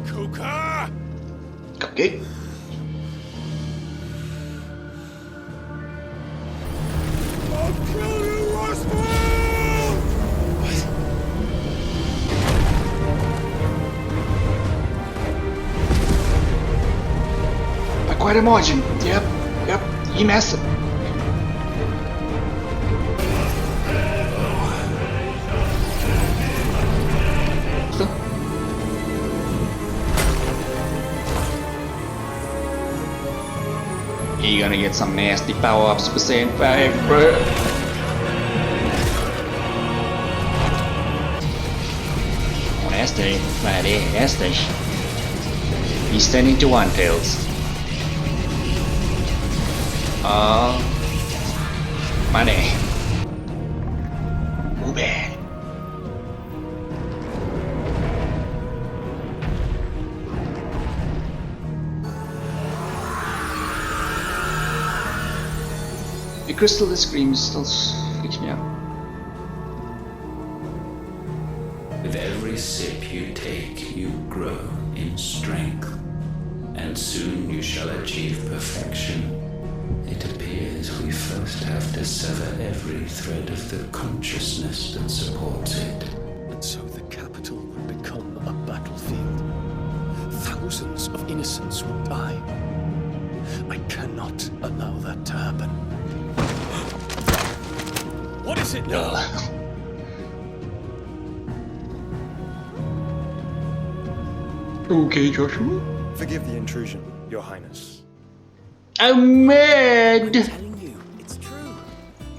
Cupcake. By quite a margin. Yep. He messed up. You're gonna get some nasty power-ups for saying fire, bro. Oh, nasty. Friday, nasty. He's turning to one tails. Oh. Money. Too bad. The crystal that screams still freaks me out. With every sip you take, you grow in strength, and soon you shall achieve perfection. It appears we first have to sever every thread of the consciousness that supports it. And so the capital will become a battlefield. Thousands of innocents will die. I cannot allow that to happen. What is it now? Okay, Joshua. Forgive the intrusion, Your Highness. I'm mad. I'm telling you, it's true.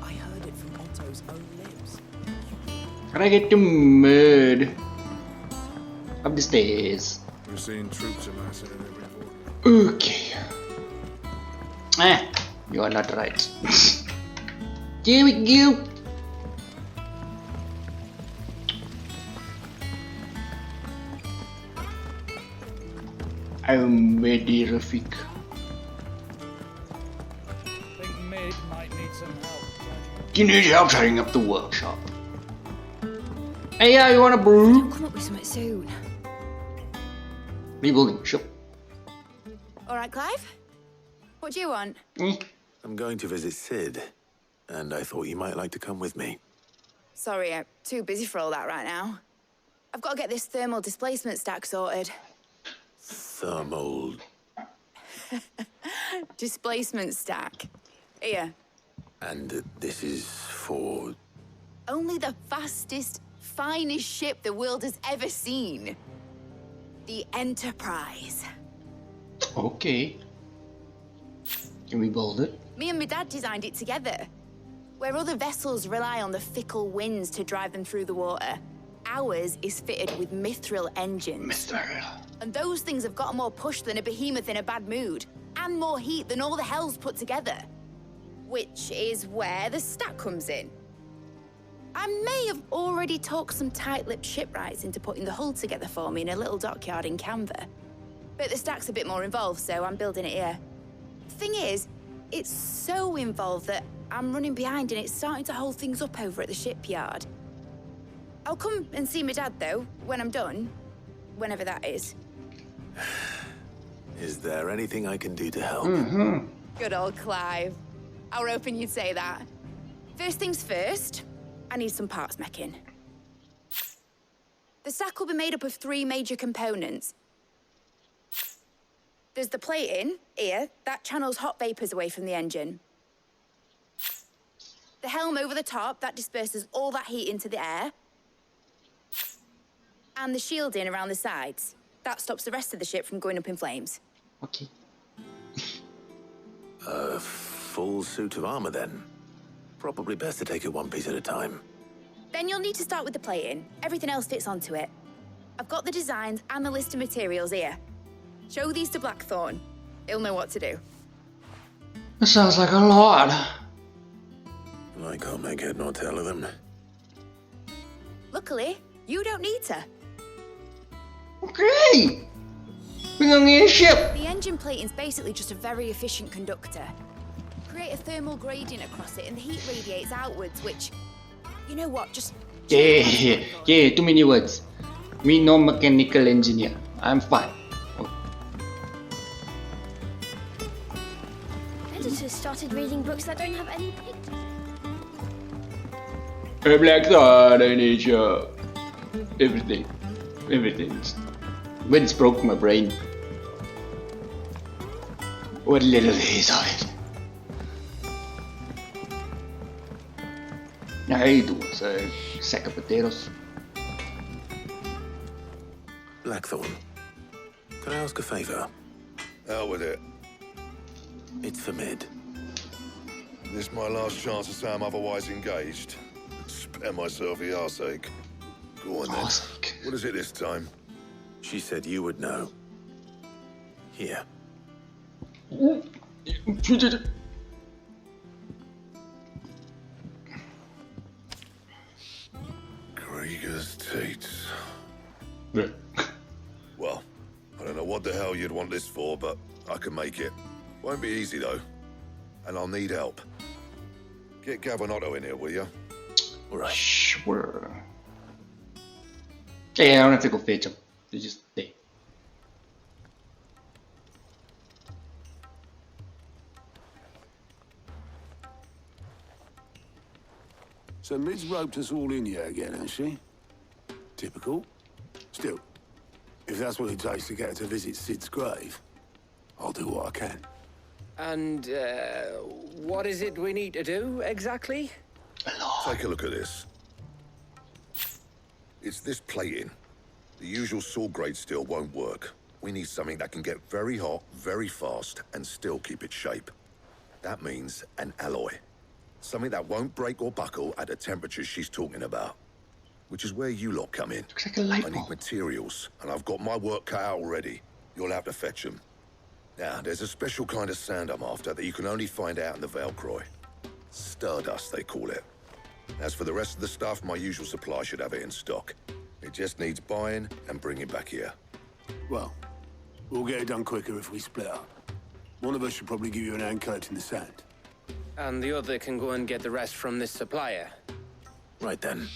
I heard it from Otto's own lips. Can I get the mud up the stairs? We're seeing troops amassing in every quarter. Okay. You are not right. Here we go. I'm ready, Rafik. Think Mid might need some help. You need help setting up the workshop. Hey, yeah, you want a brew? Come up with something soon. Rebuilding, sure. All right, Clive. What do you want? I'm going to visit Sid, and I thought you might like to come with me. Sorry, I'm too busy for all that right now. I've got to get this thermal displacement stack sorted. Thermal... Displacement stack. Here. And this is for... Only the fastest, finest ship the world has ever seen. The Enterprise. Okay. Can we build it? Me and my dad designed it together. Where other vessels rely on the fickle winds to drive them through the water, ours is fitted with mithril engines. Mithril. And those things have got more push than a behemoth in a bad mood, and more heat than all the hells put together. Which is where the stack comes in. I may have already talked some tight-lipped shipwrights into putting the hull together for me in a little dockyard in Canva. But the stack's a bit more involved, so I'm building it here. Thing is, it's so involved that I'm running behind and it's starting to hold things up over at the shipyard. I'll come and see my dad, though, when I'm done. Whenever that is. Is there anything I can do to help? Good old Clive. I were hoping you'd say that. First things first, I need some parts making. The stack will be made up of 3 major components. There's the plating, here, that channels hot vapors away from the engine. The helm over the top, that disperses all that heat into the air. And the shielding around the sides. That stops the rest of the ship from going up in flames. Okay. A full suit of armor, then. Probably best to take it one piece at a time. Then you'll need to start with the plating. Everything else fits onto it. I've got the designs and the list of materials here. Show these to Blackthorn. He'll know what to do. That sounds like a lot. I can't make head nor tail of them. Luckily, you don't need to. Okay. We're gonna get a ship. The engine plating's basically just a very efficient conductor. Create a thermal gradient across it and the heat radiates outwards, which... You know what, just... Yeah, too many words. Me no mechanical engineer. I'm fine. just started reading books that don't have any pictures. A black thought, I need you. Everything. When it's broke my brain. What little is of it. I do was a sack of potatoes. Blackthorn, can I ask a favor? Out with it. It's for Mid. This my last chance to say I'm otherwise engaged. Spare myself the arseache. Go on then. Arseache. What is it this time? She said you would know. Here. Krieger's teats. Yeah. Well, I don't know what the hell you'd want this for, but I can make it. Won't be easy though. And I'll need help. Get Gavin Otto in here, will you? Alright. Sure. Yeah, I don't have to go fetch them. They're just there. So Mid's roped us all in here again, has she? Typical. Still, if that's what it takes to get her to visit Sid's grave, I'll do what I can. And, what is it we need to do, exactly? Take a look at this. It's this plating. The usual saw grade steel won't work. We need something that can get very hot, very fast, and still keep its shape. That means an alloy. Something that won't break or buckle at the temperatures she's talking about. Which is where you lot come in. Looks like a light I need bulb. materials, and I've got my work cut out already. You'll have to fetch them. Now, there's a special kind of sand I'm after that you can only find out in the Velcroy. Stardust, they call it. As for the rest of the stuff, my usual supply should have it in stock. It just needs buying and bringing back here. Well, we'll get it done quicker if we split up. One of us should probably give you an hand collecting the sand. And the other can go and get the rest from this supplier. Right then.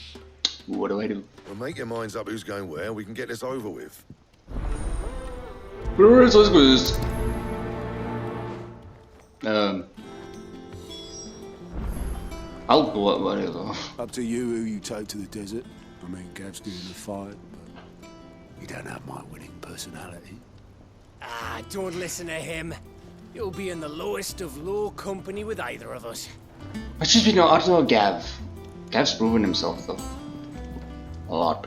What do I do? Well, make your minds up who's going where, we can get this over with. I'll go up whatever. Up to you who you take to the desert. I mean, Gav's doing the fight, but you don't have my winning personality. Ah, don't listen to him. You'll be in the lowest of low company with either of us. I just be no Otto or Gav. Gav's proven himself though. A lot.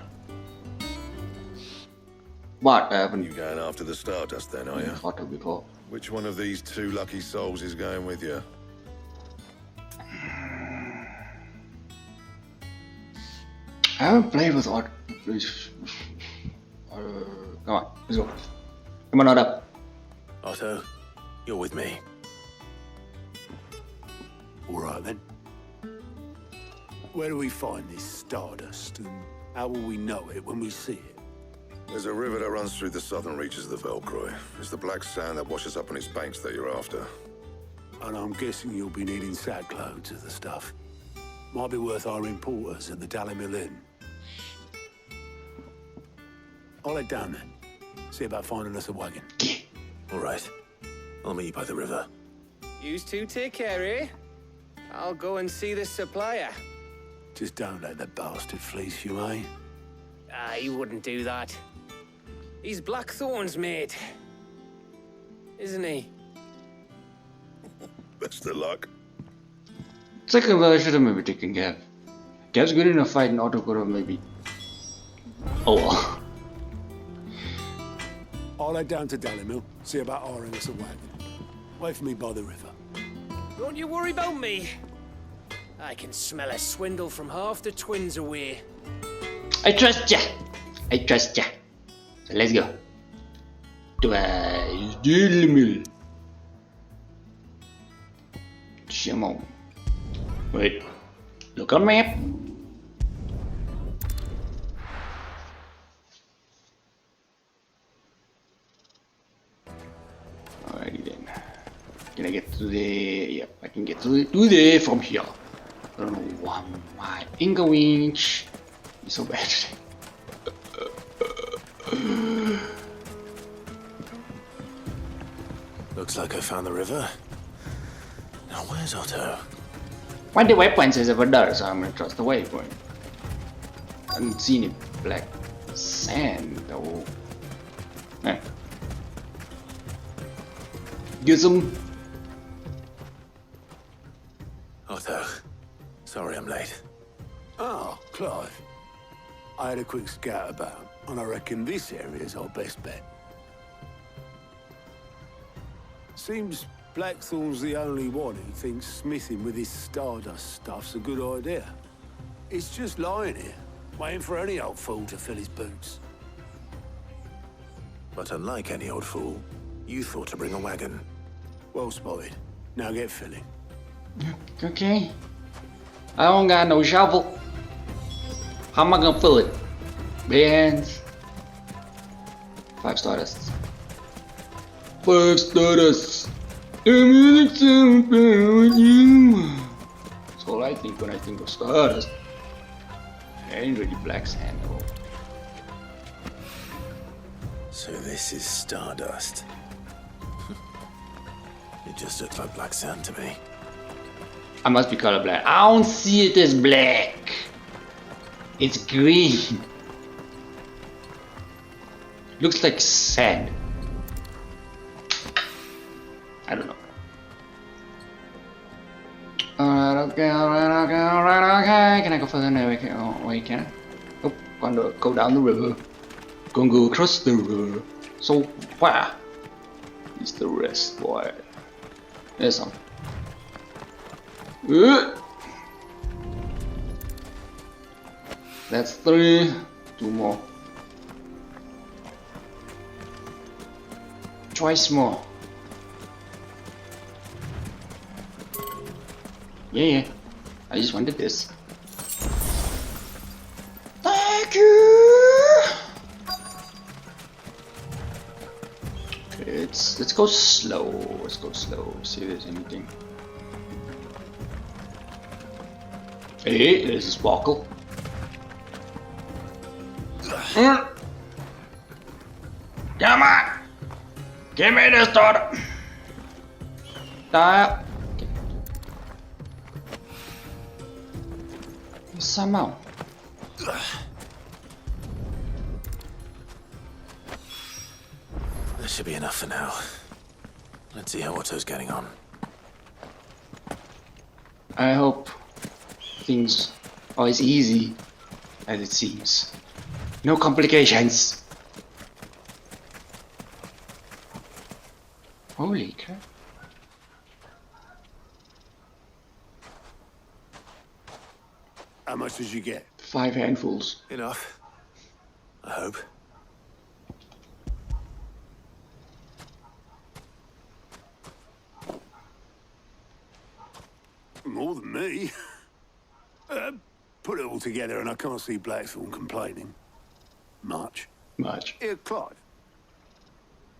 What happened? You going after the Stardust then, are you? Otto before. Which one of these two lucky souls is going with you? I haven't played with Otto. Come on, let's go. Come on, Otto. Otto, you're with me. All right, then. Where do we find this Stardust, and how will we know it when we see it? There's a river that runs through the southern reaches of the Velcroy. It's the black sand that washes up on its banks that you're after. And I'm guessing you'll be needing sackloads of the stuff. Might be worth our importers at the Dalimil Inn. I'll head down then. See about finding us a wagon. All right. I'll meet you by the river. Yous two take care, eh? I'll go and see this supplier. Just don't let the bastard fleece you, eh? Ah, he wouldn't do that. He's Blackthorn's mate. Isn't he? Best of luck. Second, I should have maybe taken Gav. Gav's good in a fight and Otto could have maybe. Oh well. I'll head down to Dalimil, see about hiring us a wagon. Wait for me by the river. Don't you worry about me. I can smell a swindle from half the twins away. I trust ya. I trust ya. So let's go. To a steel mill. Come on. Wait. Look on map. Alrighty then. Can I get to the? Yep, I can get to there from here. I don't know why my Inga winch is so bad. Looks like I found the river. Now where's Otto? When the waypoint is over there, so I'm gonna trust the waypoint. I haven't seen any black sand though. Eh. Get some. Otto, sorry I'm late. Oh, Clive. I had a quick scout about, and I reckon this area's our best bet. Seems Blackthorn's the only one who thinks smithing with his Stardust stuff's a good idea. It's just lying here, waiting for any old fool to fill his boots. But unlike any old fool, you thought to bring a wagon. Well spotted. Now get filling. Okay. I don't got no shovel. How am I gonna fill it? Bands. 5 Stardusts. 5 Stardusts. That's all I think when I think of Stardust. Ain't really black sand though. So this is Stardust. It just looks like black sand to me. I must be colorblind. I don't see it as black. It's green. Looks like sand. I don't know. Alright, okay. Can I go further? No, we can. Oh, we can. Oh, gonna go down the river. Gonna go across the river. So far is the rest, boy. There's some. That's 3. 2 more. Twice more. Yeah. I just wanted this. Thank you. Okay, let's go slow. Let's go slow. See if there's anything. Hey, there's a sparkle. Come on! Give me this daughter! Die! Okay. Somehow. That should be enough for now. Let's see how Otto's getting on. I hope things are as easy as it seems. No complications. Holy crap. How much did you get? 5 handfuls. Enough. I hope. More than me. Put it all together and I can't see Blackthorn complaining. Much. Here, Clive.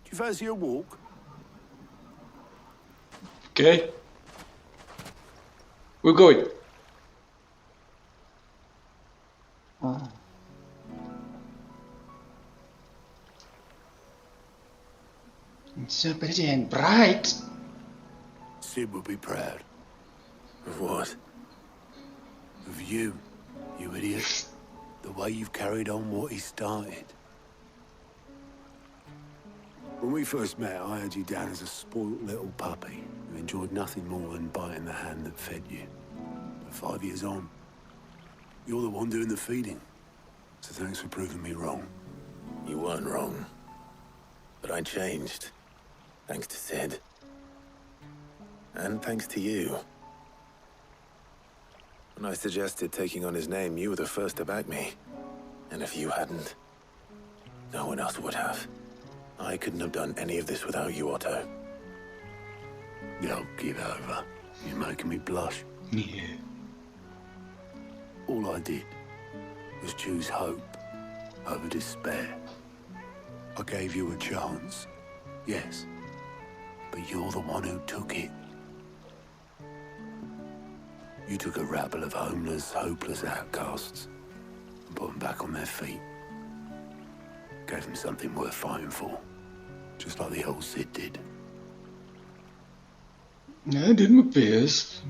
Do you fancy a walk? Okay. We're going. Oh. It's so pretty and bright. Sid would be proud. Of what? Of you, you idiot. The way you've carried on what he started. When we first met, I had you down as a spoilt little puppy who enjoyed nothing more than biting the hand that fed you. But 5 years on, you're the one doing the feeding. So thanks for proving me wrong. You weren't wrong. But I changed. Thanks to Sid. And thanks to you. When I suggested taking on his name, you were the first to back me. And if you hadn't, no one else would have. I couldn't have done any of this without you, Otto. Yo, give over. You're making me blush. Yeah. All I did was choose hope over despair. I gave you a chance, yes, but you're the one who took it. You took a rabble of homeless, hopeless outcasts and put them back on their feet. Gave them something worth fighting for, just like the old Sid did. I did my best.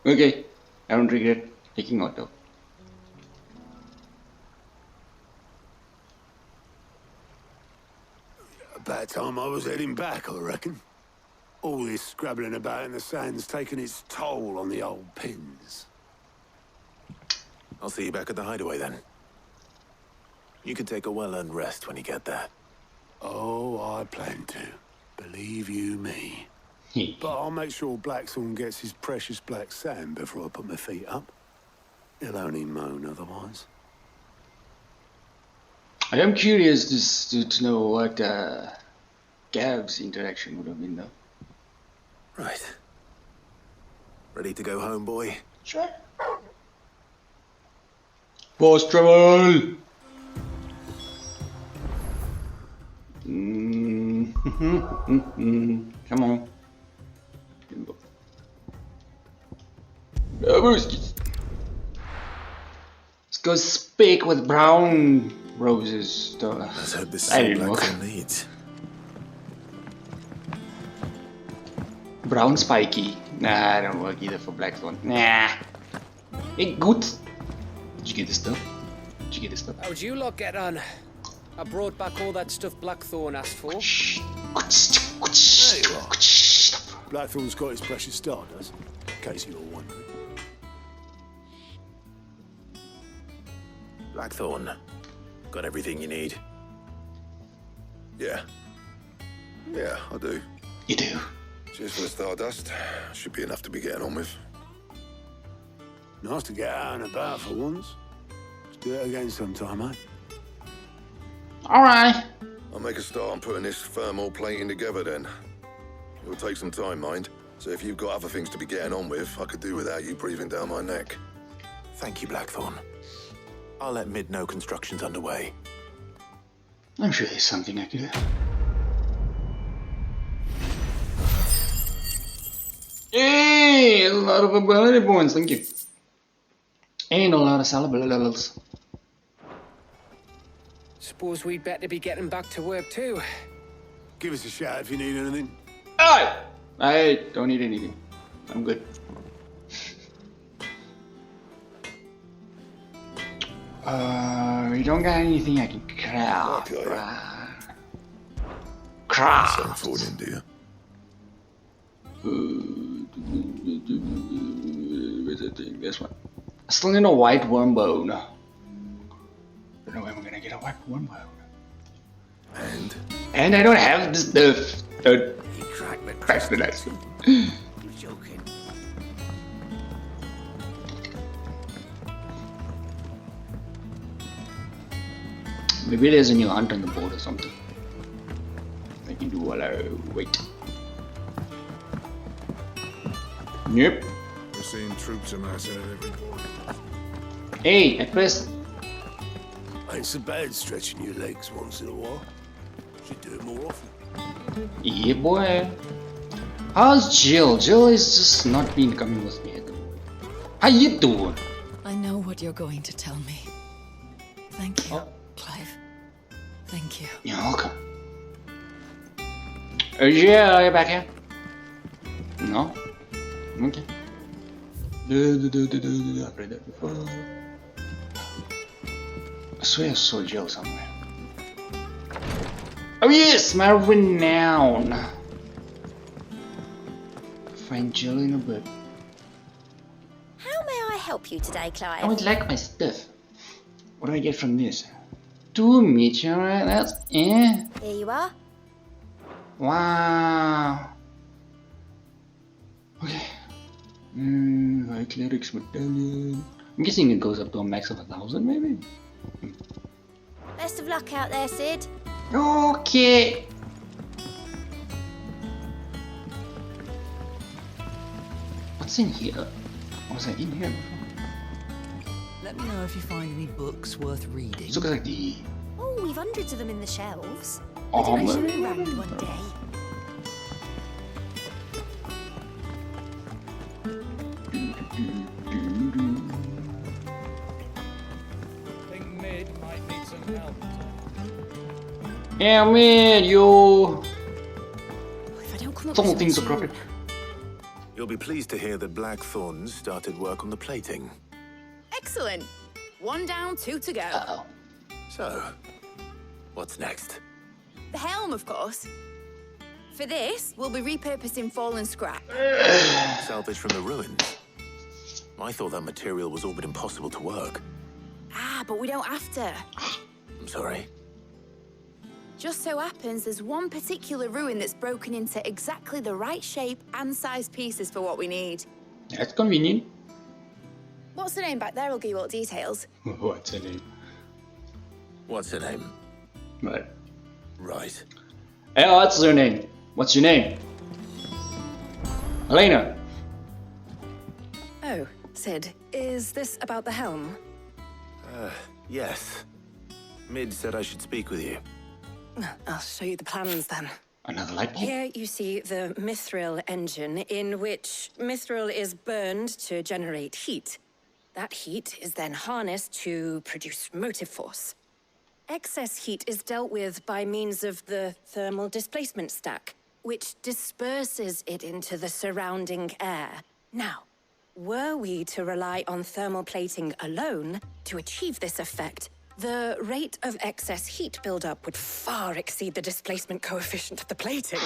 Okay, I don't regret taking auto. About time I was heading back, I reckon. All this scrabbling about in the sand's taken its toll on the old pins. I'll see you back at the hideaway then. You can take a well-earned rest when you get there. Oh, I plan to. Believe you me. But I'll make sure Blackthorn gets his precious black sand before I put my feet up. He'll only moan otherwise. I am curious to know what Gav's interaction would have been though. Right. Ready to go home, boy? Sure. Fast travel! Come on. Let's go speak with brown roses. Let's hope this I is didn't what work. Blackthorn needs. Brown spiky. Nah, I don't work either for Blackthorn. Nah. Hey, good. Did you get this stuff? Did you get this stuff? How'd you lot get on? I brought back all that stuff Blackthorn asked for. There you are. Blackthorn's got his precious stardust, in case you were wondering. Blackthorn, got everything you need? Yeah. Yeah, I do. You do. Cheers for the stardust. Should be enough to be getting on with. Nice to get out and about for once. Let's do it again sometime, eh? Alright. I'll make a start on putting this thermal plating together then. It'll take some time, mind. So if you've got other things to be getting on with, I could do without you breathing down my neck. Thank you, Blackthorn. I'll let Mid know construction's underway. I'm sure there's something I could do. Hey, a lot of ability points, thank you. And a lot of salable levels. Suppose we'd better be getting back to work too. Give us a shout if you need anything. Alright! I don't need anything. I'm good. We don't got anything I can craft. Okay. Craft! Same forward in, do you? Where's that thing? This one. I still need a white worm bone. Don't know when we're gonna get a white worm bone. And I don't have this stuff. You cracked the Crack the nuts. You're joking. Maybe there's a new hunt on the board or something. I can do while I wait. Nope. We're seeing troops amassing at every corner. Hey, at first. Ain't so bad stretching your legs once in a while. Should do it more often. Yeah, boy. How's Jill? Jill is just not been coming with me at the moment. How you doing? I know what you're going to tell me. Thank you, Clive. Thank you. You're welcome. Yeah, are you back here? No? Okay. I've read that before. I swear I saw Jill somewhere. Oh yes, my renown. Find Jill in a bit. How may I help you today, Clive? I would like my stuff. What do I get from this? 2 meteorite, that's Here you are. Wow. Okay. High clerics medallion. I'm guessing it goes up to a max of 1,000 maybe? Best of luck out there, Sid. Okay. What's in here? Was I in here before? Let me know if you find any books worth reading. This looks like the... Oh, we've hundreds of them in the shelves. Oh, I show man. you around one day. Think Mid might need some help. Yeah, man, yo. up Some with things are something crooked. You'll be pleased to hear that Blackthorn's started work on the plating. Excellent. 1 down, 2 to go. Uh-oh. So, what's next? The helm, of course. For this, we'll be repurposing fallen scrap. Salvage from the ruins? I thought that material was all but impossible to work. Ah, but we don't have to. I'm sorry. Just so happens there's one particular ruin that's broken into exactly the right shape and size pieces for what we need. That's convenient. What's the name back there? I'll give you all the details. What's her name? What's her name? Right. Right. Hey, what's her name? What's your name? Elena. Oh, Sid, is this about the helm? Yes. Mid said I should speak with you. I'll show you the plans then. Another light bulb? Here you see the mithril engine, in which mithril is burned to generate heat. That heat is then harnessed to produce motive force. Excess heat is dealt with by means of the thermal displacement stack, which disperses it into the surrounding air. Now, were we to rely on thermal plating alone to achieve this effect, the rate of excess heat buildup would far exceed the displacement coefficient of the plating.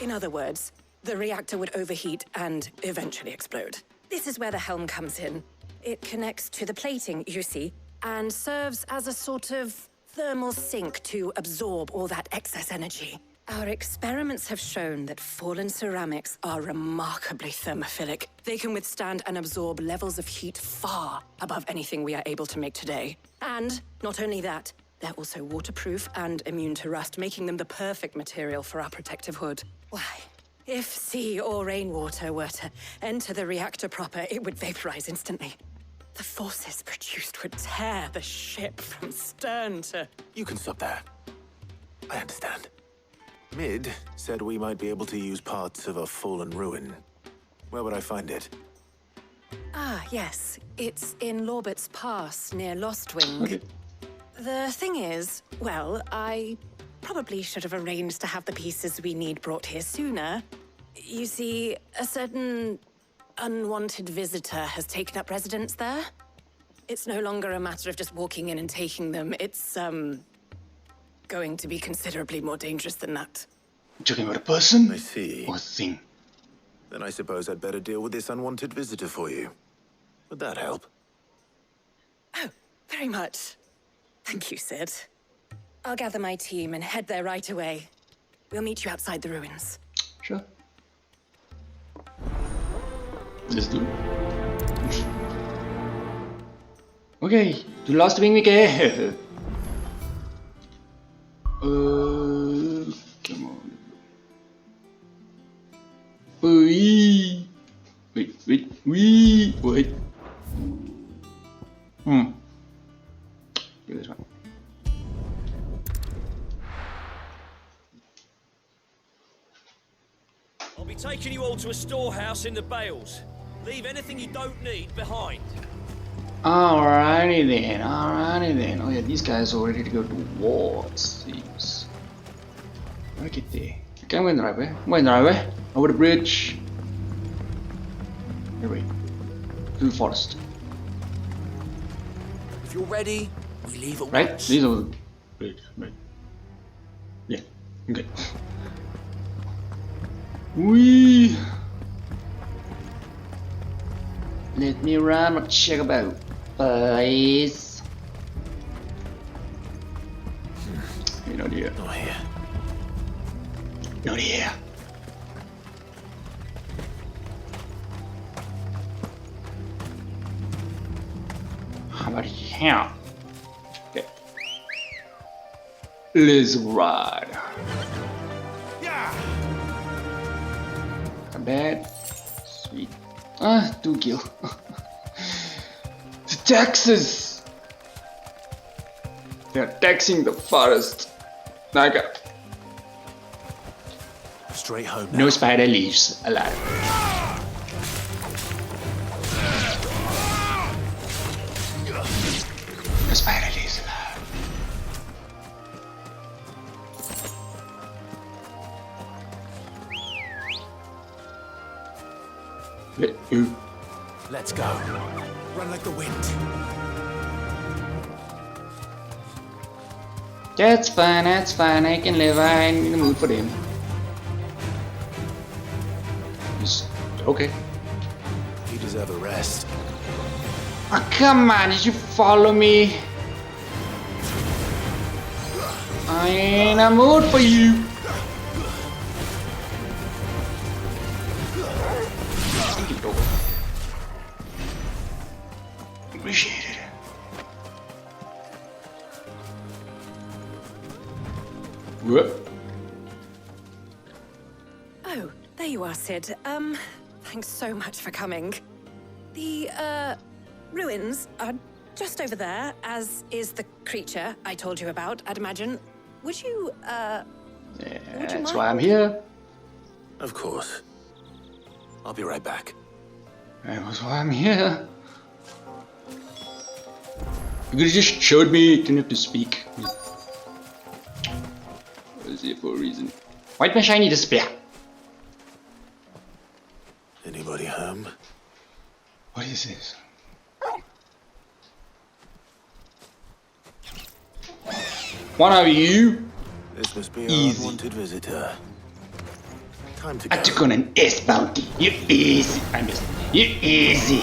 In other words, the reactor would overheat and eventually explode. This is where the helm comes in. It connects to the plating, you see, and serves as a sort of thermal sink to absorb all that excess energy. Our experiments have shown that fallen ceramics are remarkably thermophilic. They can withstand and absorb levels of heat far above anything we are able to make today. And not only that, they're also waterproof and immune to rust, making them the perfect material for our protective hood. Why, if sea or rainwater were to enter the reactor proper, it would vaporize instantly. The forces produced would tear the ship from stern to... You can stop there. I understand. Mid said we might be able to use parts of a fallen ruin. Where would I find it? Ah, yes. It's in Lorbert's Pass, near Lostwing. Okay. The thing is, well, I probably should have arranged to have the pieces we need brought here sooner. You see, a certain unwanted visitor has taken up residence there. It's no longer a matter of just walking in and taking them. It's, going to be considerably more dangerous than that. You talking about a person? I see. Or a thing? Then I suppose I'd better deal with this unwanted visitor for you. Would that help? Oh, very much. Thank you, Sid. I'll gather my team and head there right away. We'll meet you outside the ruins. Sure. Let's do it. Okay, to the last wing we get. Come on. Wait. Do this one. I'll be taking you all to a storehouse in the bales. Leave anything you don't need behind. Alrighty then. Oh yeah, these guys are ready to go to war, it seems. How do I get there? Okay, I'm going the right way. Over the bridge. Here we go. Through the forest. If you're ready, we leave at Right? once. These are the bridge, right? Yeah, okay. Wee. Let me run a check about, please. Hey, not here. Not here. Not here. How about here? Okay. Let's ride. Not bad. Sweet. 2 kill. The taxes! They're taxing the forest. Naga. Straight home now. No spider leaves alive. No spider leaves alive. Let's go. Run like the wind. That's fine, I can live, I'm in the mood for them. Okay. You deserve a rest. Oh, come on, did you follow me? I ain't in a mood for you. Appreciate it. Whoop. Oh, there you are, Sid. Thanks so much for coming. The, ruins are just over there, as is the creature I told you about, I'd imagine. Would you, Yeah, would you that's mind? why I'm here. Of course. I'll be right back. That's why I'm here. You could have just showed me, didn't have to speak. I was here for a reason. Why'd my shiny disappear? Anybody home? What is this? One of you? This must be an Easy. unwanted visitor. Time to I go. took on an S bounty. You easy. I missed. You easy.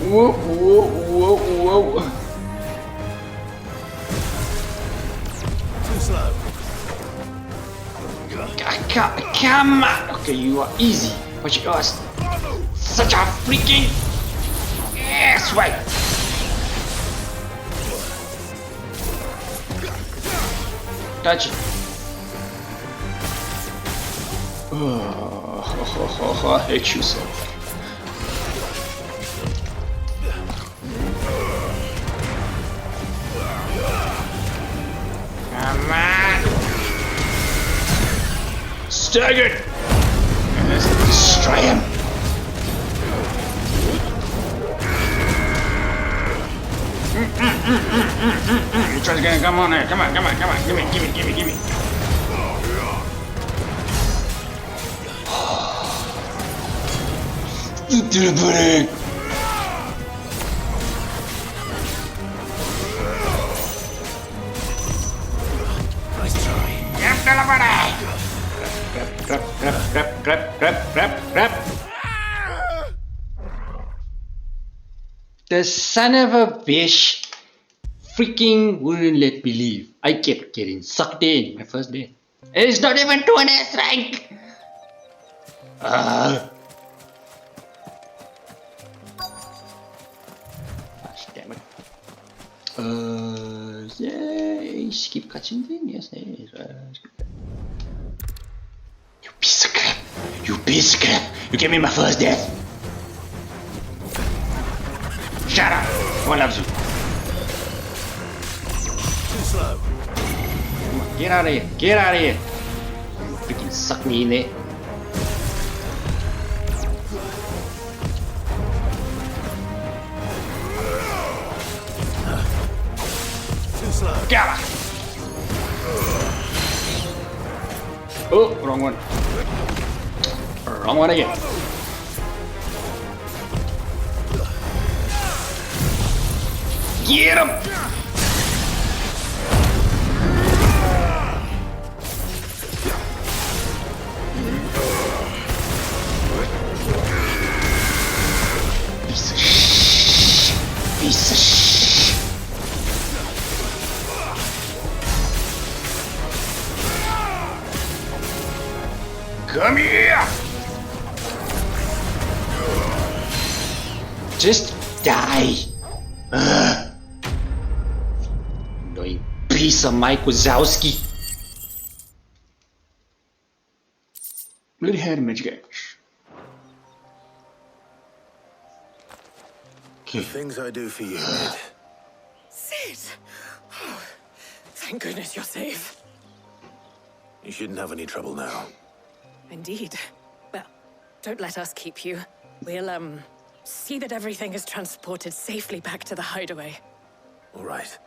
Whoa, whoa, whoa, whoa. Too slow. Come on. Okay, you are easy. But you are such a freaking ass right. Touch it. Oh, I hate you so. Come on! Staggered! Let's destroy him! Try to come on there, come on, give me. To the pudding! Nice try. Grab the pudding! Grab. The son of a bitch freaking wouldn't let me leave. I kept getting sucked in my first day. It's not even 2S rank! Gosh damn it. Yeah, skip cutscene thing? Yes, skip that. You piece of crap! You piece of crap! You gave me my first death! Shut up! No one loves you. Too slow. Come on, get out of here! Get out of here! You freaking suck me in there. Too slow. Get out! Oh, wrong one. Wrong one again. Get him! Piece of shit. Piece of shit. Come here! Just die. Ugh. Annoying piece of Mike Wazowski. Bloody head image gauge. The things I do for you, Mid. Sid! Oh, thank goodness you're safe. You shouldn't have any trouble now. Indeed. Well, don't let us keep you. We'll, see that everything is transported safely back to the hideaway. All right.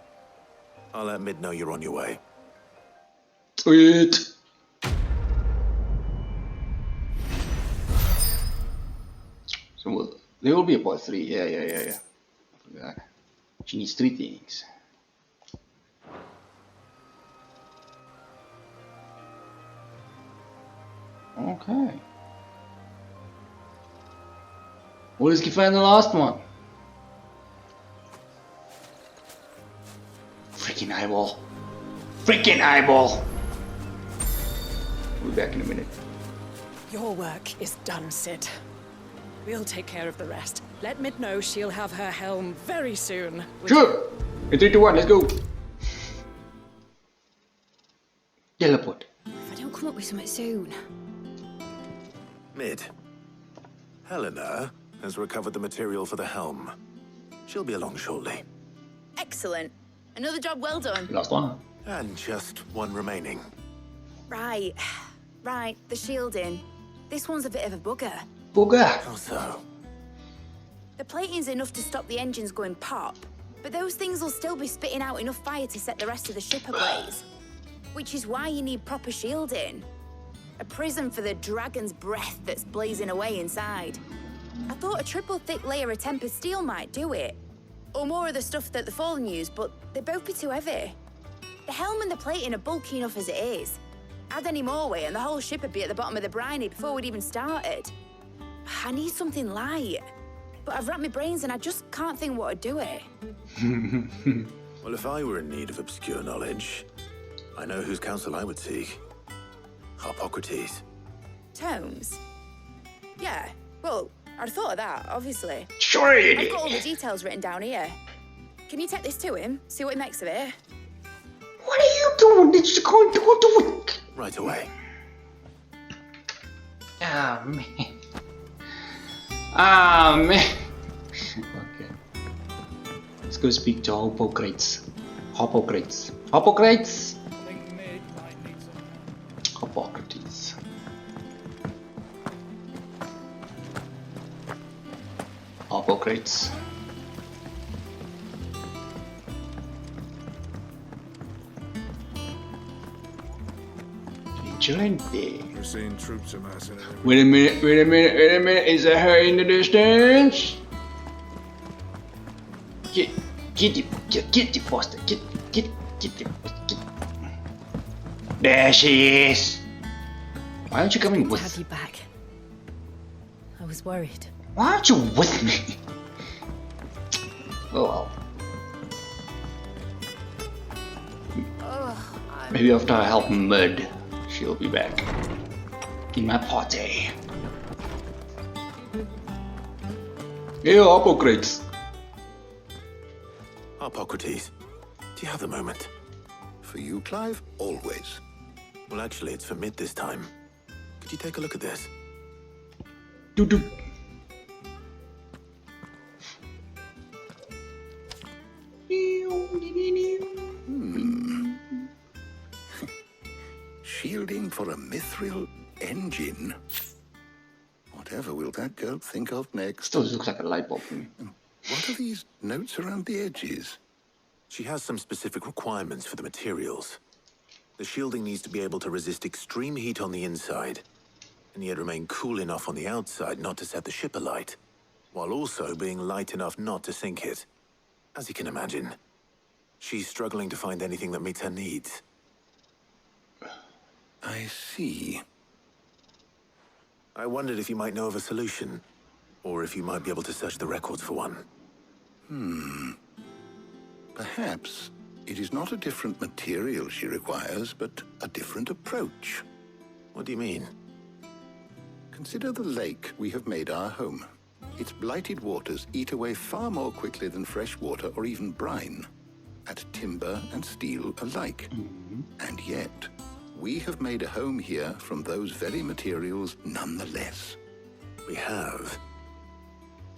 I'll let Mid know you're on your way. Sweet. So there will be a part 3. Yeah. I forgot. She needs 3 things. Okay. Well, let's find the last one. Freaking eyeball. Freaking eyeball. We'll be back in a minute. Your work is done, Sid. We'll take care of the rest. Let Mid know she'll have her helm very soon. Sure. In 3, 2, 1, let's go. Teleport. If I don't come up with something soon. Mid. Helena has recovered the material for the helm. She'll be along shortly. Excellent. Another job well done. Last one. And just one remaining. Right. The shielding. This one's a bit of a bugger. Bugger. How so? The plating's enough to stop the engines going pop, but those things will still be spitting out enough fire to set the rest of the ship ablaze. Which is why you need proper shielding. A prison for the dragon's breath that's blazing away inside. I thought a triple thick layer of tempered steel might do it. Or more of the stuff that the Fallen use, but they'd both be too heavy. The helm and the plating are bulky enough as it is. Add any more weight and the whole ship would be at the bottom of the briny before we'd even started. I need something light. But I've racked my brains and I just can't think what would do it. Well, if I were in need of obscure knowledge, I know whose counsel I would seek. Harpocrates. Tomes? Yeah, well, I'd thought of that, obviously. Sure you I've did. got all the details written down here. Can you take this to him? See what he makes of it? What are you doing? It's going to do it. Right away. Ah, man. Ah, man. Okay. Let's go speak to Hippocrates. Hippocrates. Hippocrates. I think Mid might need some help. Hippocrates. Hippocrates. Vigilante. We're seeing troops amassing. Wait a minute. Is that her in the distance? Get the Foster. Get the Foster. There she is. Why aren't you coming Good to with? have you back. I was worried. Why aren't you with me? Oh well. Maybe after I help Mud, she'll be back in my party. Hey, Hippocrates. Harpocrates, do you have a moment? For you, Clive? Always. Well, actually, it's for Mid this time. Could you take a look at this? Do. Shielding for a mithril engine? Whatever will that girl think of next? Still looks like a light bulb to me. What are these notes around the edges? She has some specific requirements for the materials. The shielding needs to be able to resist extreme heat on the inside, and yet remain cool enough on the outside not to set the ship alight, while also being light enough not to sink it. As you can imagine, she's struggling to find anything that meets her needs. I see. I wondered if you might know of a solution, or if you might be able to search the records for one. Perhaps it is not a different material she requires, but a different approach. What do you mean? Consider the lake we have made our home. Its blighted waters eat away far more quickly than fresh water or even brine, at timber and steel alike. And yet, we have made a home here from those very materials nonetheless. We have.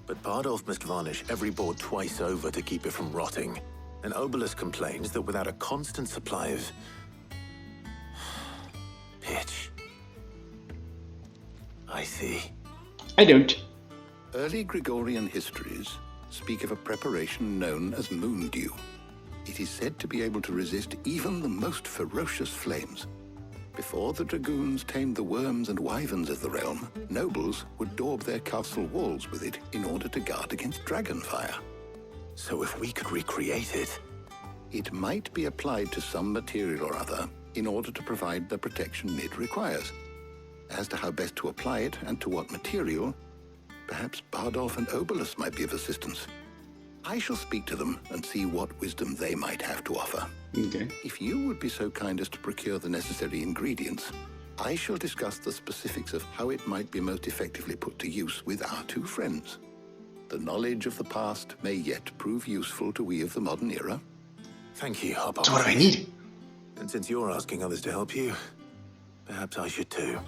But Bardolph must varnish every board twice over to keep it from rotting. And Obelisk complains that without a constant supply of pitch. I see. I don't. Early Gregorian histories speak of a preparation known as moon dew. It is said to be able to resist even the most ferocious flames, Before the dragoons tamed the worms and wyverns of the realm, nobles would daub their castle walls with it in order to guard against dragonfire. So if we could recreate it... It might be applied to some material or other in order to provide the protection it requires. As to how best to apply it and to what material, perhaps Bardolph and Obolus might be of assistance. I shall speak to them and see what wisdom they might have to offer. Okay. If you would be so kind as to procure the necessary ingredients, I shall discuss the specifics of how it might be most effectively put to use with our two friends. The knowledge of the past may yet prove useful to we of the modern era. Thank you, Hobart. So what do I need? And since you're asking others to help you, perhaps I should too.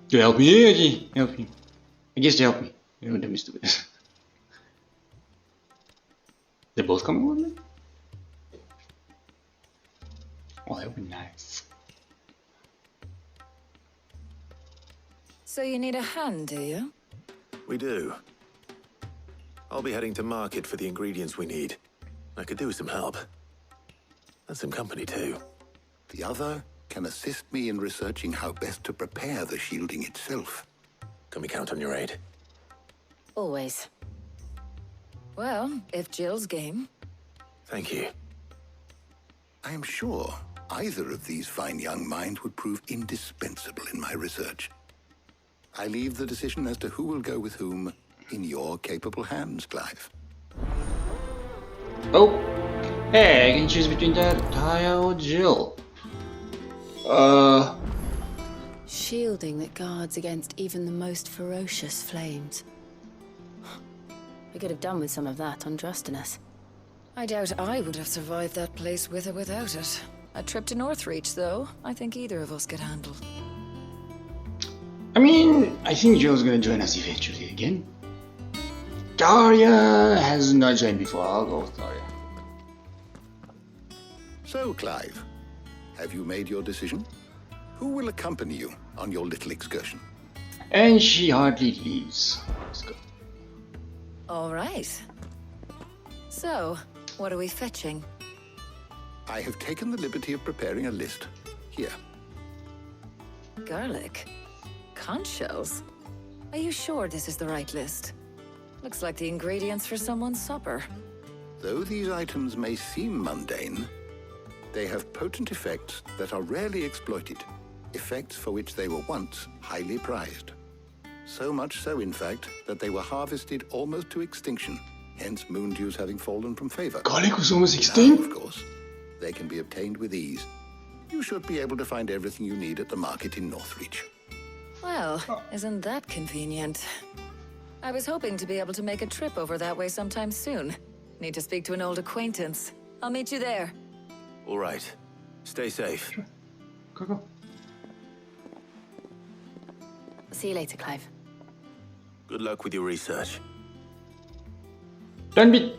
To help me, Eugene? Help me. I guess to help me. You know, damn stupid. They're both coming with me? Oh, that would be nice. So you need a hand, do you? We do. I'll be heading to market for the ingredients we need. I could do with some help. And some company too. The other can assist me in researching how best to prepare the shielding itself. Can we count on your aid? Always. Well, if Jill's game. Thank you. I am sure either of these fine young minds would prove indispensable in my research. I leave the decision as to who will go with whom in your capable hands, Clive. Oh! Hey, I can choose between that Taya or Jill. Shielding that guards against even the most ferocious flames. We could have done with some of that on Drustinus. I doubt I would have survived that place with or without it. A trip to Northreach, though, I think either of us could handle. I mean, I think Jill's gonna join us eventually again. Daria has not joined before. I'll go with Daria. So, Clive, have you made your decision? Who will accompany you on your little excursion? And she hardly leaves. Let's go. All right. So, what are we fetching? I have taken the liberty of preparing a list. Here. Garlic? Conch shells? Are you sure this is the right list? Looks like the ingredients for someone's supper. Though these items may seem mundane, they have potent effects that are rarely exploited, effects for which they were once highly prized. So much so, in fact, that they were harvested almost to extinction, hence moon dews having fallen from favor. Garlic was almost extinct? Now, of course, they can be obtained with ease. You should be able to find everything you need at the market in Northreach. Well, isn't that convenient? I was hoping to be able to make a trip over that way sometime soon. Need to speak to an old acquaintance. I'll meet you there. All right. Stay safe. Sure. Go. See you later, Clive. Good luck with your research. Don't be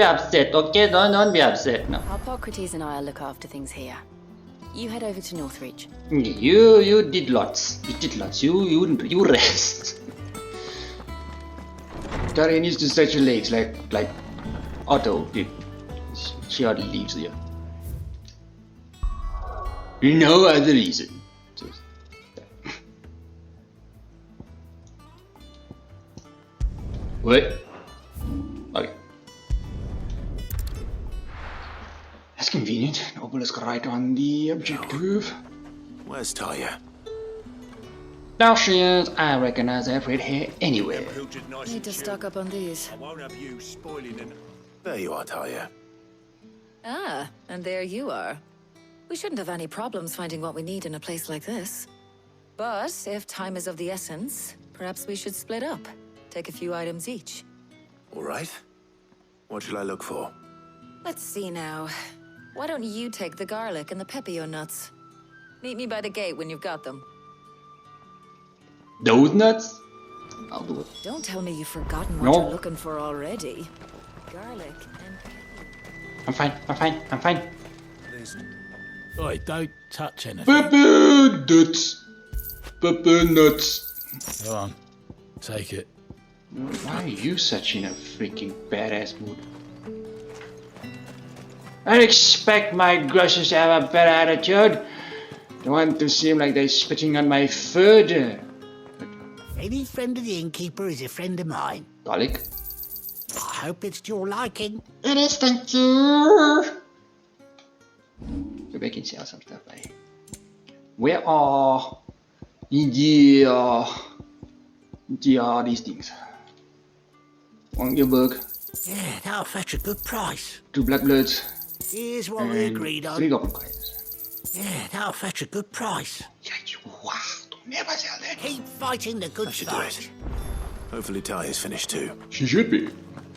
upset, okay? Don't be upset. No. Harpocrates and I'll look after things here. You head over to Northreach. You did lots. You did lots. You rest. Daria needs to stretch her legs like Otto did. She hardly leaves here. No other reason. What? Okay. That's convenient. Obelisk right on the objective. Where's Taya? Now she is. I recognize that red hair anywhere. Need to stock up on these. I won't have you spoiling it. There you are, Taya. Ah, and there you are. We shouldn't have any problems finding what we need in a place like this. But if time is of the essence, perhaps we should split up. Take a few items each. All right. What shall I look for? Let's see now. Why don't you take the garlic and the pepio nuts? Meet me by the gate when you've got them. Those nuts? I'll do it. Don't tell me you've forgotten what No. you're looking for already. Garlic and pepper. I'm fine. Oi, don't touch anything. Pepper nuts. Go on, take it. Why are you such in a freaking badass mood? I expect my groceries to have a better attitude. Don't want to seem like they're spitting on my food. Any friend of the innkeeper is a friend of mine. Garlic. I hope it's to your liking. It is, thank you. Go back and sell some stuff, buddy. Where are these things? One earbug. Yeah, that'll fetch a good price. 2 black bloods. Here's what we agreed on. 3 goblin coins. Yeah, that'll fetch a good price. Never sell them. Keep fighting the good fight. Hopefully Ty is finished too. She should be.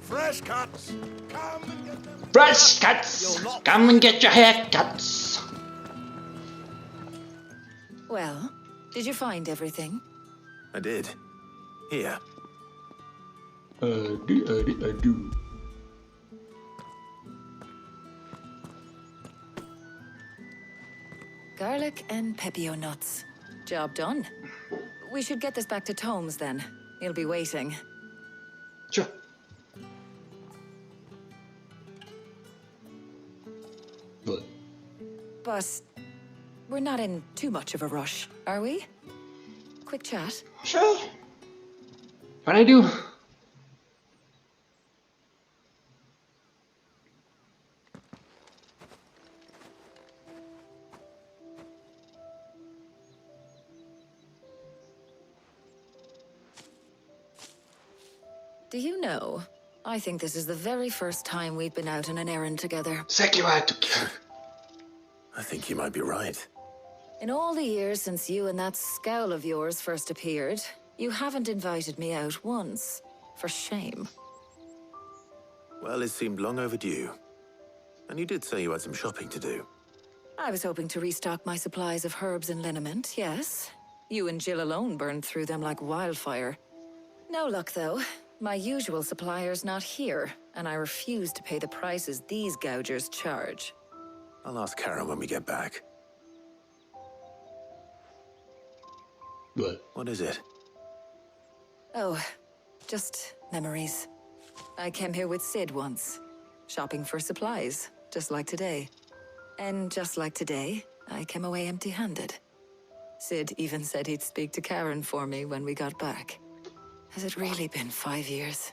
Fresh cuts! Come and get them! Fresh cuts! Come and get your haircuts! Well, did you find everything? I did. Here. I do. Garlic and pepio nuts. Job done. We should get this back to Tomes then. He'll be waiting. Sure. Good. But we're not in too much of a rush, are we? Quick chat. Sure. What I do? Do you know, I think this is the very first time we've been out on an errand together. Exactly what I took care. I think you might be right. In all the years since you and that scowl of yours first appeared, you haven't invited me out once. For shame. Well, it seemed long overdue. And you did say you had some shopping to do. I was hoping to restock my supplies of herbs and liniment, yes. You and Jill alone burned through them like wildfire. No luck, though. My usual supplier's not here, and I refuse to pay the prices these gougers charge. I'll ask Karen when we get back. What is it? Oh, just memories. I came here with Sid once, shopping for supplies, just like today. And just like today, I came away empty-handed. Sid even said he'd speak to Karen for me when we got back. Has it really been 5 years?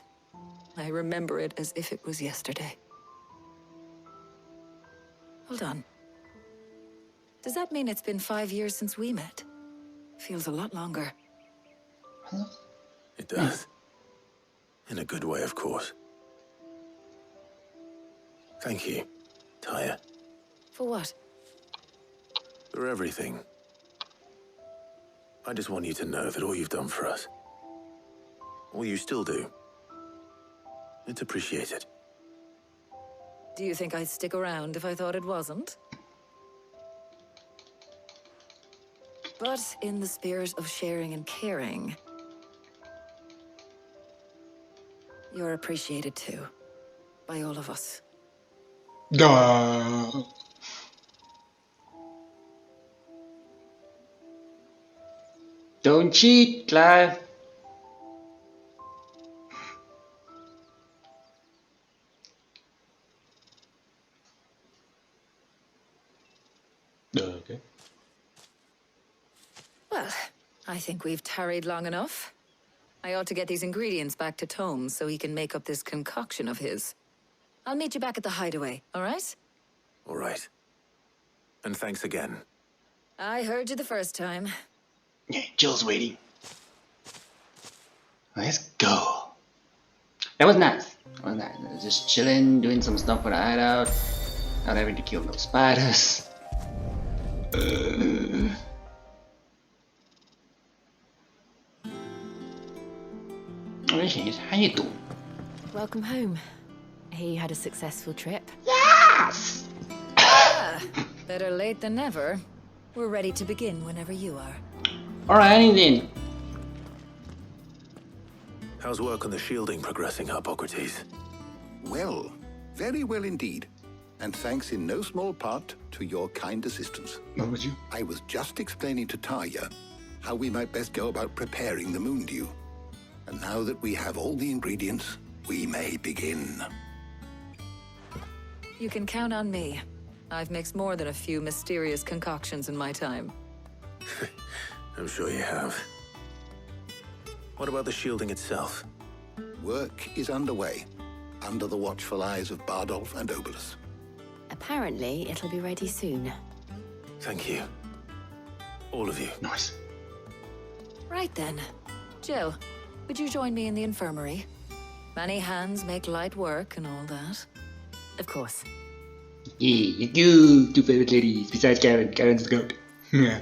I remember it as if it was yesterday. Hold on. Does that mean it's been 5 years since we met? Feels a lot longer. It does. In a good way, of course. Thank you, Tyre. For what? For everything. I just want you to know that all you've done for us, all you still do, it's appreciated. Do you think I'd stick around if I thought it wasn't? But in the spirit of sharing and caring, you're appreciated too, by all of us. Duh. Don't cheat, Clive. Okay. Well, I think we've tarried long enough. I ought to get these ingredients back to Tomes so he can make up this concoction of his. I'll meet you back at the hideaway, all right? All right. And thanks again. I heard you the first time. Yeah, Jill's waiting. Let's go. That was nice. That was nice. Just chilling, doing some stuff for the hideout. Not having to kill no spiders. How you doing? Welcome home. He had a successful trip. Yes! Better late than never. We're ready to begin whenever you are. Alright then. How's work on the shielding progressing, Hippocrates? Well, very well indeed. And thanks in no small part to your kind assistance. What would you? I was just explaining to Tarja how we might best go about preparing the moon dew. And now that we have all the ingredients, we may begin. You can count on me. I've mixed more than a few mysterious concoctions in my time. I'm sure you have. What about the shielding itself? Work is underway, under the watchful eyes of Bardolph and Obolus. Apparently, it'll be ready soon. Thank you. All of you. Nice. Right then. Jill, would you join me in the infirmary? Many hands make light work and all that. Of course. Yeah, you go. Two favorite ladies besides Karen. Karen's the goat. Yeah.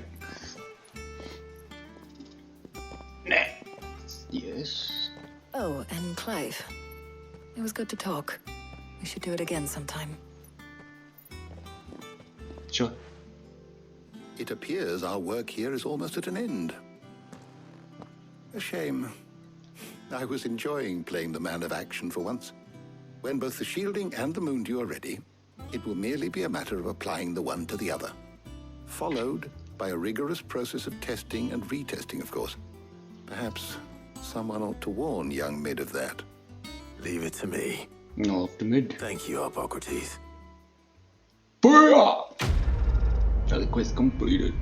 Yes. Oh, and Clive. It was good to talk. We should do it again sometime. Sure. It appears our work here is almost at an end. A shame. I was enjoying playing the man of action for once. When both the shielding and the moondew are ready, it will merely be a matter of applying the one to the other. Followed by a rigorous process of testing and retesting, of course. Perhaps someone ought to warn young Mid of that. Leave it to me. No, to Mid. Thank you, Hippocrates. Booyah! Another quest completed.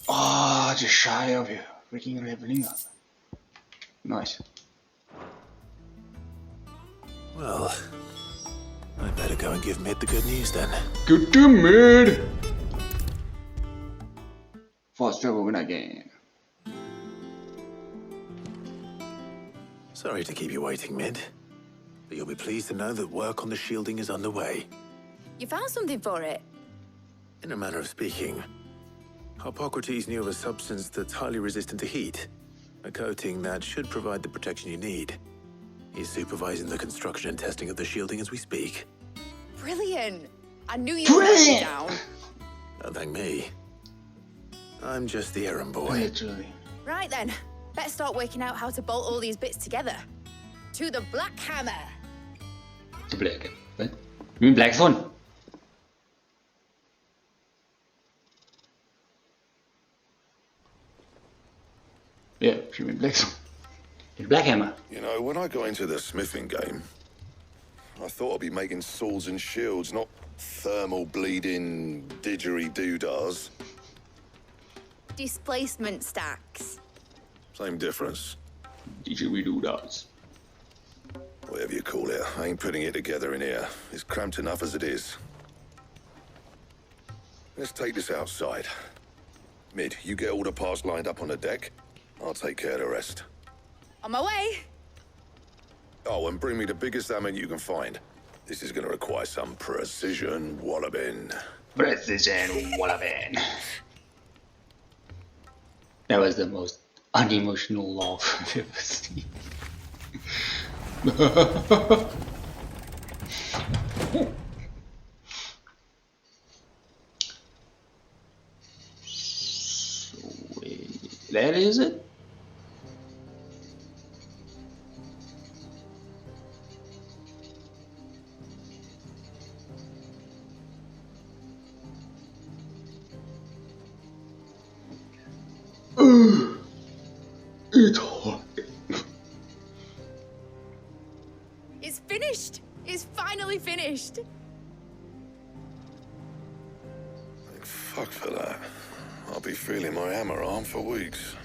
Ah, just shy of you. Freaking leveling up. Nice. Well, I'd better go and give Mid the good news then. Good to Mid! Fast travel win again. Sorry to keep you waiting, Mid. But you'll be pleased to know that work on the shielding is underway. You found something for it? In a manner of speaking, Hippocrates knew of a substance that's highly resistant to heat. A coating that should provide the protection you need. He's supervising the construction and testing of the shielding as we speak. Brilliant! I knew you would let me down. Don't thank me. I'm just the errand boy. Literally. Right then, better start working out how to bolt all these bits together. To the Black Hammer! The Black. What? You mean Black Phone? Yeah, she mean Black Phone. The Black Hammer. You know, when I got into the smithing game, I thought I'd be making swords and shields, not thermal bleeding didgeridoo-dahs. Displacement stacks. Same difference. Didgeridoo-dahs. Whatever you call it, I ain't putting it together in here. It's cramped enough as it is. Let's take this outside. Mid, you get all the parts lined up on the deck. I'll take care of the rest. On my way! Oh, and bring me the biggest hammer you can find. This is gonna require some precision walloping. Precision walloping. That was the most unemotional laugh I've ever seen. So, that is it? It's hot. It's finished! It's finally finished! Thank fuck for that. I'll be feeling my hammer arm for weeks.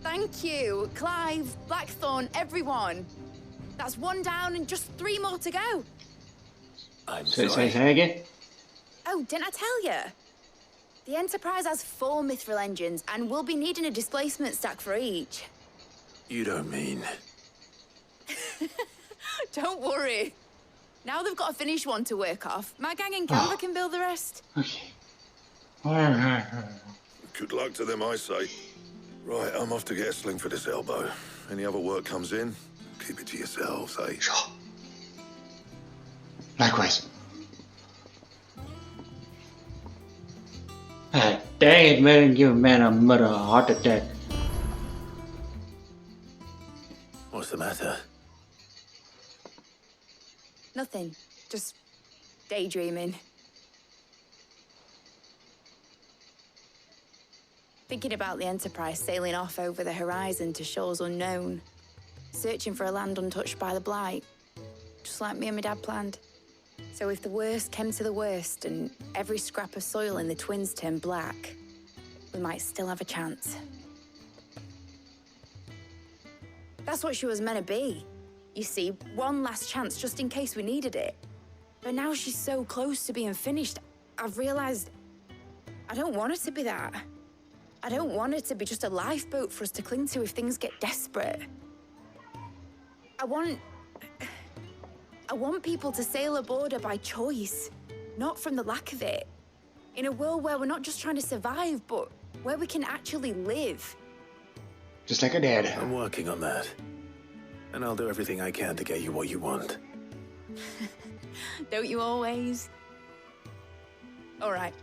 Thank you, Clive, Blackthorn, everyone. That's one down and just 3 more to go. I'm Say sorry. again? Oh, didn't I tell you? The Enterprise has 4 mithril engines and we'll be needing a displacement stack for each. You don't mean... Don't worry. Now they've got a finished one to work off. My gang in Canva can build the rest. Okay. Good luck to them, I say. Right, I'm off to get a sling for this elbow. Any other work comes in, keep it to yourselves, eh? Sure. Likewise. Ah, dang it, man, give a man a murder heart attack. What's the matter? Nothing. Just daydreaming. Thinking about the Enterprise sailing off over the horizon to shores unknown. Searching for a land untouched by the Blight. Just like me and my dad planned. So if the worst came to the worst and every scrap of soil in the twins turned black, we might still have a chance. That's what she was meant to be. You see, one last chance just in case we needed it. But now she's so close to being finished, I've realized I don't want it to be that. I don't want it to be just a lifeboat for us to cling to if things get desperate. I want people to sail aboard her by choice, not from the lack of it. In a world where we're not just trying to survive, but where we can actually live. Just like a dad. I'm working on that. And I'll do everything I can to get you what you want. Don't you always? All right.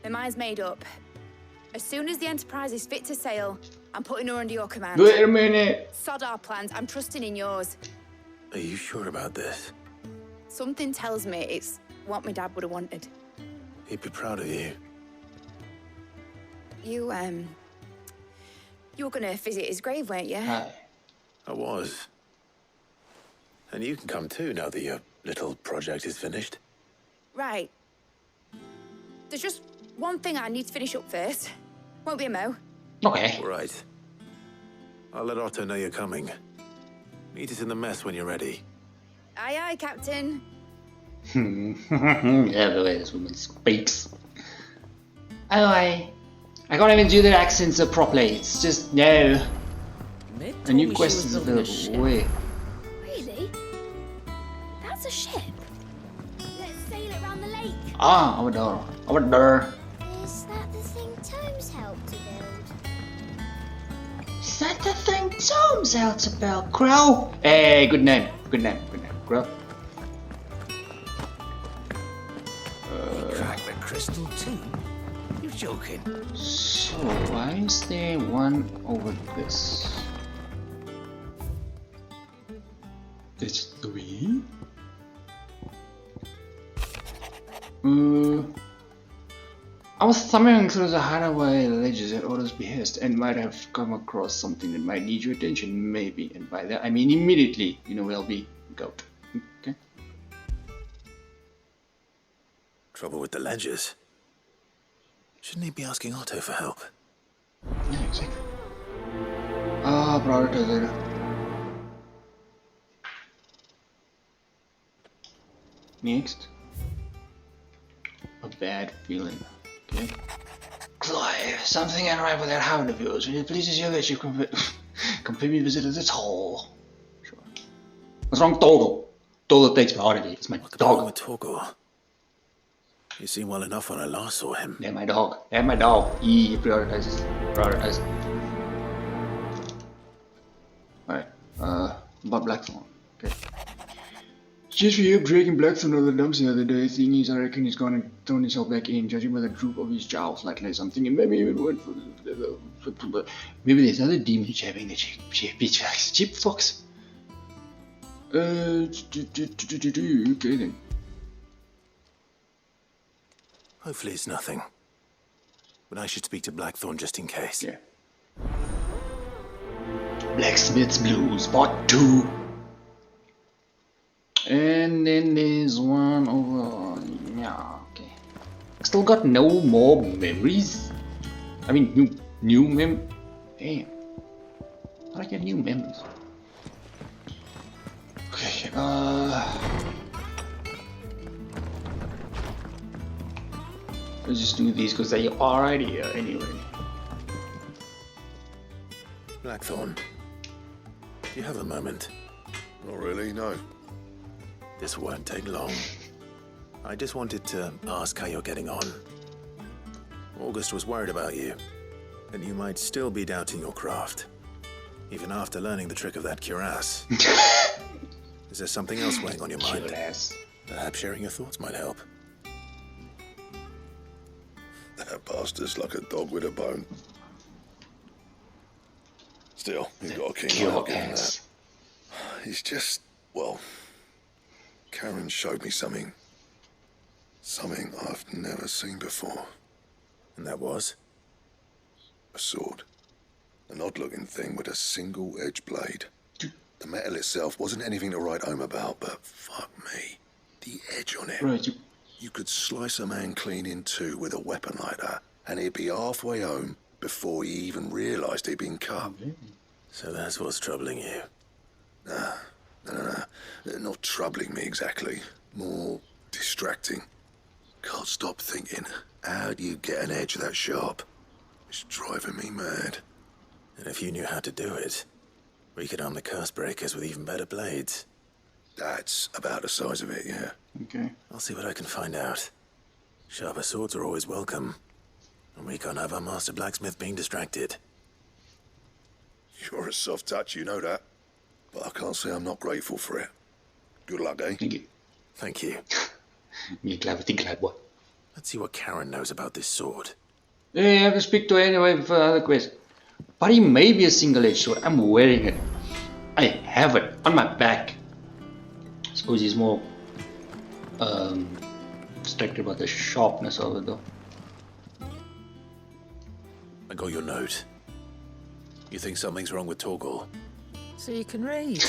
My mind's made up. As soon as the Enterprise is fit to sail, I'm putting her under your command. Wait a minute. Sod our plans. I'm trusting in yours. Are you sure about this? Something tells me it's what my dad would have wanted. He'd be proud of you. You were gonna visit his grave, weren't you? I was. And you can come too now that your little project is finished. Right. There's just one thing I need to finish up first. Won't be a mo. Okay. Right. I'll let Otto know you're coming. Meet us in the mess when you're ready. Aye, aye, Captain. Yeah, the way this woman speaks. I can't even do the accents properly. It's just no. A new quest is available. Wait. Really? That's a ship. Let's sail it around the lake. Ah, over there. Over there. Is that the thing Tomes helped to build? Is that the thing Tom's out about? Crow? Hey, good name. Good name. Good name. Crow. Crack the crystal too? You're joking. So, why is there one over this? That's 3. I was thumbing through the hideaway ledges at Otto's behest and might have come across something that might need your attention, maybe. And by that I mean immediately. You know, we'll be goat. Okay. Trouble with the ledgers. Shouldn't he be asking Otto for help? Yeah, exactly. Ah, prioritize it. Next. A bad feeling. Okay. Clive, something ain't right with that hound of yours. When it pleases you that you can pay me a visit at its hall. Sure. What's wrong, Togo? Togo takes priority. It's my dog. With Togo? You seem well enough when I last saw him. They're my dog. They're my dog. He prioritizes. Prioritize. Alright. About Blackthorn. Okay. Just for you, dragging Blackthorn out of the dumps the other day. Thing is, I reckon he's gonna turn himself back in, judging by the droop of his jowls, like something, and maybe even went for maybe there's other demons having the chip fox. Okay then. Hopefully it's nothing. But I should speak to Blackthorn just in case. Yeah. Blacksmith's Blues Part 2. And then there's one over. Yeah, okay. Still got no more memories. I mean, new mem. Damn. How do I get new memories? Okay. Let's just do these because they are already here anyway. Blackthorn, do you have a moment? Not really, no. This won't take long. I just wanted to ask how you're getting on. August was worried about you, and you might still be doubting your craft, even after learning the trick of that cuirass. Is there something else weighing on your mind? Cuirass. Perhaps sharing your thoughts might help. That bastard's like a dog with a bone. Still, he's got a king heart in that. He's just, well, Karen showed me something. Something I've never seen before. And that was? A sword. An odd-looking thing with a single-edged blade. The metal itself wasn't anything to write home about, but fuck me. the edge on it. Right, You could slice a man clean in two with a weapon like that, and he'd be halfway home before he even realised he'd been cut. So that's what's troubling you? No. Not troubling me exactly. More distracting. Can't stop thinking, how do you get an edge that sharp? It's driving me mad. And if you knew how to do it, we could arm the curse breakers with even better blades. That's about the size of it, yeah. Okay. I'll see what I can find out. Sharper swords are always welcome. And we can't have our master blacksmith being distracted. You're a soft touch, you know that. But I can't say I'm not grateful for it. Good luck, eh? Thank you. Thank you. Me glad boy. Let's see what Karen knows about this sword. Yeah, I have to speak to her anyway for another quest. But it may be a single-edged sword. I'm wearing it. I have it on my back. I suppose he's more distracted about the sharpness of it though. I got your note. You think something's wrong with Torgal? So you can read.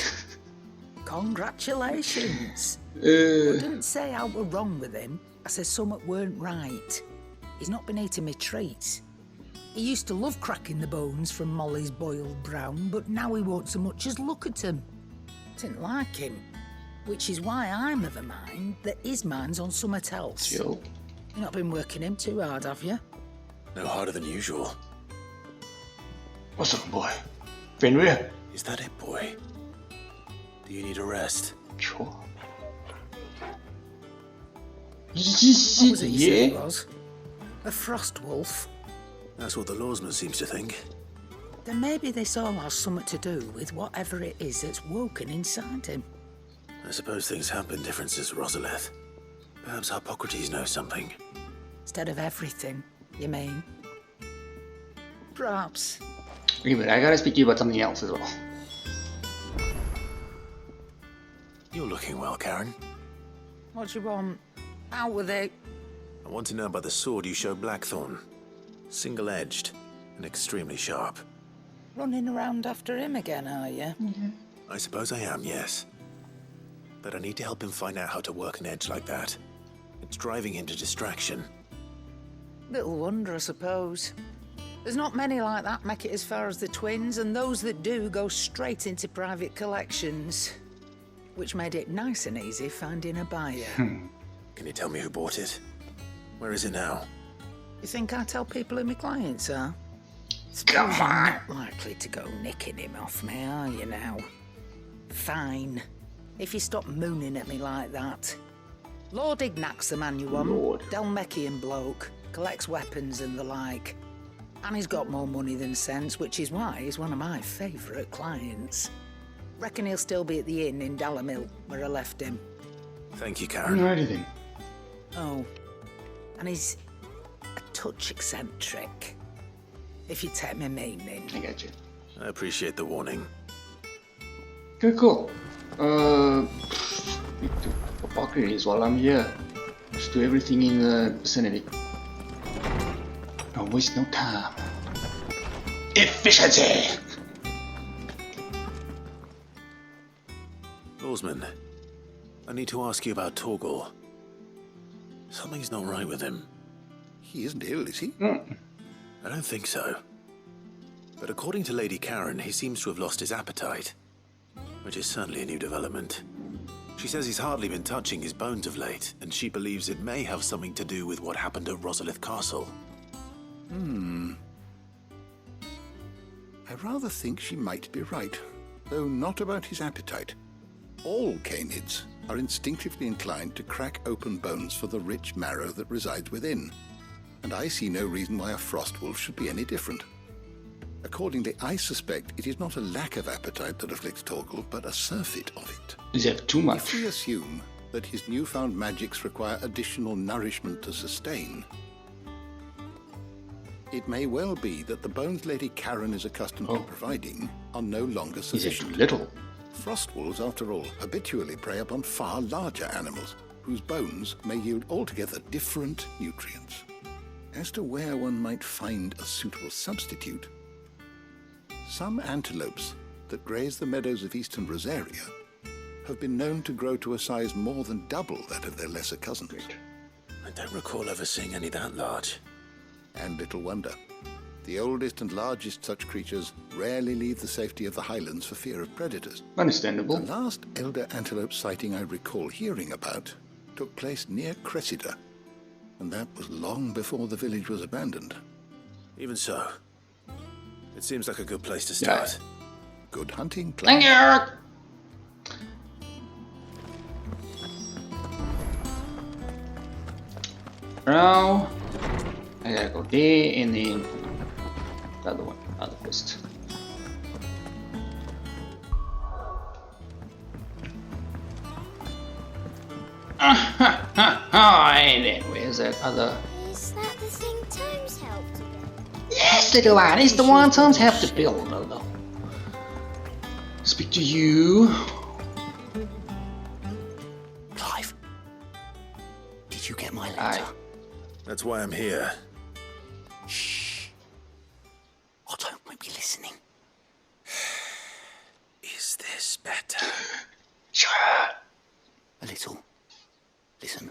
Congratulations. I didn't say I were wrong with him. I said something weren't right. He's not been eating me treats. He used to love cracking the bones from Molly's boiled brown, but now he won't so much as look at them. Didn't like him. Which is why I'm of a mind that his mind's on something else. Yo. You've not been working him too hard, have you? No harder than usual. What's up, boy? Fenrir? Is that it, boy? Do you need a rest? Sure. What was it you said Yeah. he was? A frost wolf? That's what the lawsman seems to think. Then maybe this all has something to do with whatever it is that's woken inside him. I suppose things have been different since Rosalith. Perhaps Hippocrates knows something. Instead of everything, you mean? Perhaps. Okay, but I gotta speak to you about something else as well. You're looking well, Karen. What do you want? Out with it. I want to know about the sword you showed Blackthorn. Single-edged and extremely sharp. Running around after him again, are you? I suppose I am, yes. But I need to help him find out how to work an edge like that. It's driving him to distraction. Little wonder, I suppose. There's not many like that make it as far as the twins, and those that do go straight into private collections. Which made it nice and easy finding a buyer. Can you tell me who bought it? Where is it now? You think I tell people who my clients are? Suppose you're not likely to go nicking him off me, are you now? Fine. If you stop mooning at me like that. Lord Ignac's the man you want. Lord. Dalmekian bloke. Collects weapons and the like. And he's got more money than sense, which is why he's one of my favourite clients. Reckon he'll still be at the inn in Dalamil, where I left him. Thank you, I Karen. don't know anything. Oh. And he's a touch eccentric. If you take my meaning. I got you. I appreciate the warning. Okay, cool. Speak to Hippocrates while I'm here. Just do everything in the vicinity. Don't waste no time. Efficiency! Lawsman, I need to ask you about Torgal. Something's not right with him. He isn't ill, is he? I don't think so. But according to Lady Karen, he seems to have lost his appetite, which is certainly a new development. She says he's hardly been touching his bones of late, and she believes it may have something to do with what happened at Rosalith Castle. I rather think she might be right, though not about his appetite. All canids are instinctively inclined to crack open bones for the rich marrow that resides within, and I see no reason why a frost wolf should be any different. Accordingly, I suspect it is not a lack of appetite that afflicts Torgal, but a surfeit of it. Does he have too much? If we assume that his newfound magics require additional nourishment to sustain, it may well be that the bones Lady Karen is accustomed to providing are no longer Is it too sufficient. little? Frost wolves, after all, habitually prey upon far larger animals, whose bones may yield altogether different nutrients. As to where one might find a suitable substitute, some antelopes that graze the meadows of eastern Rosaria have been known to grow to a size more than double that of their lesser cousins. I don't recall ever seeing any that large. And little wonder. The oldest and largest such creatures rarely leave the safety of the highlands for fear of predators. Understandable. The last elder antelope sighting I recall hearing about took place near Cressida, and that was long before the village was abandoned. Even so, it seems like a good place to start. Yeah. Good hunting, Clank. Thank you! Now, I gotta go there and then the other one, other quest. And then where's that other? Is that the thing Tom's helped to build? Yes, little one, it's the one Tom's helped to build. No. Speak to you. Clive, did you get my letter? That's why I'm here. Shh. Otto might be listening. Is this better? Sure. A little. Listen.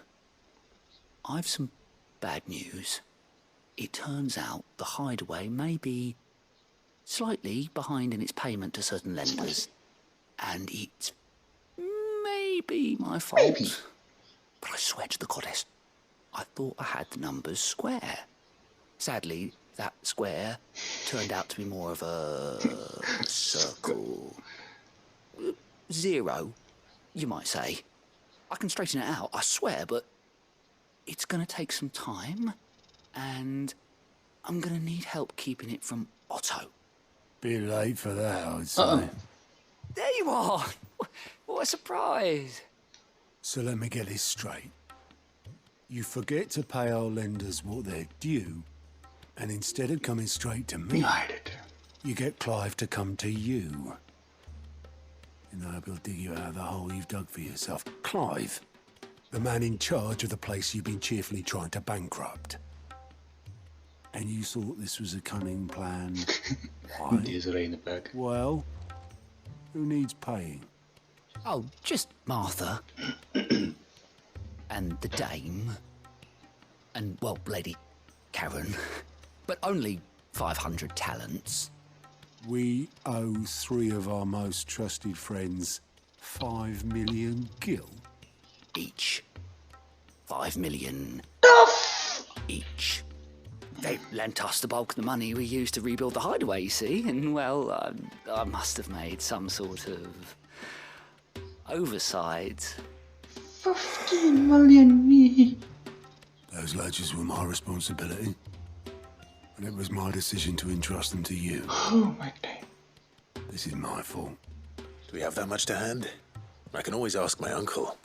I've some bad news. It turns out the hideaway may be slightly behind in its payment to certain lenders. And it's maybe my fault. Maybe. But I swear to the goddess, I thought I had the numbers square. Sadly, that square turned out to be more of a circle. 0, you might say. I can straighten it out, I swear, but it's going to take some time, and I'm going to need help keeping it from Otto. Bit late for that, I'd say. There you are! What a surprise! So let me get this straight. You forget to pay our lenders what they're due, and instead of coming straight to me, you get Clive to come to you. And I will dig you out of the hole you've dug for yourself. Clive, the man in charge of the place you've been cheerfully trying to bankrupt. And you thought this was a cunning plan. Why? There's a in the back. Well, who needs paying? Oh, just Martha. And the dame. And, well, Lady Karen. But only 500 talents. We owe 3 of our most trusted friends 5 million gil. Each. 5 million. Each. They lent us the bulk of the money we used to rebuild the hideaway, you see, and, well, I must have made some sort of oversight. 15 million. Those ledgers were my responsibility. And it was my decision to entrust them to you. Oh my God. This is my fault. Do we have that much to hand? I can always ask my uncle.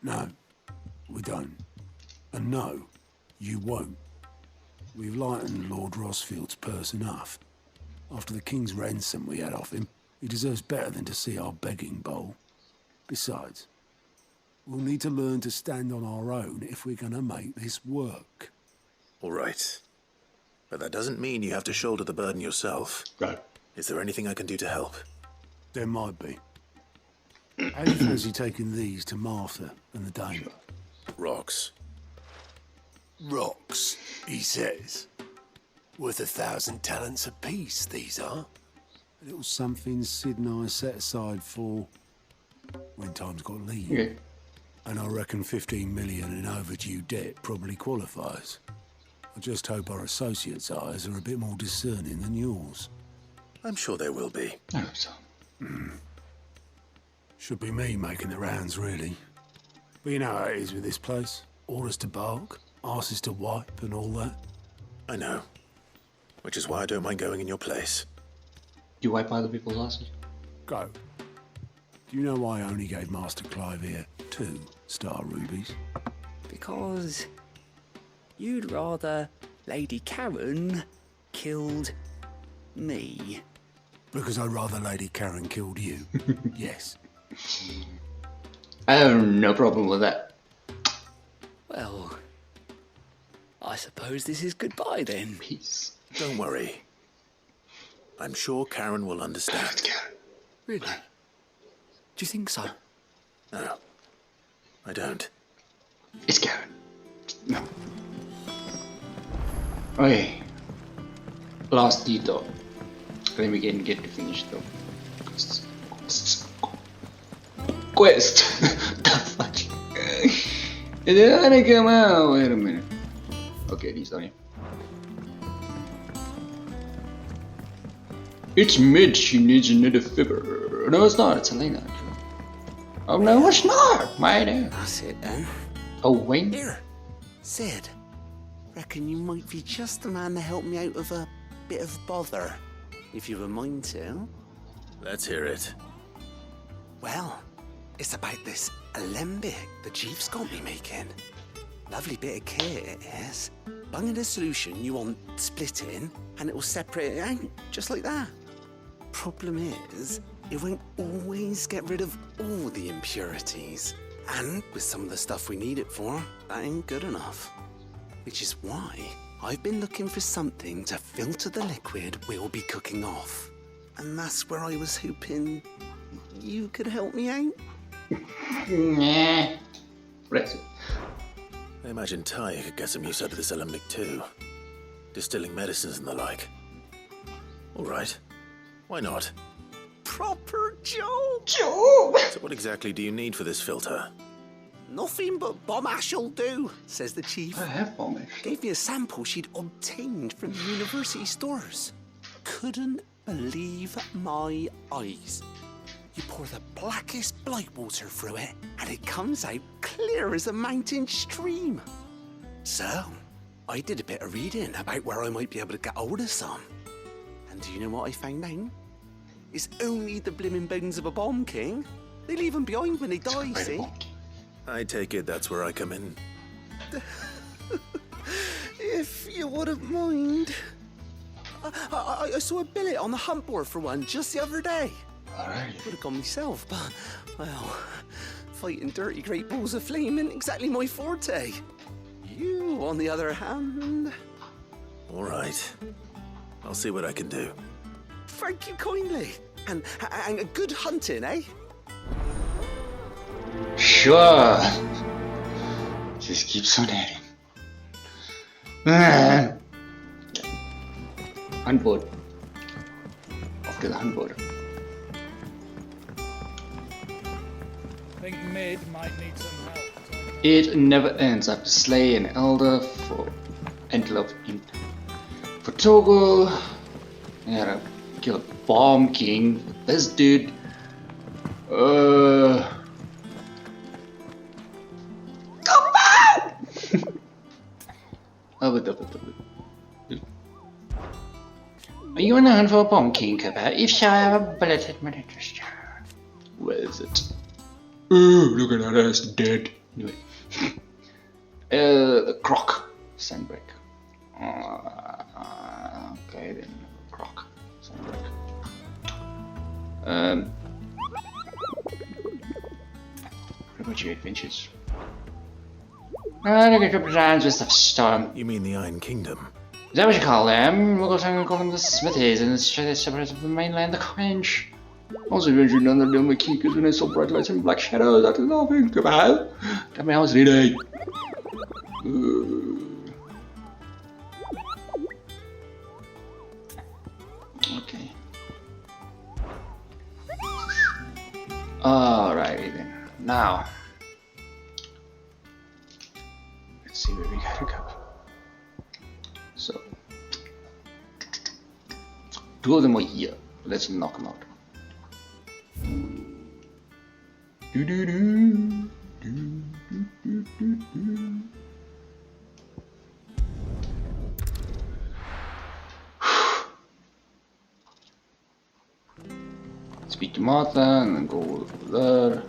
No, we don't. And no, you won't. We've lightened Lord Rosfield's purse enough. After the king's ransom we had off him, he deserves better than to see our begging bowl. Besides, we'll need to learn to stand on our own if we're gonna make this work. All right. But that doesn't mean you have to shoulder the burden yourself. Right. Is there anything I can do to help? There might be. How do you fancy taking these to Martha and the dame? Rocks. Rocks, he says. Worth 1,000 talents apiece, these are. A little something Sid and I set aside for when time's got lean. Yeah. And I reckon 15 million in overdue debt probably qualifies. I just hope our associates' eyes are a bit more discerning than yours. I'm sure there will be. I hope so. Should be me making the rounds, really. But you know how it is with this place. Orders to bark, arses to wipe, and all that. I know. Which is why I don't mind going in your place. You wipe other people's asses? Go. Do you know why I only gave Master Clive here 2 star rubies? Because you'd rather Lady Karen killed me. Because I'd rather Lady Karen killed you. Yes. I have no problem with that. Well, I suppose this is goodbye then. Peace. Don't worry. I'm sure Karen will understand. Really? Do you think so? No, I don't. It's Karen. No. Okay. Last detail. Let me get to finish though. Quest. The fuck? Did it come out? Wait a minute. Okay, these are. It's Mid. She needs another fibber. No, it's not. It's Elena. Oh no, it's not. My idea. That's it then. Oh, Wayne. Here, Sid. Reckon you might be just the man to help me out of a bit of bother, if you've a mind to. Let's hear it. Well, it's about this alembic the chief's got me making. Lovely bit of kit it is. Bung in a solution you want splitting, and it'll separate it out, just like that. Problem is, it won't always get rid of all the impurities. And with some of the stuff we need it for, that ain't good enough. Which is why I've been looking for something to filter the liquid we'll be cooking off. And that's where I was hoping you could help me out. Nah. Bless it. I imagine Ty could get some use out of this alembic too. Distilling medicines and the like. Alright. Why not? Proper joke! So what exactly do you need for this filter? Nothing but bomb ash'll do, says the chief. I have bomb ash. Gave me a sample she'd obtained from the university stores. Couldn't believe my eyes. You pour the blackest blight water through it, and it comes out clear as a mountain stream. So, I did a bit of reading about where I might be able to get hold of some. And do you know what I found out? It's only the blimmin' bones of a bomb king. They leave them behind when they die, see? I take it that's where I come in. If you wouldn't mind. I saw a billet on the hunt board for one just the other day. Alright. Would have gone myself, but, well, fighting dirty great balls of flame ain't exactly my forte. You, on the other hand... Alright. I'll see what I can do. Thank you kindly. And a good hunting, eh? Sure. Just keeps on adding. Hunt board. Off to the hunt board. I think Mid might need some help. It never ends. I have to slay an elder for Antelope in for Togo. I gotta kill a bomb king. This dude. Come on! Are you on the hunt for a bomb king, Cooper? If so, I have a bullet at my interest. Where is it? Ooh, look at that ass dead. Anyway. The croc. Sandbreak. Okay then. Croc. Sandbreak. What about your adventures? Look at your plans with the storm. You mean the Iron Kingdom? Is that what you call them? We'll go try and call them the Smithies, and it's separate from the mainland, the Quench. Also, eventually none of them were keepers when I saw bright lights and black shadows. That is nothing. Goodbye. Tell me how it's reading. Okay. Alrighty then. Now, let's see where we gotta go. So, two of them are here. Let's knock them out. Do do do do do do do. Speak to Martha and then go over there.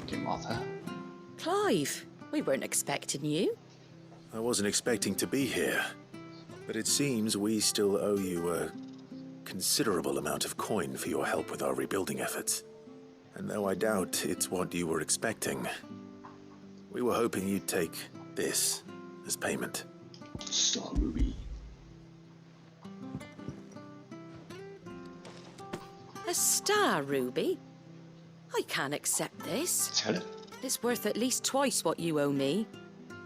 Okay, Martha. Clive, we weren't expecting you. I wasn't expecting to be here, but it seems we still owe you a considerable amount of coin for your help with our rebuilding efforts. And though I doubt it's what you were expecting, we were hoping you'd take this as payment. Sorry. star, Ruby? I can't accept this. Tell it. It's worth at least twice what you owe me.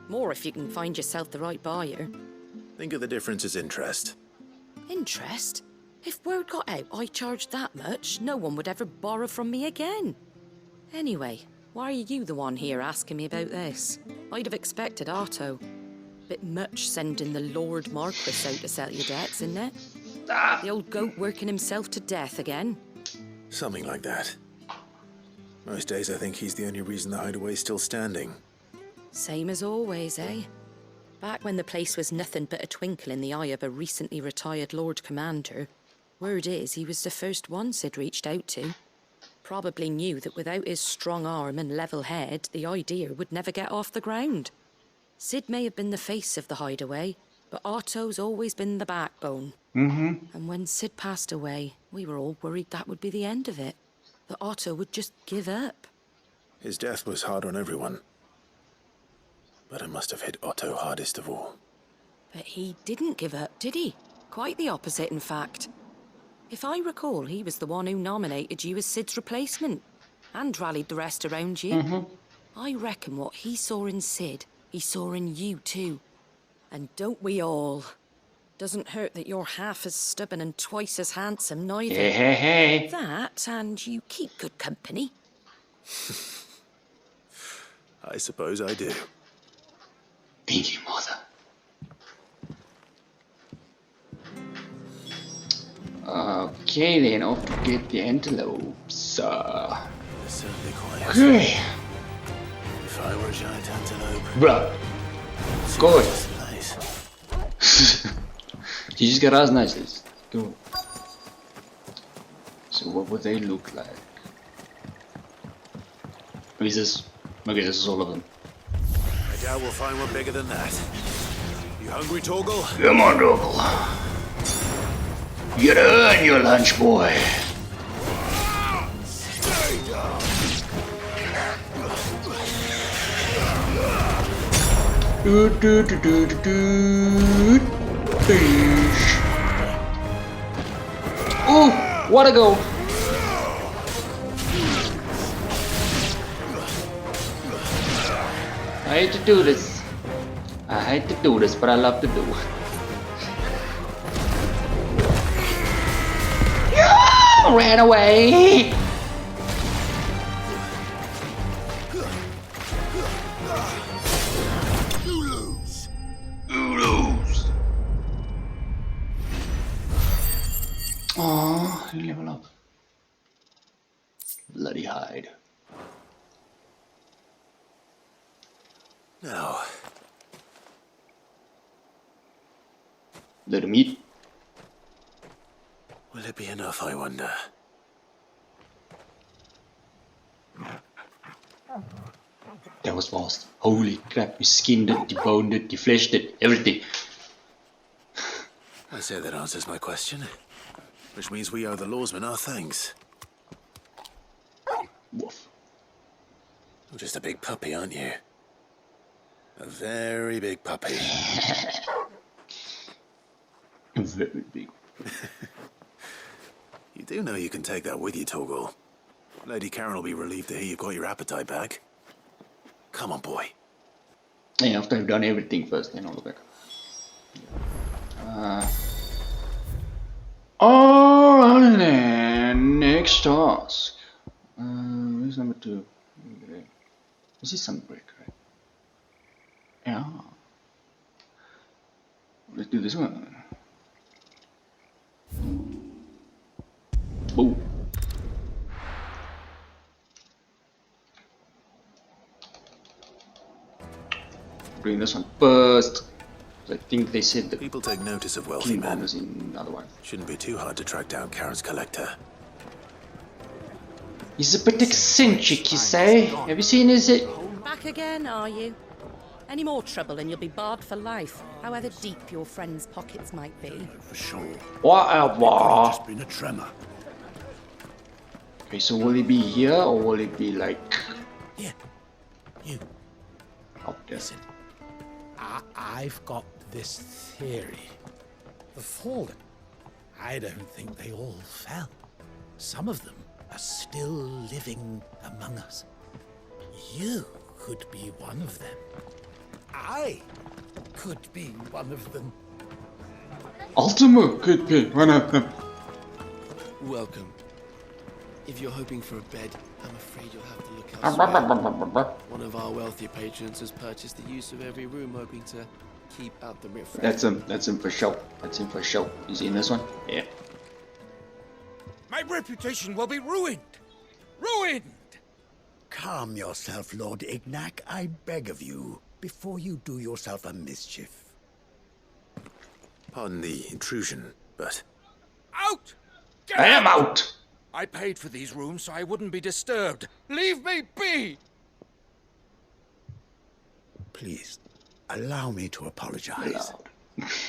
More if you can find yourself the right buyer. Think of the difference as interest. Interest? If word got out I charged that much, no one would ever borrow from me again. Anyway, why are you the one here asking me about this? I'd have expected Otto. Bit much sending the Lord Marquis out to settle your debts, isn't it? The old goat working himself to death again? Something like that. Most days I think he's the only reason the hideaway's still standing. Same as always, eh? Back when the place was nothing but a twinkle in the eye of a recently retired Lord Commander, word is he was the first one Sid reached out to. Probably knew that without his strong arm and level head, the idea would never get off the ground. Sid may have been the face of the hideaway, but Otto's always been the backbone. Mm-hmm. And when Sid passed away, we were all worried that would be the end of it. That Otto would just give up. His death was hard on everyone. But it must have hit Otto hardest of all. But he didn't give up, did he? Quite the opposite, in fact. If I recall, he was the one who nominated you as Sid's replacement. And rallied the rest around you. Mm-hmm. I reckon what he saw in Sid, he saw in you too. And don't we all? Doesn't hurt that you're half as stubborn and twice as handsome, neither. Hey. That, and you keep good company. I suppose I do. Thank you, Mother. Okay, then off to get the antelopes. Certainly quite. Okay. If I were a giant antelope. Bruh. Good. You just got us nice. Go. So what would they look like? Is this? Okay, this is all of them. I doubt we'll find one bigger than that. You hungry, Torgal? Come on, Torgal. Get on your lunch, boy. Ooh, what a go! I hate to do this. But I love to do it. Yeah, ran away. Oh, he level up. Bloody hide. No. Let him eat. Will it be enough, I wonder? That was fast. Holy crap, we skinned it, deboned it, defleshed it, everything. I say that answers my question. Which means we owe the lawsman our thanks. Woof. You're just a big puppy, aren't you? A very big puppy. Very big. You do know you can take that with you, Torgal. Lady Karen will be relieved to hear you've got your appetite back. Come on, boy. Yeah, after I've done everything first, then I'll look back. Alright then, next task. Where's number 2? This is Sunbreak, right? Yeah. Let's do this one. Boom. Doing this one first. I think they said that people take notice of wealthy men. In other one. Shouldn't be too hard to track down Karen's collector. He's a bit eccentric, you say? Have you seen his? Back again, are you? Any more trouble and you'll be barred for life, however deep your friend's pockets might be. For sure. Whatever. Just been a tremor. Okay, so will he be here or will it be like? Yeah, you. Up there. Listen, I've got this theory. The fallen, I don't think they all fell. some of them are still living among us. You could be one of them. I could be one of them. Ultima could be one of them. Welcome. If you're hoping for a bed, I'm afraid you'll have to look elsewhere. One of our wealthier patrons has purchased the use of every room, hoping to keep out the riffraff. That's him for sure. That's him for sure. You seen this one? Yeah. My reputation will be ruined! Ruined! Calm yourself, Lord Ignac, I beg of you, before you do yourself a mischief. Pardon the intrusion, but... Out! Get I am out! I paid for these rooms so I wouldn't be disturbed. Leave me be! Please, allow me to apologize.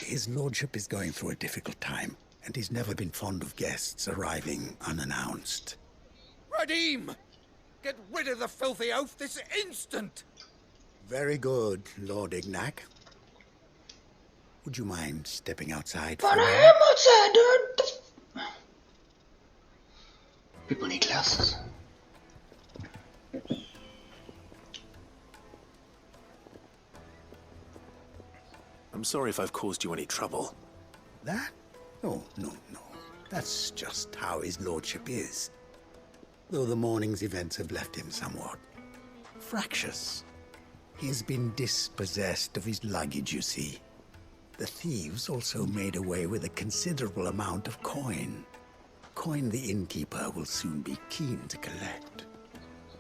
His lordship is going through a difficult time, and he's never been fond of guests arriving unannounced. Radim! Get rid of the filthy oaf this instant! Very good, Lord Ignac. Would you mind stepping outside for But a I moment? am outside, dude. People need glasses. I'm sorry if I've caused you any trouble. That? Oh, no. That's just how his lordship is. Though the morning's events have left him somewhat fractious. He has been dispossessed of his luggage, you see. The thieves also made away with a considerable amount of coin. Coin the innkeeper will soon be keen to collect.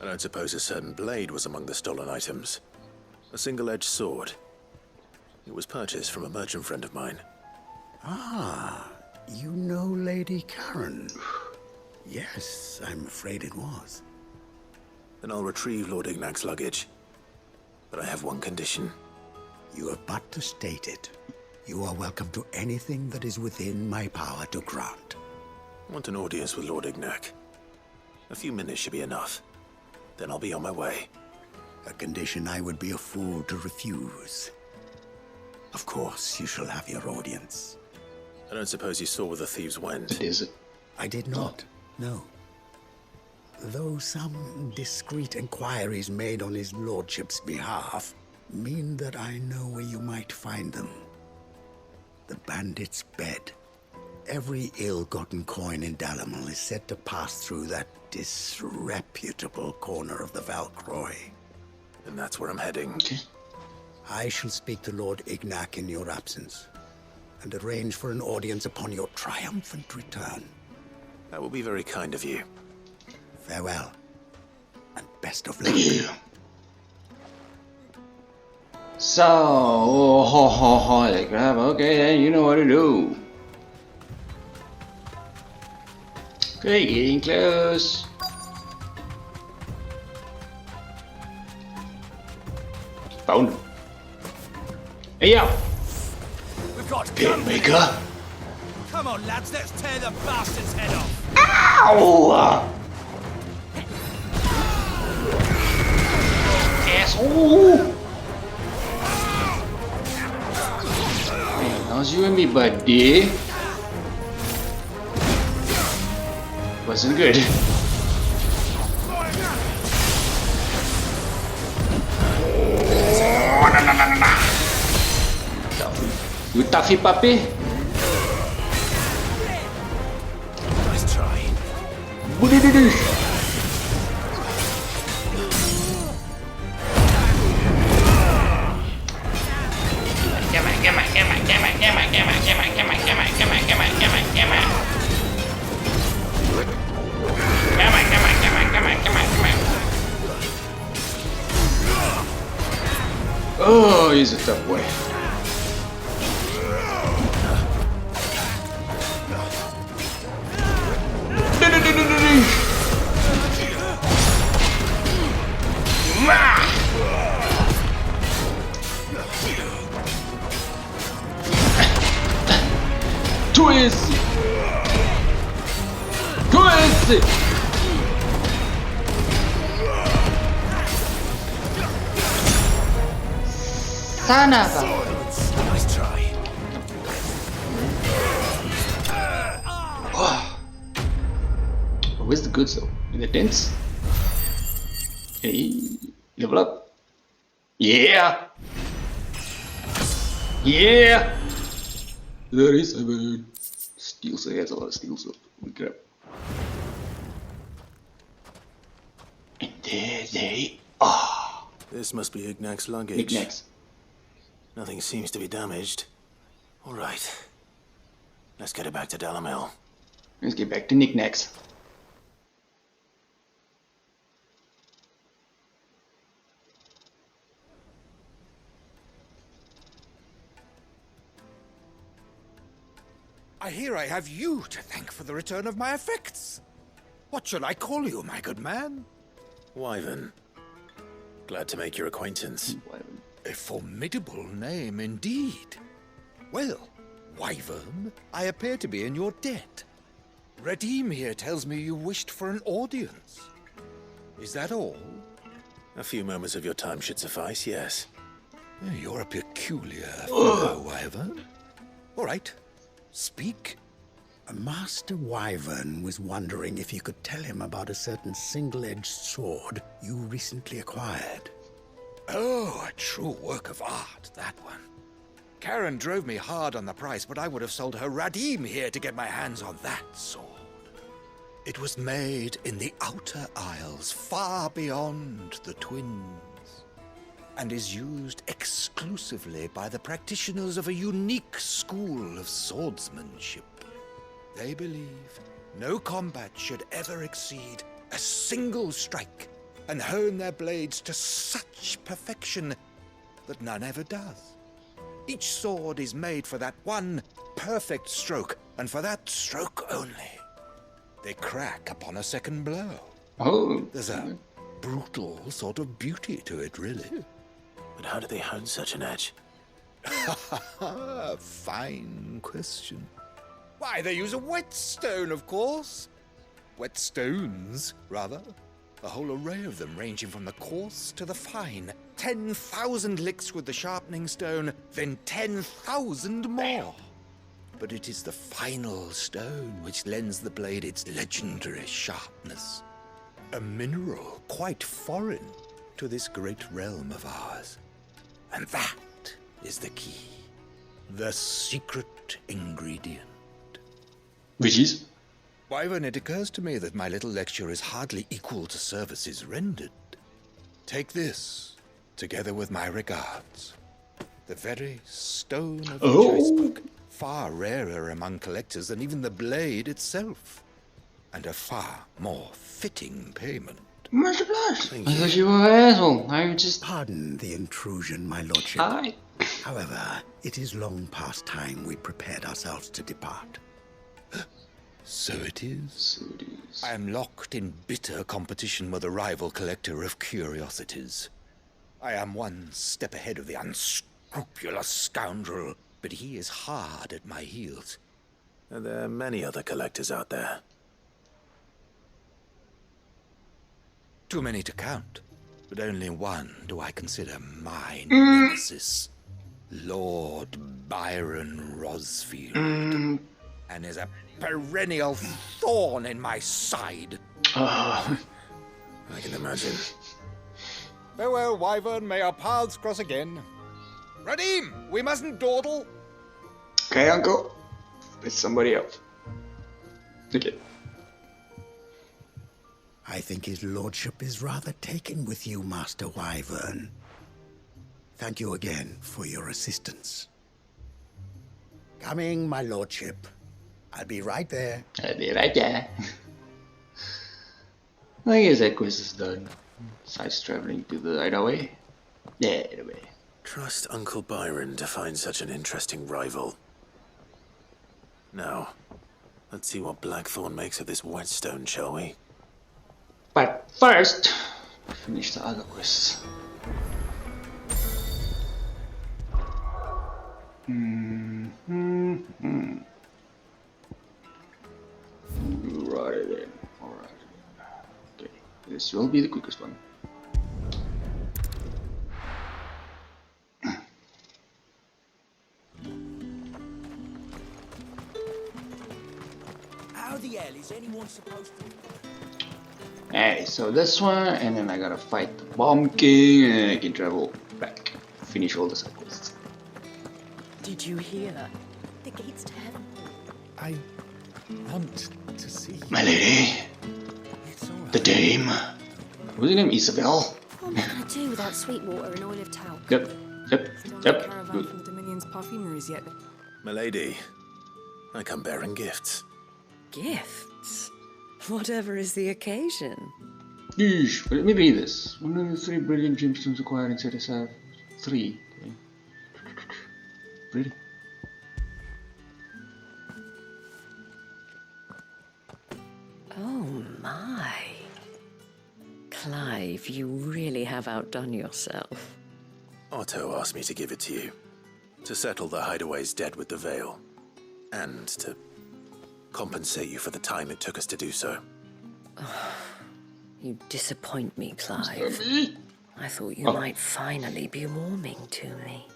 I don't suppose a certain blade was among the stolen items. A single-edged sword. It was purchased from a merchant friend of mine. Ah, you know Lady Karen. Yes, I'm afraid it was. Then I'll retrieve Lord Ignac's luggage. But I have one condition. You have but to state it. You are welcome to anything that is within my power to grant. I want an audience with Lord Ignac. A few minutes should be enough. Then I'll be on my way. A condition I would be a fool to refuse. Of course, you shall have your audience. I don't suppose you saw where the thieves went. Is it? I did not, no. Though some discreet inquiries made on his lordship's behalf mean that I know where you might find them. The bandit's bed. Every ill-gotten coin in Dalamal is said to pass through that disreputable corner of the Valcroy. And that's where I'm heading. Okay. I shall speak to Lord Ignac in your absence, and arrange for an audience upon your triumphant return. That will be very kind of you. Farewell, and best of luck. So, holy crap, okay then, you know what to do. Okay, getting close. Found him. Hey, yo! We've got Pinmaker! Come on, lads, let's tear the bastard's head off! Ow! Asshole! Man, how's you and me, buddy? Wasn't good. You toughy puppy? Nice try. Oh, he's a tough boy. Twist! Twist! Son of a... Nice try. Where's the goods though? In the tents? Hey, level up. Yeah! Yeah! 37. Steel set, that's a lot of steel stuff. Holy crap. And there they are. This must be Ignac's luggage. Knickknacks. Nothing seems to be damaged. All right. Let's get it back to Dalamel. Let's get back to knickknacks. I hear I have you to thank for the return of my effects. What shall I call you, my good man? Wyvern. Glad to make your acquaintance. A formidable name indeed. Well, Wyvern, I appear to be in your debt. Redeem here tells me you wished for an audience. Is that all? A few moments of your time should suffice, yes. You're a peculiar fellow, Wyvern. All right, speak. Master Wyvern was wondering if you could tell him about a certain single-edged sword you recently acquired. Oh, a true work of art, that one. Karen drove me hard on the price, but I would have sold her Radim here to get my hands on that sword. It was made in the Outer Isles, far beyond the Twins, and is used exclusively by the practitioners of a unique school of swordsmanship. They believe no combat should ever exceed a single strike, and hone their blades to such perfection that none ever does. Each sword is made for that one perfect stroke, and for that stroke only. They crack upon a second blow. Oh. There's a brutal sort of beauty to it, really. But how do they hone such an edge? Fine question. Why, they use a whetstone, of course. Whetstones, rather. A whole array of them, ranging from the coarse to the fine. 10,000 licks with the sharpening stone, then 10,000 more. But it is the final stone which lends the blade its legendary sharpness. A mineral quite foreign to this great realm of ours. And that is the key. The secret ingredient. Which is? Wyvern, it occurs to me that my little lecture is hardly equal to services rendered. Take this, together with my regards. The very stone of which I spoke, far rarer among collectors than even the blade itself, and a far more fitting payment. Much obliged. I thought you were an asshole. I just... Pardon the intrusion, my lordship. Hi. However, it is long past time we prepared ourselves to depart. So it is. I am locked in bitter competition with a rival collector of curiosities. I am one step ahead of the unscrupulous scoundrel, but he is hard at my heels. And there are many other collectors out there. Too many to count, but only one do I consider my nemesis. Lord Byron Rosfield. And is a perennial thorn in my side. I can imagine. Farewell, Wyvern. May our paths cross again. Radim, we mustn't dawdle. Okay, Uncle. It's somebody else. Okay. I think his lordship is rather taken with you, Master Wyvern. Thank you again for your assistance. Coming, my lordship. I'll be right there. I'll be right there. I guess that quest is done. Besides traveling to the hideaway. Yeah, hideaway. Trust Uncle Byron to find such an interesting rival. Now, let's see what Blackthorn makes of this whetstone, shall we? But first, finish the other quests. Right then. Alright. Okay. This will be the quickest one. How the hell is anyone supposed to... Hey, so this one, and then I gotta fight the Bomb King, and then I can travel back, finish all the side quests. Did you hear? The gates to heaven. I want to see. My lady, the dame. What's her name? Isabel? What am I gonna do without Sweetwater and Olive Talc? Yep. Caravan Good. from the Dominion's perfumeries yet. Milady, I come bearing gifts. Gifts? Whatever is the occasion. Yeesh. Let me read this. One of the 3 brilliant gemstones acquired in Cities have 3. Okay. Really? Oh my. Clive, you really have outdone yourself. Otto asked me to give it to you. To settle the Hideaway's debt with the Veil. And to compensate you for the time it took us to do so. You disappoint me, Clive. I thought you might finally be warming to me.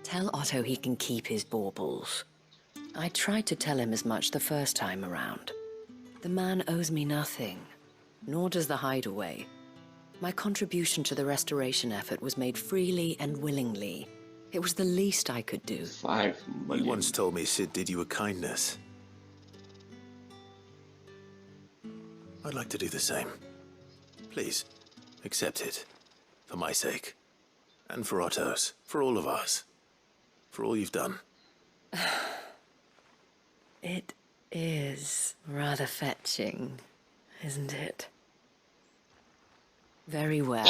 Tell Otto he can keep his baubles. I tried to tell him as much the first time around. The man owes me nothing, nor does the Hideaway. My contribution to the restoration effort was made freely and willingly. It was the least I could do. 5 million. You once told me Sid did you a kindness. I'd like to do the same. Please, accept it. For my sake. And for Otto's. For all of us. For all you've done. It is rather fetching, isn't it? Very well.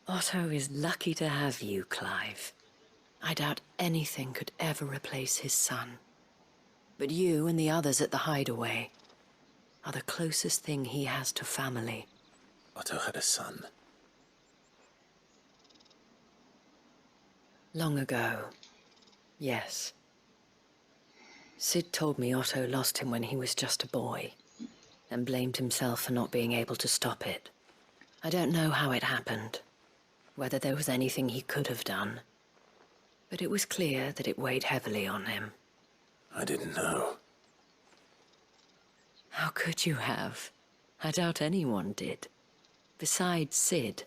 Otto is lucky to have you, Clive. I doubt anything could ever replace his son. But you and the others at the Hideaway are the closest thing he has to family. Otto had a son. Long ago, yes. Sid told me Otto lost him when he was just a boy, and blamed himself for not being able to stop it. I don't know how it happened, whether there was anything he could have done, but it was clear that it weighed heavily on him. I didn't know. How could you have? I doubt anyone did. Besides Sid,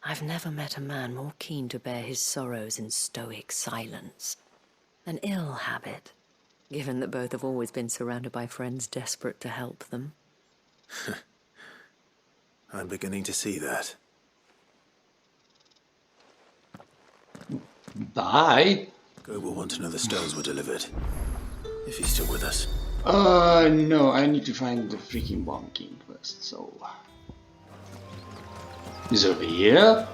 I've never met a man more keen to bear his sorrows in stoic silence. An ill habit, given that both have always been surrounded by friends desperate to help them. I'm beginning to see that. Bye. Go will want to know the stones were delivered. If he's still with us. No, I need to find the freaking Bomb King first, so... Is it over here?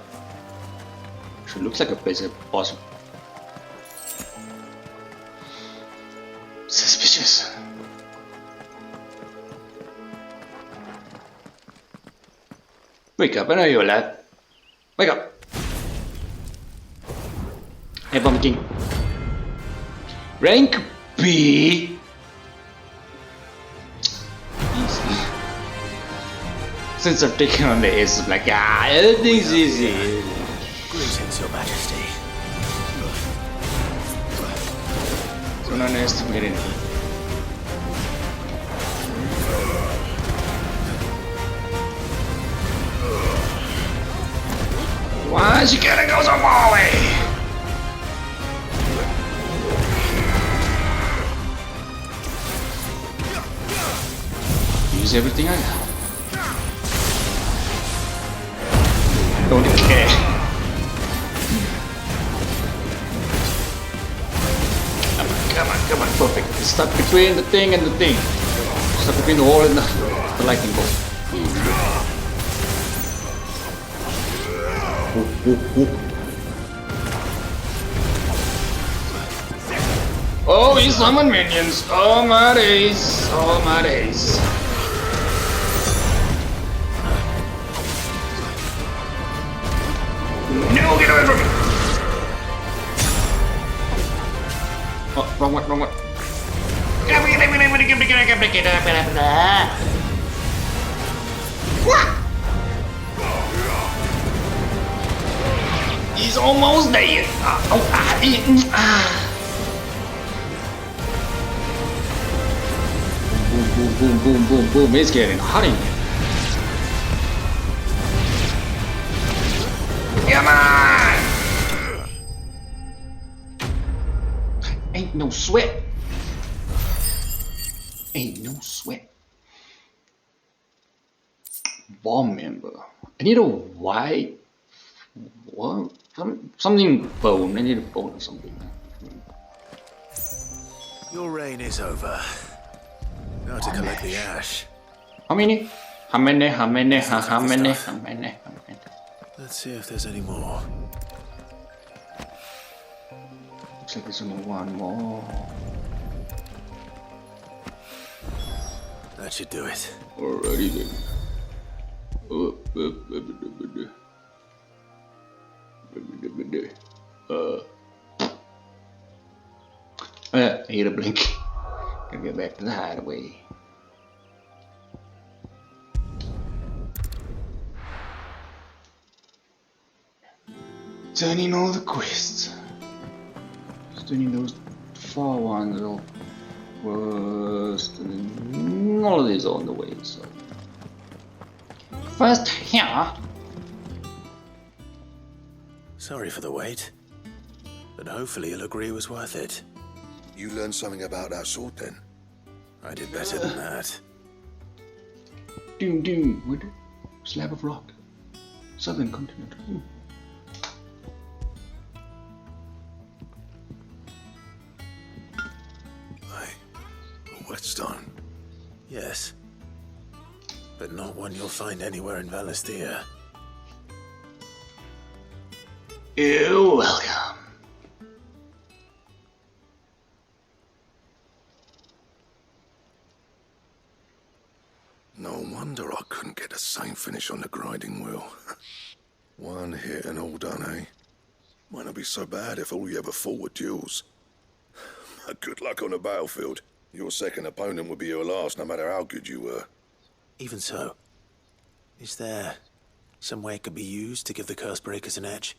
Sure looks like a place awesome. Suspicious. Wake up, I know you, lad. Wake up. Hey, Bomb King. Rank B. Since I've taken on the ace, I'm like, everything's easy. Greetings, Your Majesty. Don't underestimate anything. Why is she getting go so far away? Use everything I have. Don't care. Come on, perfect. It's stuck between the thing and the thing. Stuck between the hole and the lightning bolt. Oh, he summoned minions. Oh my days. Oh my days. No, get away from me! Oh, wrong one, wrong one. He's almost there. boom, boom, boom, boom, boom, boom. It's getting hot in here. Come on! Ain't no sweat. Ain't no sweat. Bomb member. I need a white. What? Something bone. I need a bone or something. Your reign is over. Now to collect the ash. How many? How many? Let's see if there's any more. Looks like there's only one more. That should do it. Alrighty then. I hit a blink. Gotta get back to the hideaway. Turning all the quests. Just doing those far ones all first, and then all of these are on the way, so. First here. Sorry for the wait, but hopefully you'll agree it was worth it. You learned something about that sword then? I did better than that. Doom doom wood. Slab of rock. Southern continent. A whetstone. Yes. But not one you'll find anywhere in Valisthea. You're welcome. No wonder I couldn't get the same finish on the grinding wheel. One hit and all done, eh? Might not be so bad if all you ever fought were duels. Good luck on the battlefield. Your second opponent would be your last, no matter how good you were. Even so, is there some way it could be used to give the curse breakers an edge?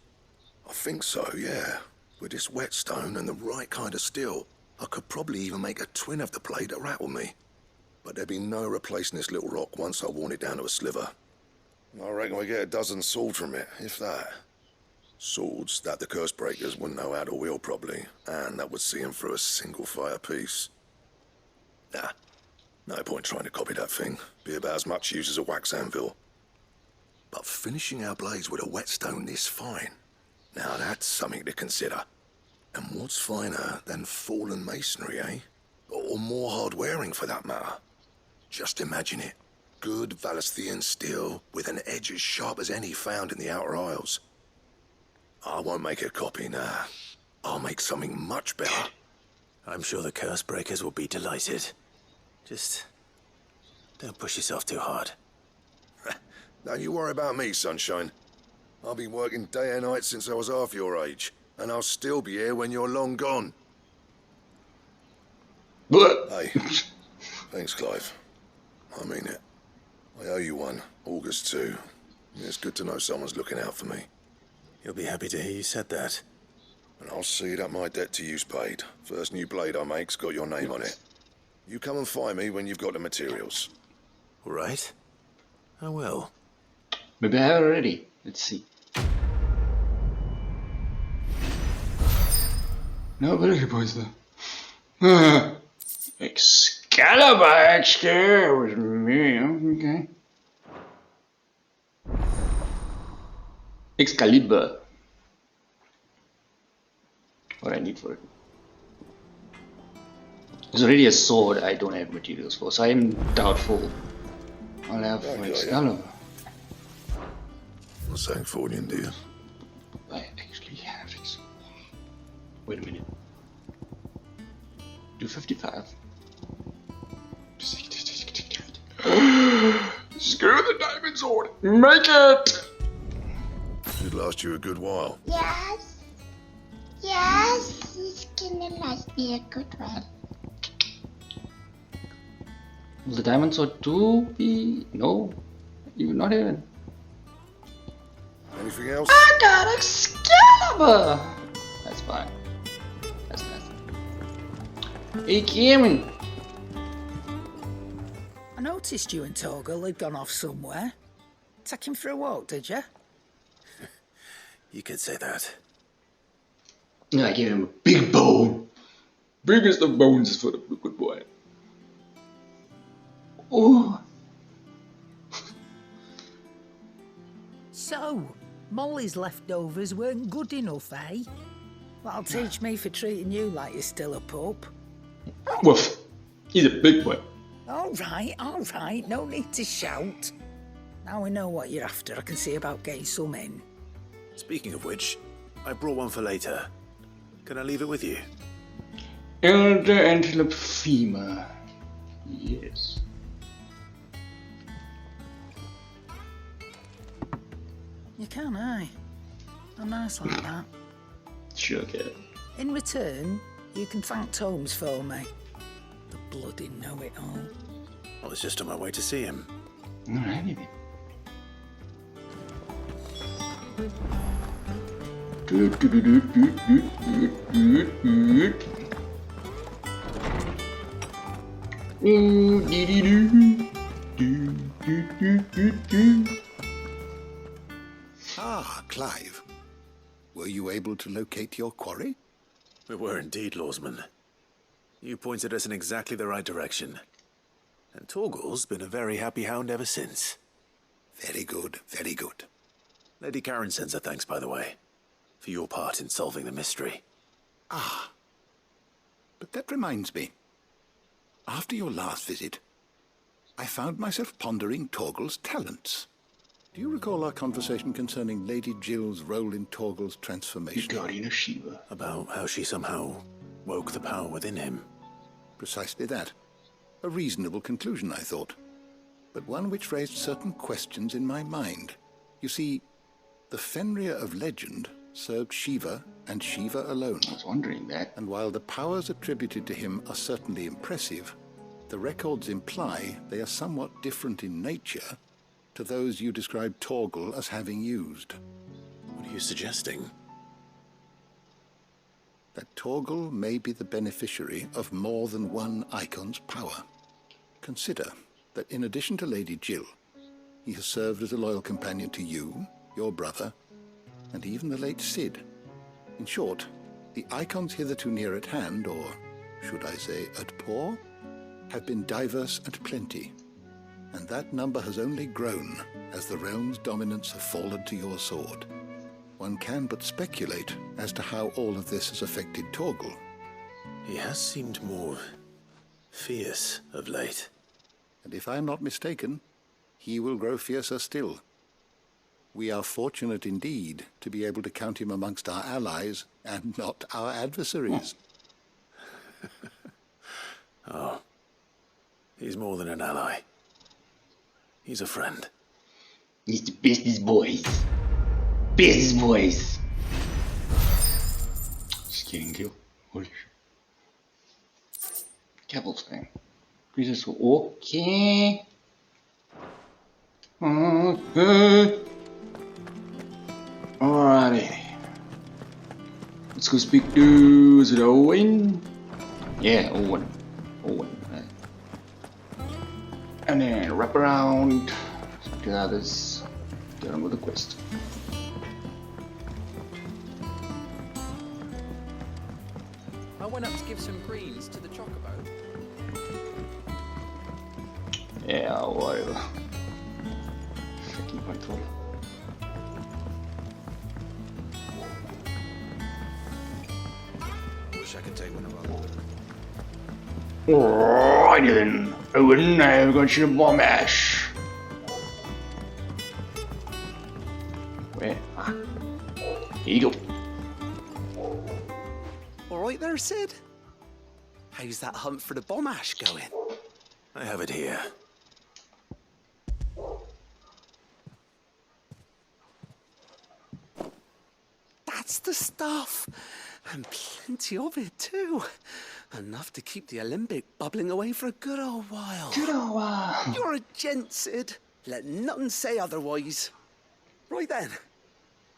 I think so, yeah. With this whetstone and the right kind of steel, I could probably even make a twin of the blade that rattled me. But there'd be no replacing this little rock once I worn it down to a sliver. I reckon we get a dozen swords from it, if that. Swords that the curse breakers wouldn't know how to wield properly, and that would see them through a single fire piece. Nah, no point trying to copy that thing. Be about as much use as a wax anvil. But finishing our blades with a whetstone this fine, now that's something to consider. And what's finer than fallen masonry, eh? Or more hard-wearing for that matter. Just imagine it. Good Valisthean steel with an edge as sharp as any found in the Outer Isles. I won't make a copy, nah. I'll make something much better. I'm sure the curse breakers will be delighted. Just don't push yourself too hard. Don't you worry about me, sunshine. I've been working day and night since I was half your age, and I'll still be here when you're long gone. Hey, thanks, Clive. I mean it. I owe you one, August too. It's good to know someone's looking out for me. You'll be happy to hear you said that. And I'll see that my debt to you's paid. First new blade I make's got your name on it. You come and find me when you've got the materials. All right. I will. Maybe I have it already. Let's see. No ability points though. Excalibur with me. Okay. Excalibur. What I need for it. There's already a sword I don't have materials for, so I'm doubtful I'll have for Excalibur. What's that for you, dear? I actually have it. Wait a minute. Do 55. Screw the diamond sword. Make it! Should last you a good while. Yes. Yes, it's gonna last me a good while. Will the diamond sword do be... No. Even not even. Anything else? I got Excalibur! That's fine. That's nice. Hey, Cameron. noticed you and Torgal had gone off somewhere. Take him for a walk, did you? You could say that. I gave him a big bone. Biggest of bones is for the good boy. Oh. So, Molly's leftovers weren't good enough, eh? That'll teach me for treating you like you're still a pup. Woof. He's a big boy. All right, no need to shout. Now we know what you're after, I can see about getting some in. Speaking of which, I brought one for later. Can I leave it with you? Elder Antelope Femur. Yes. You can, eh? I'm nice like that. Sure can. In return, you can thank Tomes for me. The bloody know-it-all. I was just on my way to see him. Alrighty then. Ah, Clive. Were you able to locate your quarry? We were indeed, Lawsman. You pointed us in exactly the right direction. And Torgal's been a very happy hound ever since. Very good, very good. Lady Karen sends her thanks, by the way, for your part in solving the mystery. Ah. But that reminds me. After your last visit, I found myself pondering Torgal's talents. Do you recall our conversation concerning Lady Jill's role in Torgal's transformation? Guardian of Shiva. About how she somehow woke the power within him. Precisely that. A reasonable conclusion, I thought. But one which raised certain questions in my mind. You see, the Fenrir of legend served Shiva and Shiva alone. I was wondering that. And while the powers attributed to him are certainly impressive, the records imply they are somewhat different in nature to those you described Torgal as having used. What are you suggesting? That Torgal may be the beneficiary of more than one icon's power. Consider that in addition to Lady Jill, he has served as a loyal companion to you, your brother, and even the late Cid. In short, the icons hitherto near at hand, or should I say at paw, have been diverse and plenty. And that number has only grown as the realm's dominance have fallen to your sword. One can but speculate as to how all of this has affected Torgal. He has seemed more fierce of late. And if I am not mistaken, he will grow fiercer still. We are fortunate indeed to be able to count him amongst our allies and not our adversaries. Oh, he's more than an ally. He's a friend. He's the bestest boys. Bestest boys. Just kidding, kill. Holy shit. Capital's thing. Jesus, okay. Okay. Alrighty. Let's go speak to, is it Owen? Yeah, Owen. Owen, right. And then wrap around, speak to the others, get on with the quest. I went up to give some greens to the chocobo. Yeah, whatever. Fucking control. Wish I could take one of our. Alrighty then. Owen, I've got you a bomb ash. Where? Ah. Here you go. All right there, Sid? How's that hunt for the bomb ash going? I have it here. That's the stuff. And plenty of it, too. Enough to keep the Olympic bubbling away for a good old while. Good old while. You're a gent, Sid. Let nothing say otherwise. Right then.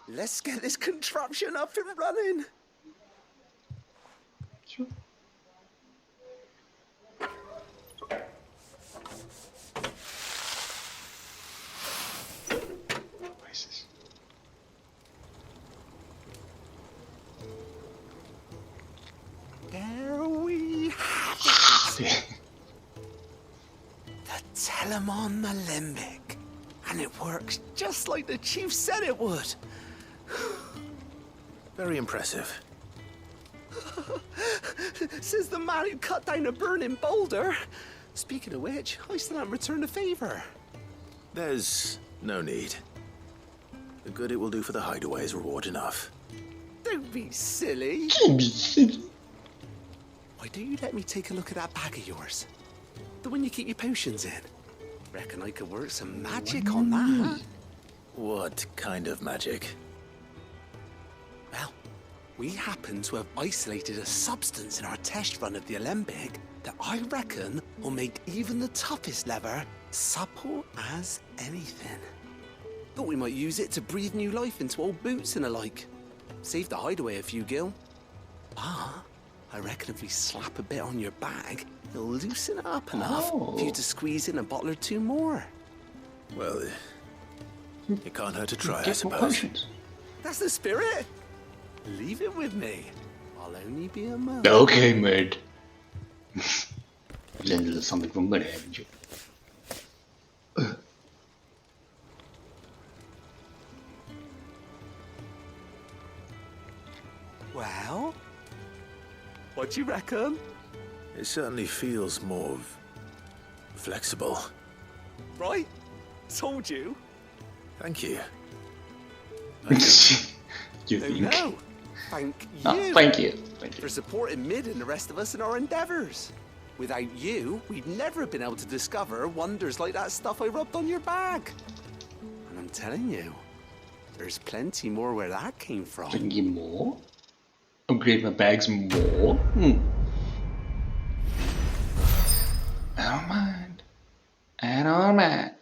Let's get this contraption up and running. Sure. Tell him on the limbic. And it works just like the chief said it would. Very impressive. Says the man who cut down a burning boulder. Speaking of which, I still haven't returned the favor. There's no need. The good it will do for the hideaway is reward enough. Don't be silly. Why don't you let me take a look at that bag of yours? The one you keep your potions in. Reckon I could work some magic on that. What kind of magic? Well, we happen to have isolated a substance in our test run of the Alembic that I reckon will make even the toughest leather supple as anything. Thought we might use it to breathe new life into old boots and the like. Save the hideaway a few gil. Ah, I reckon if we slap a bit on your bag, it'll loosen it up enough for you to squeeze in a bottle or two more. Well, it can't hurt to try, I suppose. That's the spirit. Leave it with me. I'll only be a moment. Okay, mate. You learned a little something from me, haven't you? Well, what do you reckon? It certainly feels more flexible. Right? Told you. Thank you. You think? No. Thank you. Oh, thank you. Thank you. For supporting Mid and the rest of us in our endeavors. Without you, we'd never have been able to discover wonders like that stuff I rubbed on your bag. And I'm telling you, there's plenty more where that came from. Plenty more? Upgrade my bags more? I don't mind. I don't mind.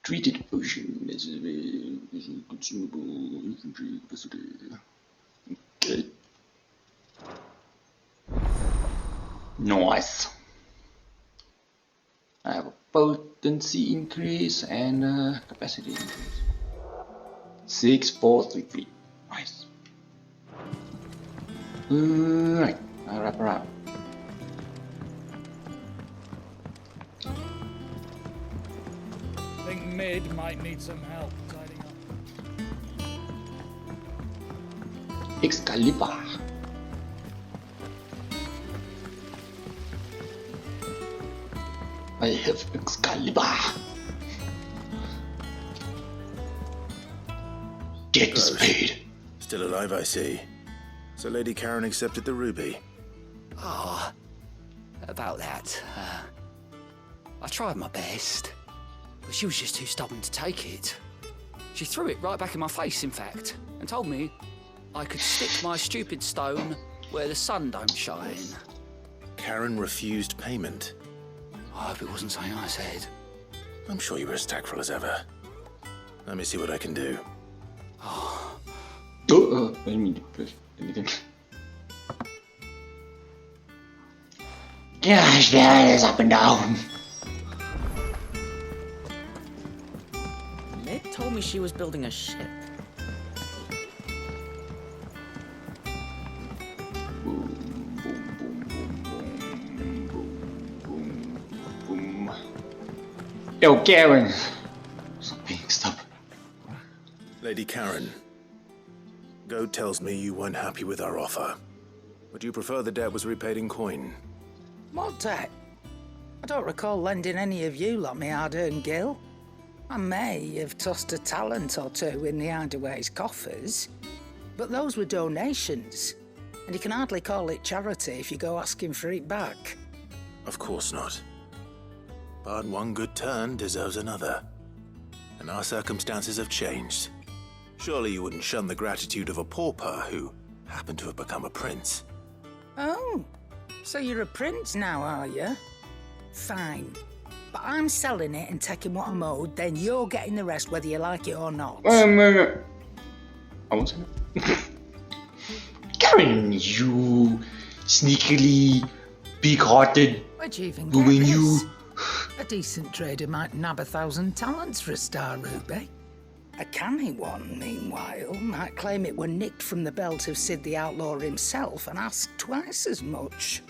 Treated potion is a consumable infantry facility. Okay. Nice. I have a potency increase and a capacity increase. 6, 4, 3, 3. Nice. Right, I'll wrap around. I think Mid might need some help tidying up. Excalibur. I have Excalibur. Get spade. Still alive, I see. So Lady Karen accepted the ruby. Ah, about that. I tried my best, but she was just too stubborn to take it. She threw it right back in my face, in fact, and told me I could stick my stupid stone where the sun don't shine. Karen refused payment. I hope it wasn't something I said. I'm sure you were as tactful as ever. Let me see what I can do. I didn't mean to push anything. Gosh, there it is, up and down. Mid told me she was building a ship. Yo, Karen! Stop being stubborn. Lady Karen, Goat tells me you weren't happy with our offer. Would you prefer the debt was repaid in coin? What debt? I don't recall lending any of you lot me hard-earned gil. I may have tossed a talent or two in the hideaway's coffers, but those were donations, and you can hardly call it charity if you go asking for it back. Of course not. But one good turn deserves another. And our circumstances have changed. Surely you wouldn't shun the gratitude of a pauper who happened to have become a prince. Oh, so you're a prince now, are you? Fine. But I'm selling it and taking what I'm owed, then you're getting the rest whether you like it or not. I won't say that. Karen, you sneakily big-hearted Where'd you even woman, get you. this? A decent trader might nab 1,000 talents for a star ruby. A canny one, meanwhile, might claim it were nicked from the belt of Sid the Outlaw himself and ask twice as much.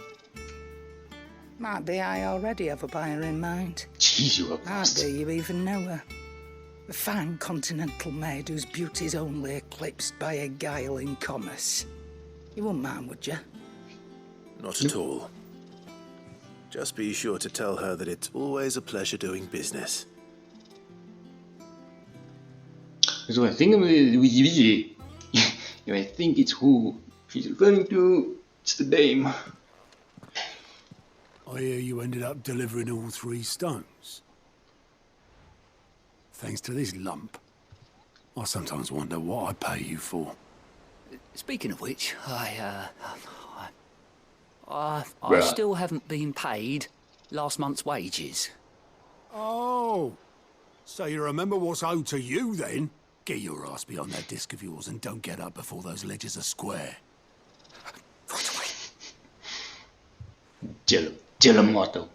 Might be I already have a buyer in mind. Jeez, you are Might be you even know her. A fine continental maid whose beauty's only eclipsed by a guile in commerce. You wouldn't mind, would you? Not at all. Just be sure to tell her that it's always a pleasure doing business. So I think I think it's who she's referring to. It's the dame. I hear you ended up delivering all 3 stones. Thanks to this lump. I sometimes wonder what I pay you for. Speaking of which, I Right. still haven't been paid last month's wages. Oh, so you remember what's owed to you then? Get your ass behind that disc of yours and don't get up before those ledgers are square. Gelato.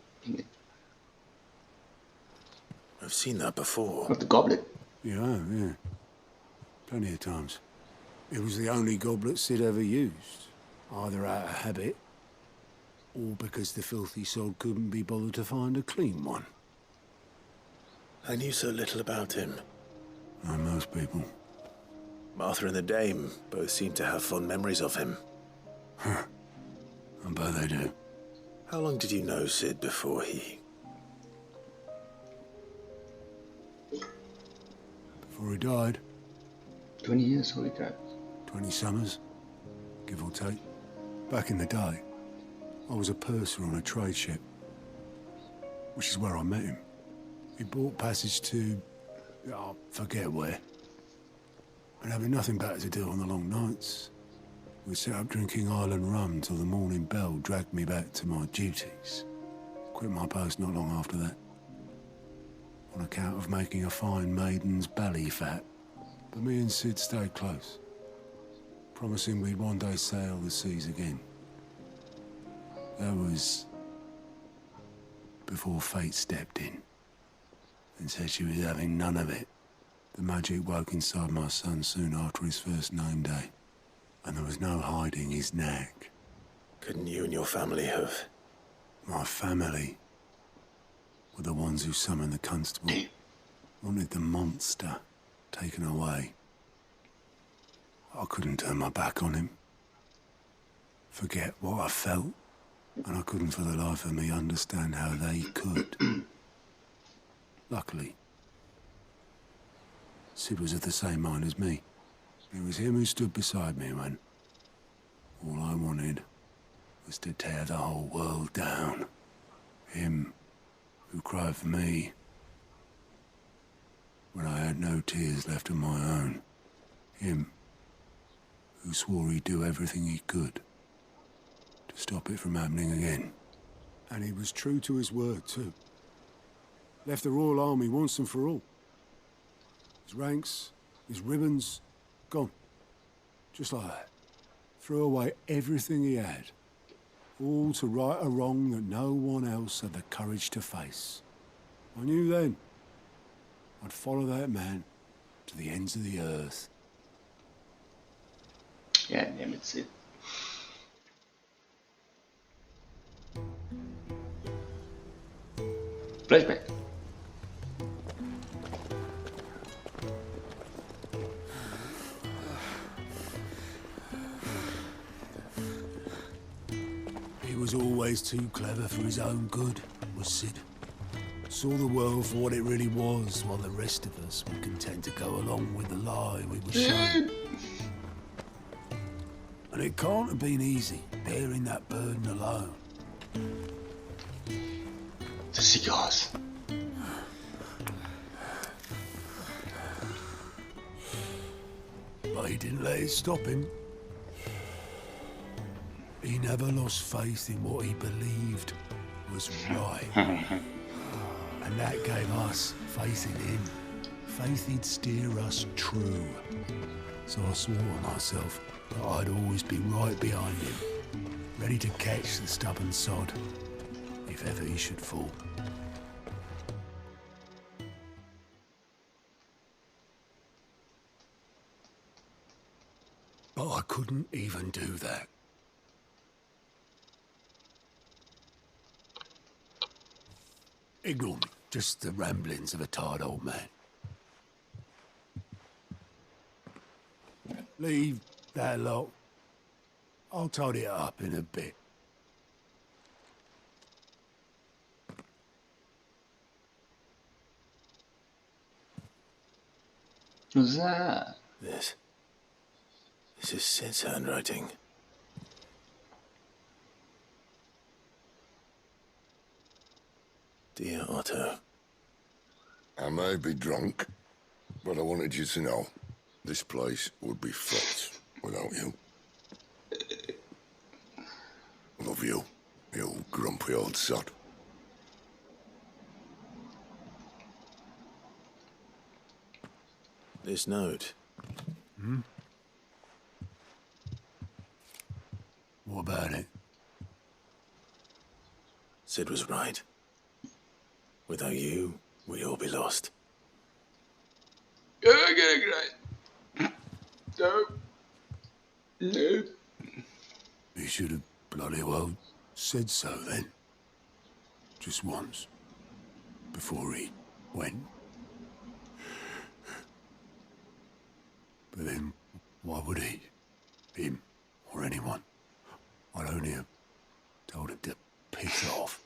I've seen that before. Of the goblet? Yeah. Plenty of times. It was the only goblet Sid ever used. Either out of habit, or because the filthy sod couldn't be bothered to find a clean one. I knew so little about him. Like most people. Martha and the Dame both seem to have fond memories of him. I bet they do. How long did you know Sid before he... Before he died. 20 years, holy crap. 20 summers, give or take. Back in the day, I was a purser on a trade ship, which is where I met him. He bought passage to... I forget where. And having nothing better to do on the long nights, we sat up drinking island rum till the morning bell dragged me back to my duties. Quit my post not long after that, on account of making a fine maiden's belly fat. But me and Sid stayed close, promising we'd one day sail the seas again. That was before fate stepped in and said she was having none of it. The magic woke inside my son soon after his first name day, and there was no hiding his knack. Couldn't you and your family have... My family were the ones who summoned the constable, wanted the monster taken away. I couldn't turn my back on him, forget what I felt, and I couldn't for the life of me understand how they could. Luckily, Sid was of the same mind as me. It was him who stood beside me when all I wanted was to tear the whole world down. Him who cried for me when I had no tears left of my own. Him who swore he'd do everything he could to stop it from happening again. And he was true to his word, too. Left the Royal Army once and for all. His ranks, his ribbons, gone. Just like that. Threw away everything he had. All to right a wrong that no one else had the courage to face. I knew then I'd follow that man to the ends of the earth. Yeah, damn it, Sid. Flashback. He was always too clever for his own good, was Sid. Saw the world for what it really was, while the rest of us were content to go along with the lie we were shown. And it can't have been easy, bearing that burden alone. The cigars. But he didn't let it stop him. He never lost faith in what he believed was right. And that gave us faith in him. Faith he'd steer us true. So I swore to myself that I'd always be right behind him, ready to catch the stubborn sod, if ever he should fall. But I couldn't even do that. Ignore me. Just the ramblings of a tired old man. Leave that lot. I'll tidy it up in a bit. Who's that? This is Sid's handwriting. Dear Otto. I may be drunk, but I wanted you to know this place would be fucked without you. Love you, you grumpy old sod. This note. Hmm? What about it? Sid was right. Without you, we'd all be lost. No. No. He should have bloody well said so then. Just once. Before he went. But then, why would he? Him, or anyone? I'd only have told him to piss off.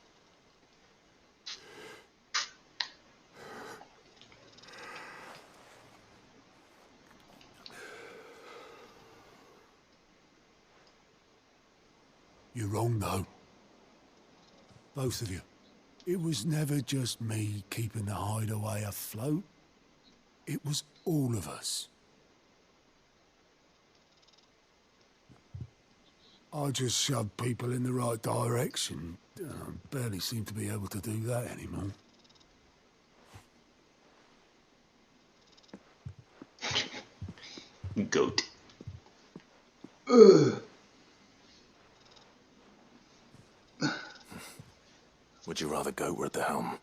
You're wrong, though. Both of you. It was never just me keeping the hideaway afloat. It was all of us. I just shoved people in the right direction. I barely seem to be able to do that anymore. Goat. Would you rather goat were at the helm?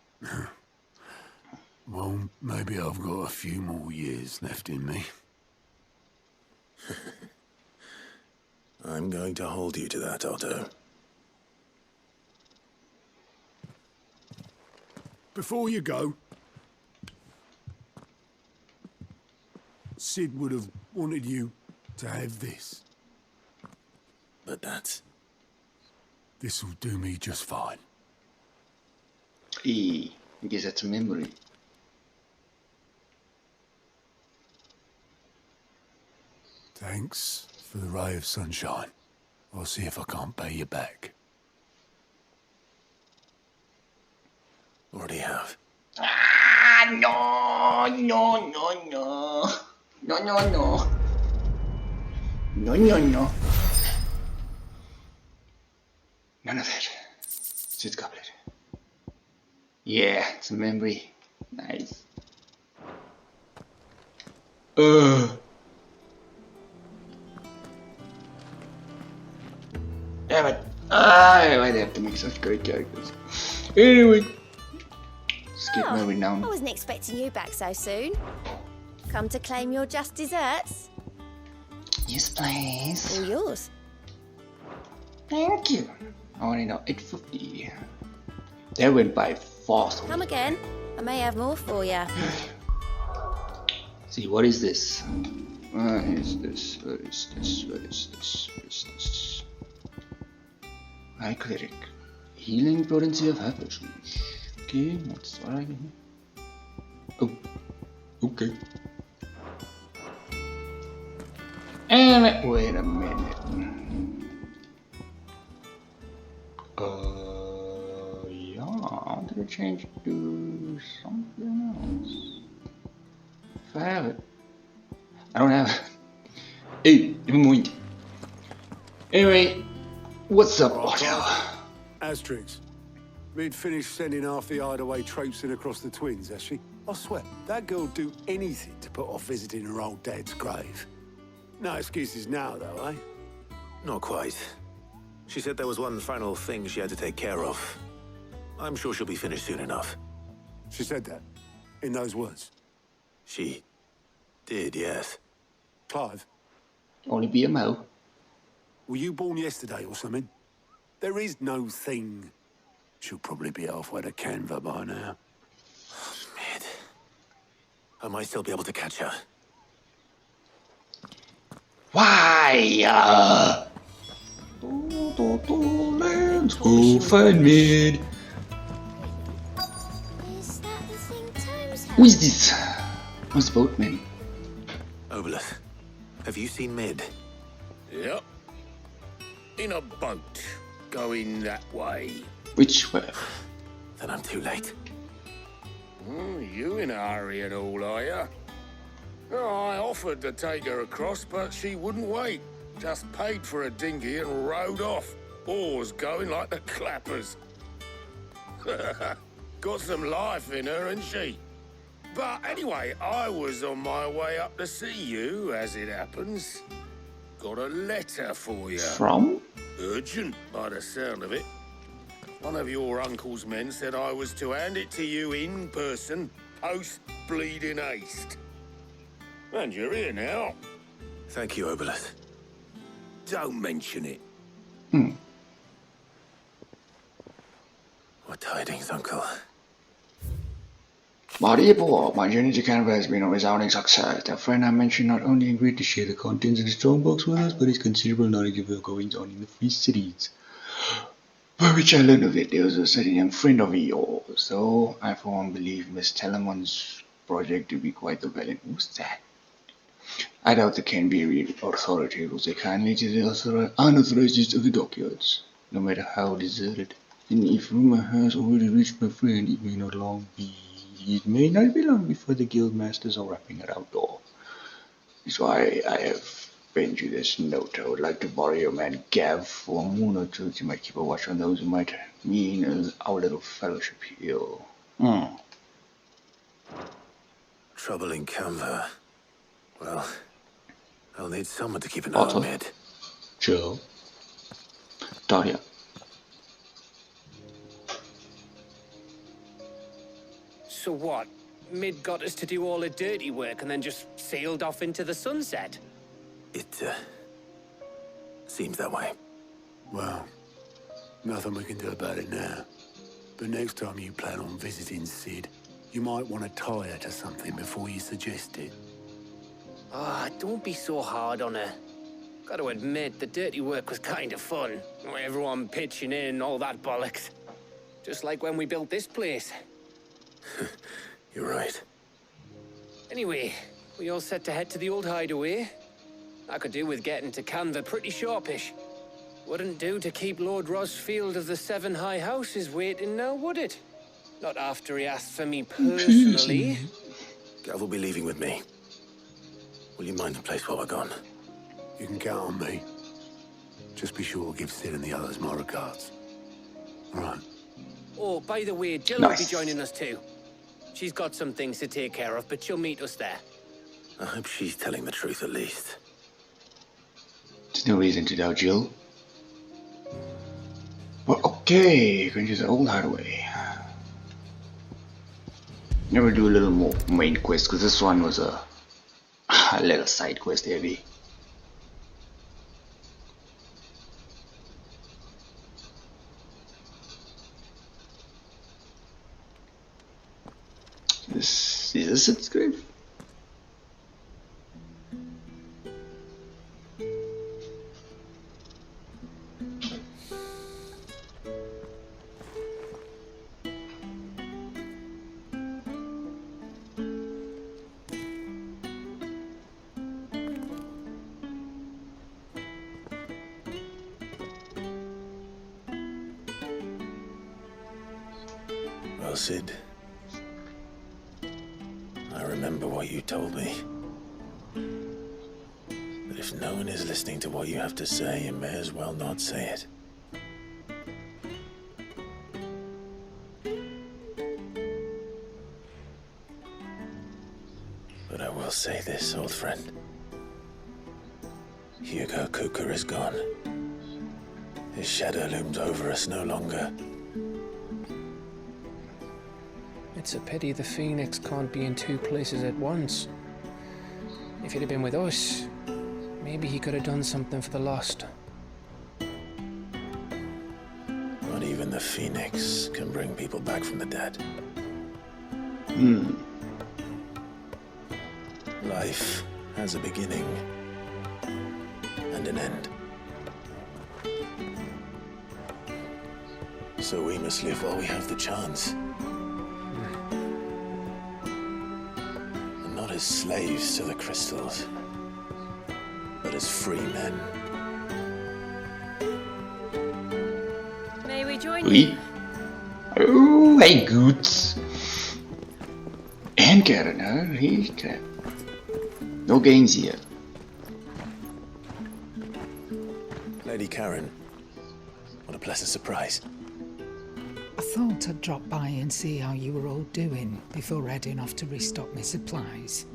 Well, maybe I've got a few more years left in me. I'm going to hold you to that, Otto. Before you go, Sid would have wanted you to have this. But that's... This'll do me just fine. I guess that's a memory. Thanks for the ray of sunshine. I'll see if I can't pay you back. Already have. Ah, no. No. None of that. Sid's goblet. Yeah, it's a memory. Nice. Damn it. Why they have to make such great characters. Anyway. Skip my renown. I wasn't expecting you back so soon. Come to claim your just desserts? Yes, please. All yours. Thank you. I only know 850. That went by fast. Come again. I may have more for you. See, what is this? What is this? High cleric. Healing potency of hypervision. Okay, that's what I can. Oh, okay. And wait a minute. Yeah, I wanted to change it to something else. If I have it. I don't have it. Hey, never mind. Anyway, what's up, Otto? Asterix. We'd finished sending half the hideaway traipsing across the twins, has she? I swear, that girl'd do anything to put off visiting her old dad's grave. No excuses now, though, eh? Not quite. She said there was one final thing she had to take care of. I'm sure she'll be finished soon enough. She said that? In those words? She did, yes. Clive? Only be a mo. Were you born yesterday or something? There is no thing. She'll probably be halfway to Canva by now. Mid. I might still be able to catch her. Why? Let's go find Mid. Who is this? What's the boatman? Obolus, have you seen Mid? Yep. In a boat, going that way. Which way? Then I'm too late. You in a hurry at all, are you? Oh, I offered to take her across, but she wouldn't wait. Just paid for a dinghy and rowed off. Oars going like the clappers. Got some life in her, ain't she? But anyway, I was on my way up to see you, as it happens. Got a letter for you. From? Urgent, by the sound of it. One of your uncle's men said I was to hand it to you in person, post-bleeding haste. And you're here now. Thank you, Obolus. Don't mention it. What tidings, Uncle? Body report. My journey to Canada has been a resounding success. The friend I mentioned not only agreed to share the contents of the strongbox with us, but his considerable knowledge of the goings on in the free cities. By which I learned of it, there was a certain young friend of yours, so I for one believe Miss Telemon's project to be quite the valiant. Who's that? I doubt the Canberra authorities will take kindly to the unauthorized use of the dockyards, no matter how deserted. And if rumor has already reached my friend, it may not be long before the guild masters are wrapping it outdoor. That's why I have penned you this note. I would like to borrow your man Gav for a moon or two. You might keep a watch on those who might mean our little fellowship here. Trouble in Canva. Well, I'll need someone to keep an eye on Mid. Joe. Daria. So what? Mid got us to do all the dirty work and then just sailed off into the sunset? It, seems that way. Well, nothing we can do about it now. But next time you plan on visiting Sid, you might want to tie her to something before you suggest it. Don't be so hard on her. Gotta admit, the dirty work was kind of fun. Everyone pitching in and all that bollocks. Just like when we built this place. You're right. Anyway, we all set to head to the old hideaway. I could do with getting to Canva pretty sharpish. Wouldn't do to keep Lord Rosfield of the Seven High Houses waiting now, would it? Not after he asked for me personally. Gav will be leaving with me. Will you mind the place while we're gone? You can count on me. Just be sure to give Sid and the others my regards. All right. Oh, by the way, Jill will be joining us too. She's got some things to take care of, but she'll meet us there. I hope she's telling the truth at least. There's no reason to doubt Jill. Well, okay, going to the old hideaway. Never do a little more main quest, because this one was a little side quest heavy. Is this its grave? Well, Sid, I remember what you told me. That if no one is listening to what you have to say, you may as well not say it. But I will say this, old friend. Hugo Cooker is gone. His shadow looms over us no longer. It's a pity the Phoenix can't be in two places at once. If he'd have been with us, maybe he could have done something for the lost. Not even the a phoenix can bring people back from the dead. Life has a beginning and an end. So we must live while we have the chance. And not as slaves to the crystals, but as free men. May we join Oui. you? Oh, hey, Goots. En Karen, hè? Hier, kijk. No games here. Lady Karen, what a pleasant surprise. I thought I'd drop by and see how you were all doing before heading off to restock my supplies.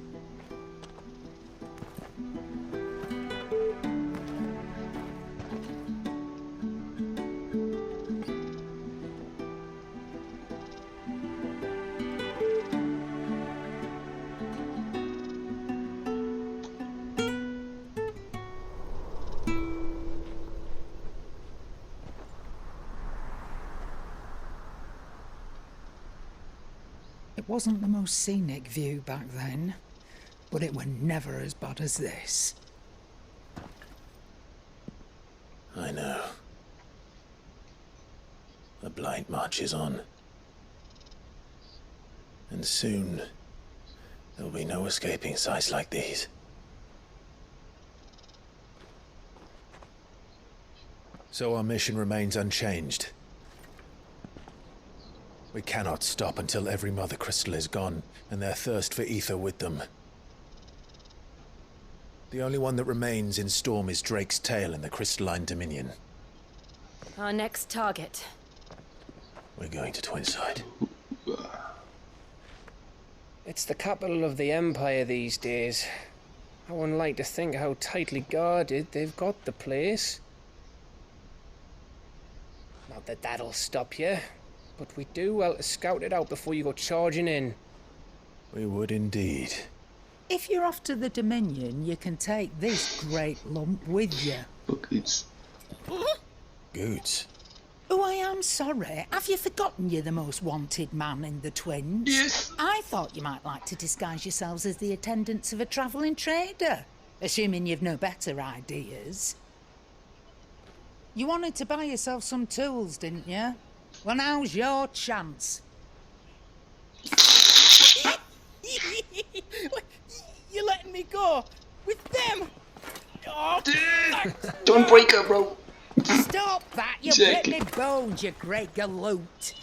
It wasn't the most scenic view back then, but it were never as bad as this. I know. The blight marches on. And soon, there'll be no escaping sights like these. So our mission remains unchanged. We cannot stop until every Mother Crystal is gone, and their thirst for ether with them. The only one that remains in Storm is Drake's tail in the Crystalline Dominion. Our next target. We're going to Twinside. It's the capital of the Empire these days. I wouldn't like to think how tightly guarded they've got the place. Not that that'll stop you, but we do well to scout it out before you go charging in. We would indeed. If you're off to the Dominion, you can take this great lump with you. Goots. Goots? Oh, I am sorry. Have you forgotten you're the most wanted man in the Twins? Yes. I thought you might like to disguise yourselves as the attendants of a travelling trader, assuming you've no better ideas. You wanted to buy yourself some tools, didn't you? Well, now's your chance. You're letting me go with them? Oh, Don't break her, bro. Stop that! You Exactly. break me bones, you great galoot.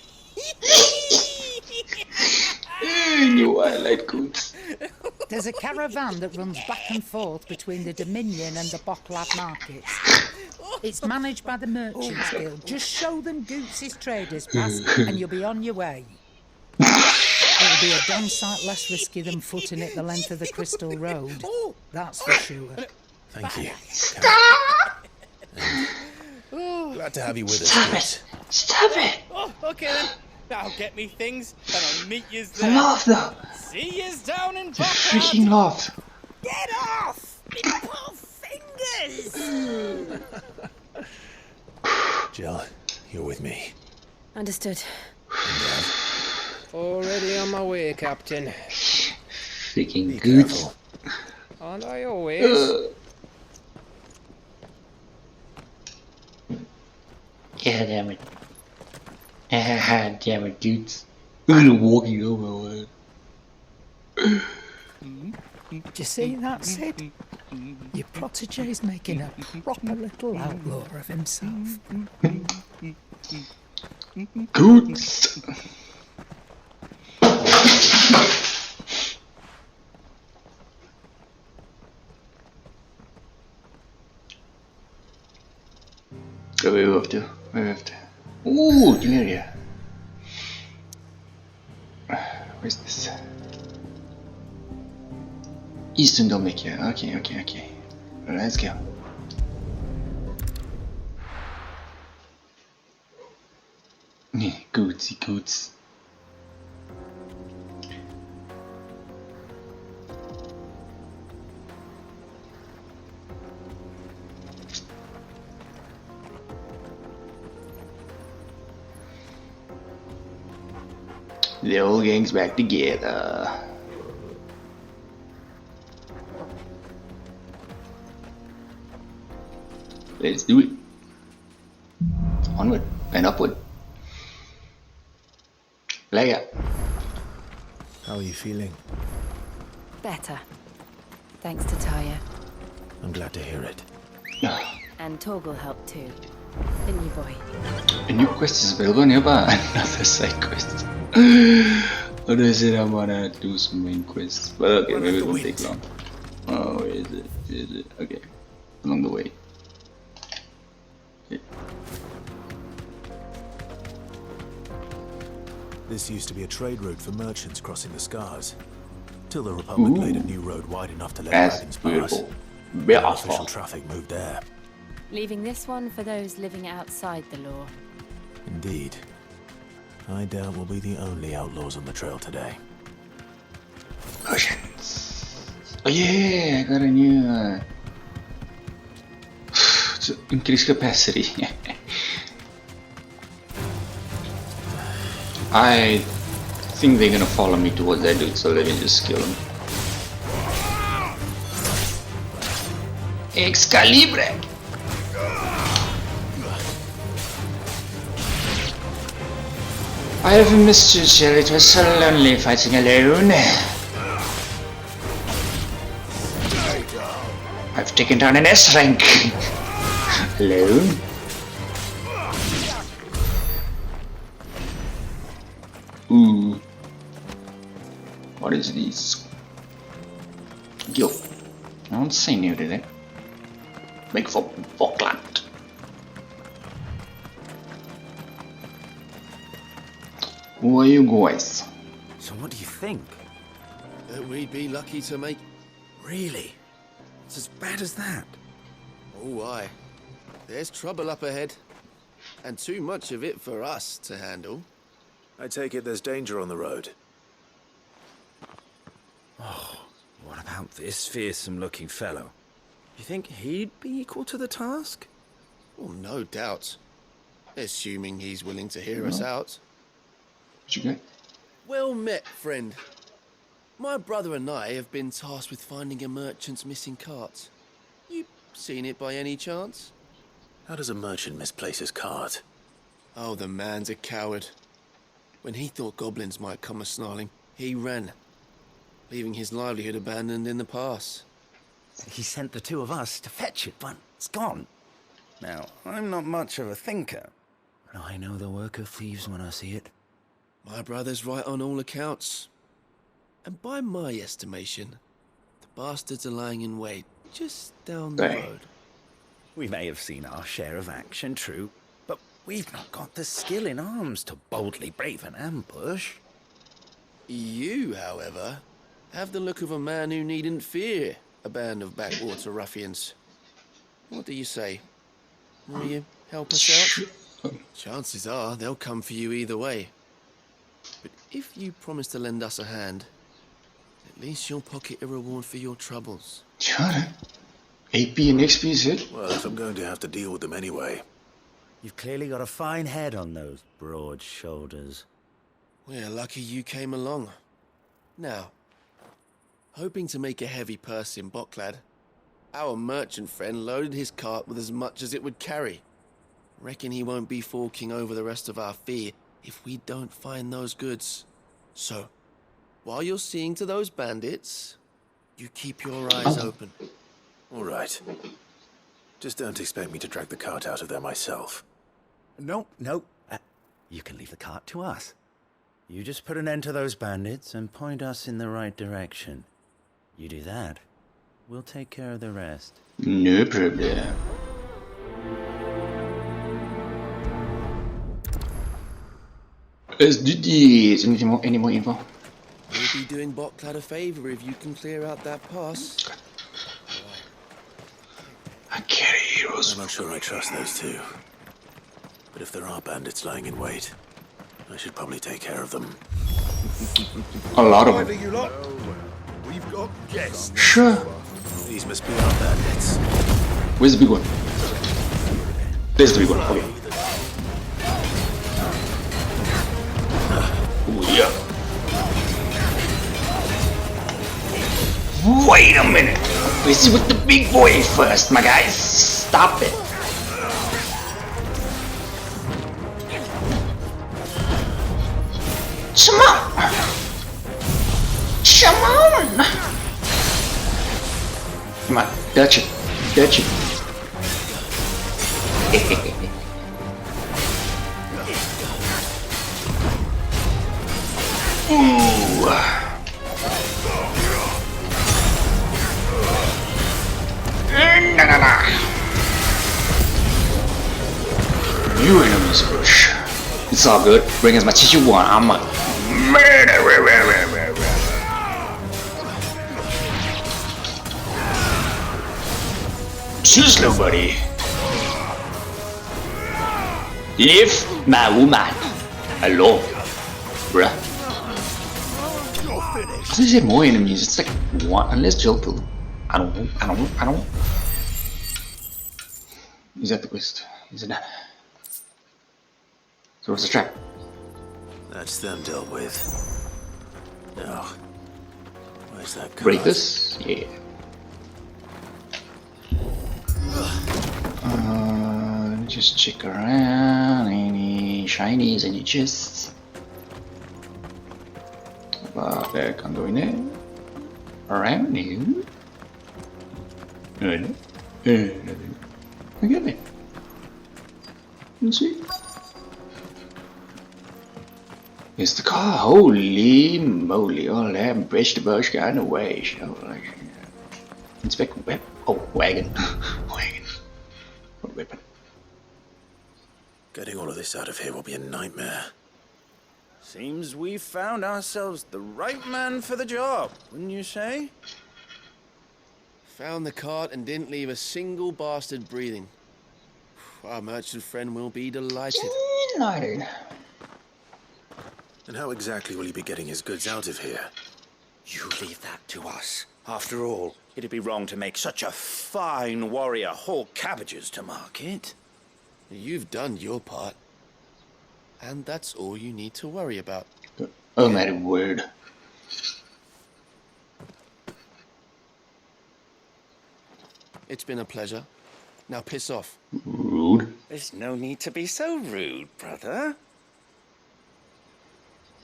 You are like Goots. There's a caravan that runs back and forth between the Dominion and the Bocklad markets. It's managed by the Merchants Guild. Just show them Goots' traders pass and you'll be on your way. It'll be a damn sight less risky than footing it the length of the Crystal Road. That's for sure. Thank you. oh. Glad to have you with us, Stop Goots. it! Stop it! Oh, okay then. I'll get me things and I'll meet yous I there. love though. See yous down in Just Bocklad. freaking love. Get off! Me poor fingers! Jill, you're with me. Understood. Already on my way, Captain. Freaking Goots. Aren't I always? Yeah, damn it. Ah, damn it, Goots. Look at him walking over. Do you see that, Sid? Your protege's making a proper little outlaw of himself. Goots. Hvad er vi efter? Hvad er vi efter? The area. Where's this? Eastern Dominica. Okay. Let's go. Goots. The whole gang's back together. Let's do it. Onward and upward. Leg up. How are you feeling? Better. Thanks to Taya. I'm glad to hear it. And Torgal helped too. Didn't you, boy? A new quest is available nearby. Another side quest. How do I say I wanna do some main quests? But okay, maybe it won't take long. Oh, where is it? Where is it? Okay. Along the way. Okay. This used to be a trade route for merchants crossing the Scars. Till the Republic laid a new road wide enough to let wagons pass. Official traffic moved there. Leaving this one for those living outside the law. Indeed. I doubt we'll be the only outlaws on the trail today. Potions. Oh yeah, I got a new increased capacity. I think they're gonna follow me towards that dude, so let me just kill him. Excalibur! I have missed you, Jill. It was so lonely fighting alone. I've taken down an S rank. Alone. Ooh. What is this? Yo. I don't say new, did I? Make for Falkland. Who are you guys? So what do you think? That we'd be lucky to make... Really? It's as bad as that? Oh, aye. There's trouble up ahead. And too much of it for us to handle. I take it there's danger on the road. Oh, what about this fearsome-looking fellow? You think he'd be equal to the task? Well, no doubt. Assuming he's willing to hear us out. What you got? Well met, friend. My brother and I have been tasked with finding a merchant's missing cart. You seen it by any chance? How does a merchant misplace his cart? Oh, the man's a coward. When he thought goblins might come a-snarling, he ran, leaving his livelihood abandoned in the pass. He sent the two of us to fetch it, but it's gone. Now, I'm not much of a thinker, but I know the work of thieves when I see it. My brother's right on all accounts. And by my estimation, the bastards are lying in wait just down the road. We may have seen our share of action, true, but we've not got the skill in arms to boldly brave an ambush. You, however, have the look of a man who needn't fear a band of backwater ruffians. What do you say? Will you help us out? Chances are they'll come for you either way. But if you promise to lend us a hand, at least you'll pocket a reward for your troubles. Sure. AP and XP is it? Well, if I'm going to have to deal with them anyway. You've clearly got a fine head on those broad shoulders. We're lucky you came along. Now, hoping to make a heavy purse in Boklad, our merchant friend loaded his cart with as much as it would carry. Reckon he won't be forking over the rest of our fee if we don't find those goods. So, while you're seeing to those bandits, you keep your eyes open. All right. Just don't expect me to drag the cart out of there myself. No. You can leave the cart to us. You just put an end to those bandits and point us in the right direction. You do that, we'll take care of the rest. No problem. Let's do this. Any more info? We'll be doing Boklad a favor if you can clear out that pass. I carry heroes. I'm not sure I trust those two. But if there are bandits lying in wait, I should probably take care of them. A lot of them. You lot? We've got guests. Sure. These must be our bandits. Where's the big one? There's the big one. Okay. Ooh, yeah. Wait a minute! Busy with the big boy first, my guys! Stop it! Come on! Come on! Come on, touch it. Touch it. Ooh. Nah. You enemies push. It's all good. Bring as much as you want. I'm a too slow, buddy. Leave my woman alone, bruh. There's more enemies. It's like one, unless Jill killed them. I don't know. Is that the quest? Is it not? So what's the trap? That's them dealt with. Now, where's that card? Break this? Yeah. Let me just check around. Any shinies, any chests? But there, can't go in there. Around you. Nothing. Forget it. Let's see. It's the car. Holy moly! All that vegetables got away. Inspect weapon. Oh, wagon. Wagon. What weapon? Getting all of this out of here will be a nightmare. Seems we found ourselves the right man for the job, wouldn't you say? Found the cart and didn't leave a single bastard breathing. Our merchant friend will be delighted. Delighted. And how exactly will he be getting his goods out of here? You leave that to us. After all, it'd be wrong to make such a fine warrior haul cabbages to market. You've done your part. And that's all you need to worry about. Oh my word. It's been a pleasure. Now piss off. Rude. There's no need to be so rude, brother.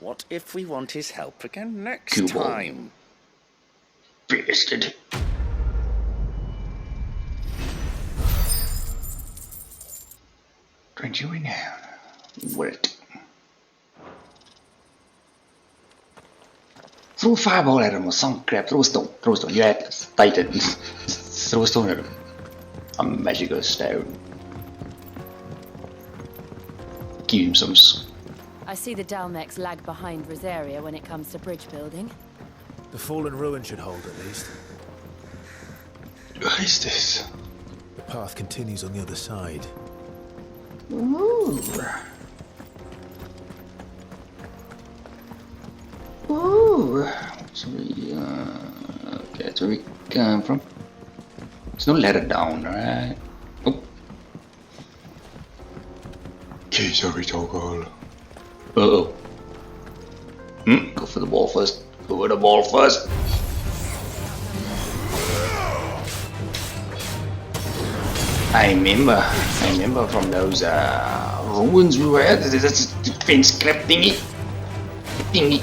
What if we want his help again next time? Bastard. Drink you in now. Wait. Throw a fireball at him or some crap. Throw a stone. Throw a stone. You're Atlas. Titan. Throw a stone at him. A magical stone. Give him some. I see the Dalmex lag behind Rosaria when it comes to bridge building. The fallen ruin should hold at least. What is this? The path continues on the other side. Ooh. Ooh. So we, okay, that's where we come from. There's no ladder down, right? Oh. Keys every toggle. Uh-oh. Go for the ball first. Go for the ball first. I remember from those ruins we were at. That's a defense crap thingy. Thingy.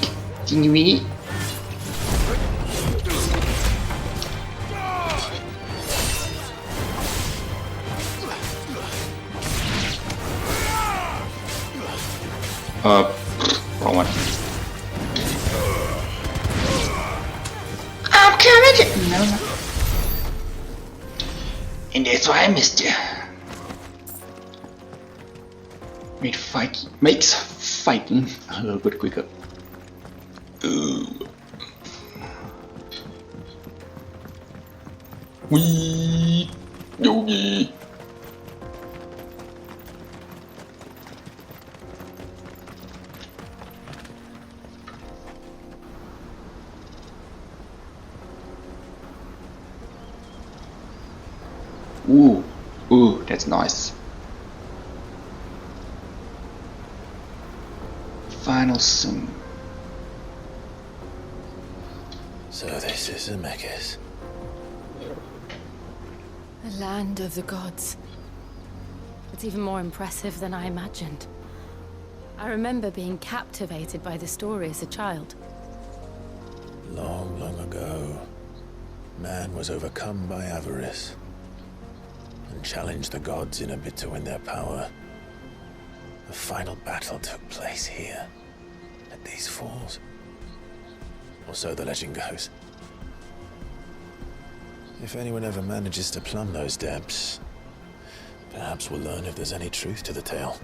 Wrong one. I'm coming! No. And that's why I missed you. Makes fighting a little bit quicker. Ooh. Wee doogie. Ooh, that's nice. Final sim. So this is Zemeckis. The land of the gods. It's even more impressive than I imagined. I remember being captivated by the story as a child. Long, long ago, man was overcome by avarice and challenged the gods in a bid to win their power. The final battle took place here, at these falls. Or so the legend goes. If anyone ever manages to plumb those depths, perhaps we'll learn if there's any truth to the tale.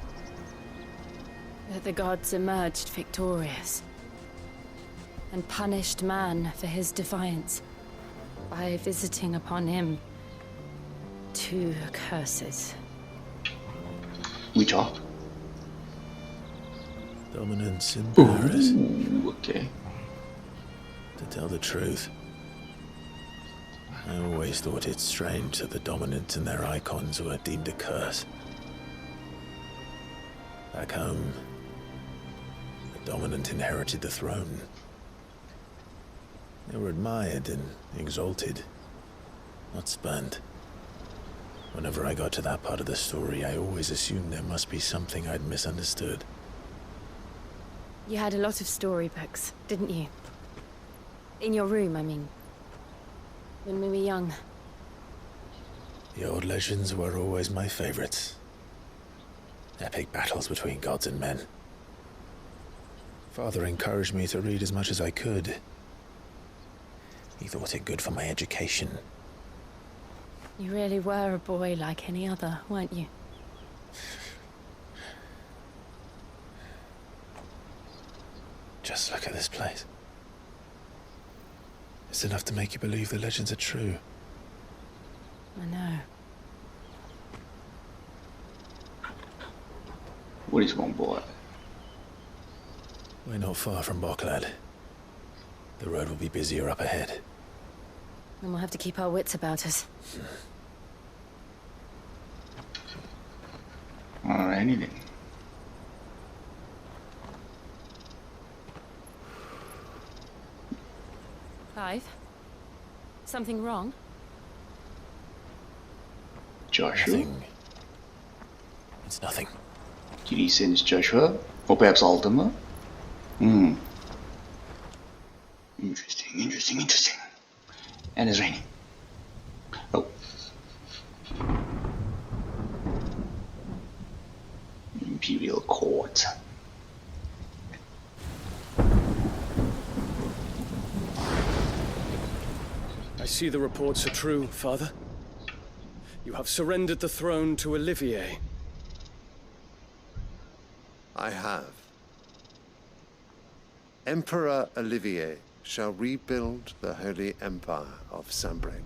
That the gods emerged victorious and punished man for his defiance by visiting upon him 2 curses. Which are? Dominance in Paris. Ooh, okay. To tell the truth, I always thought it strange that the dominant and their icons were deemed a curse. Back home, the dominant inherited the throne. They were admired and exalted, not spurned. Whenever I got to that part of the story, I always assumed there must be something I'd misunderstood. You had a lot of storybooks, didn't you? In your room, I mean. When we were young. The old legends were always my favorites. Epic battles between gods and men. Father encouraged me to read as much as I could. He thought it good for my education. You really were a boy like any other, weren't you? Just look at this place. It's enough to make you believe the legends are true. I know. What is wrong, boy? We're not far from Boklad. The road will be busier up ahead. Then we'll have to keep our wits about us. Alrighty then. Clive? Something wrong? Joshua? Nothing. It's nothing. Did he sense Joshua? Or perhaps Ultima? Interesting, interesting, interesting. And it's raining. Oh. Imperial Court. I see the reports are true, Father. You have surrendered the throne to Olivier. I have. Emperor Olivier shall rebuild the Holy Empire of Sanbreque.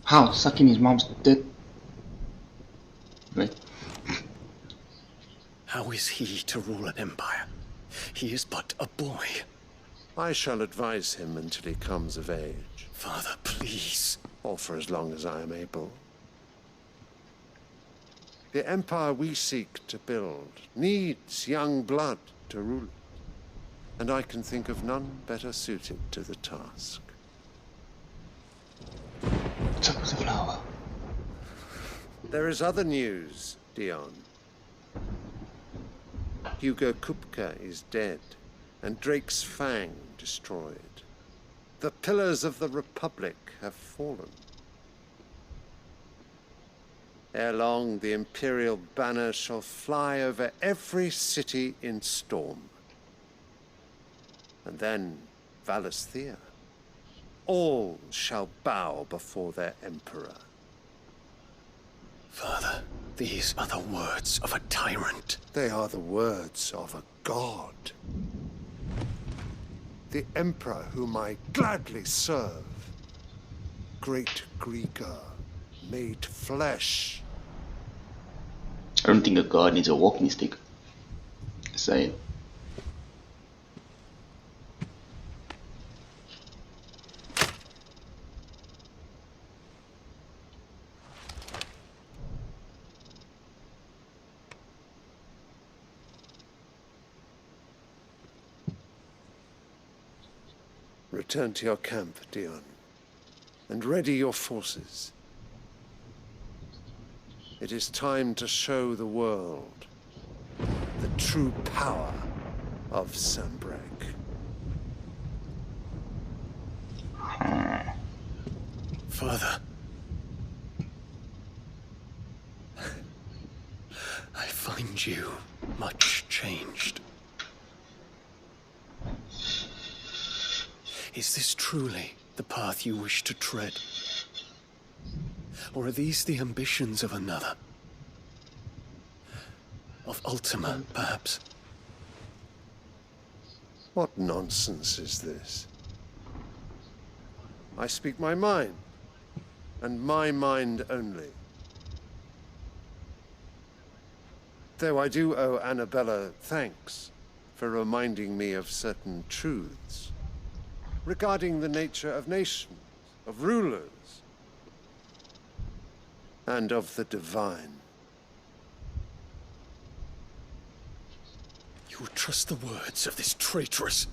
How? Sucking his mom's dick? Right. How is he to rule an empire? He is but a boy. I shall advise him until he comes of age. Father, please. Or for as long as I am able. The empire we seek to build needs young blood to rule it. And I can think of none better suited to the task. What's up with the flower? There is other news, Dion. Hugo Kupka is dead, and Drake's Fang destroyed. The pillars of the Republic have fallen. Ere long, the Imperial banner shall fly over every city in Storm. And then Valisthea. All shall bow before their Emperor. Father, these are the words of a tyrant. They are the words of a god. The Emperor whom I gladly serve. Great Grieger, made flesh. I don't think a god needs a walking stick. Say it. Return to your camp, Dion, and ready your forces. It is time to show the world the true power of Sanbreque. Father. I find you much changed. Is this truly the path you wish to tread? Or are these the ambitions of another? Of Ultima, perhaps? What nonsense is this? I speak my mind, and my mind only. Though I do owe Annabella thanks for reminding me of certain truths regarding the nature of nations, of rulers, and of the divine. You trust the words of this traitress?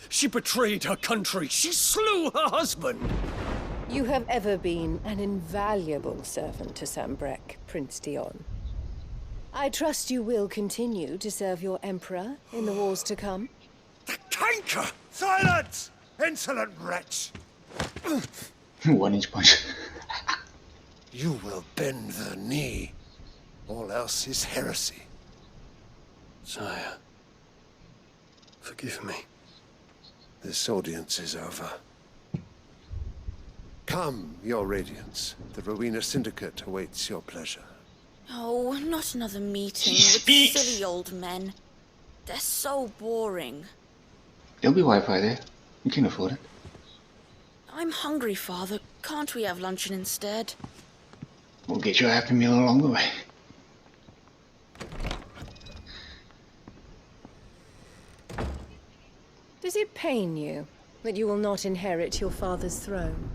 She betrayed her country. She slew her husband. You have ever been an invaluable servant to Sanbreque, Prince Dion. I trust you will continue to serve your Emperor in the wars to come. The canker! Silence! Insolent wretch! 1-inch punch. You will bend the knee. All else is heresy. Sire, forgive me. This audience is over. Come, your radiance. The Rowena Syndicate awaits your pleasure. Oh, not another meeting with silly old men. They're so boring. There'll be Wi-Fi there. You can afford it. I'm hungry, Father. Can't we have luncheon instead? We'll get you a Happy Meal along the way. Does it pain you that you will not inherit your father's throne?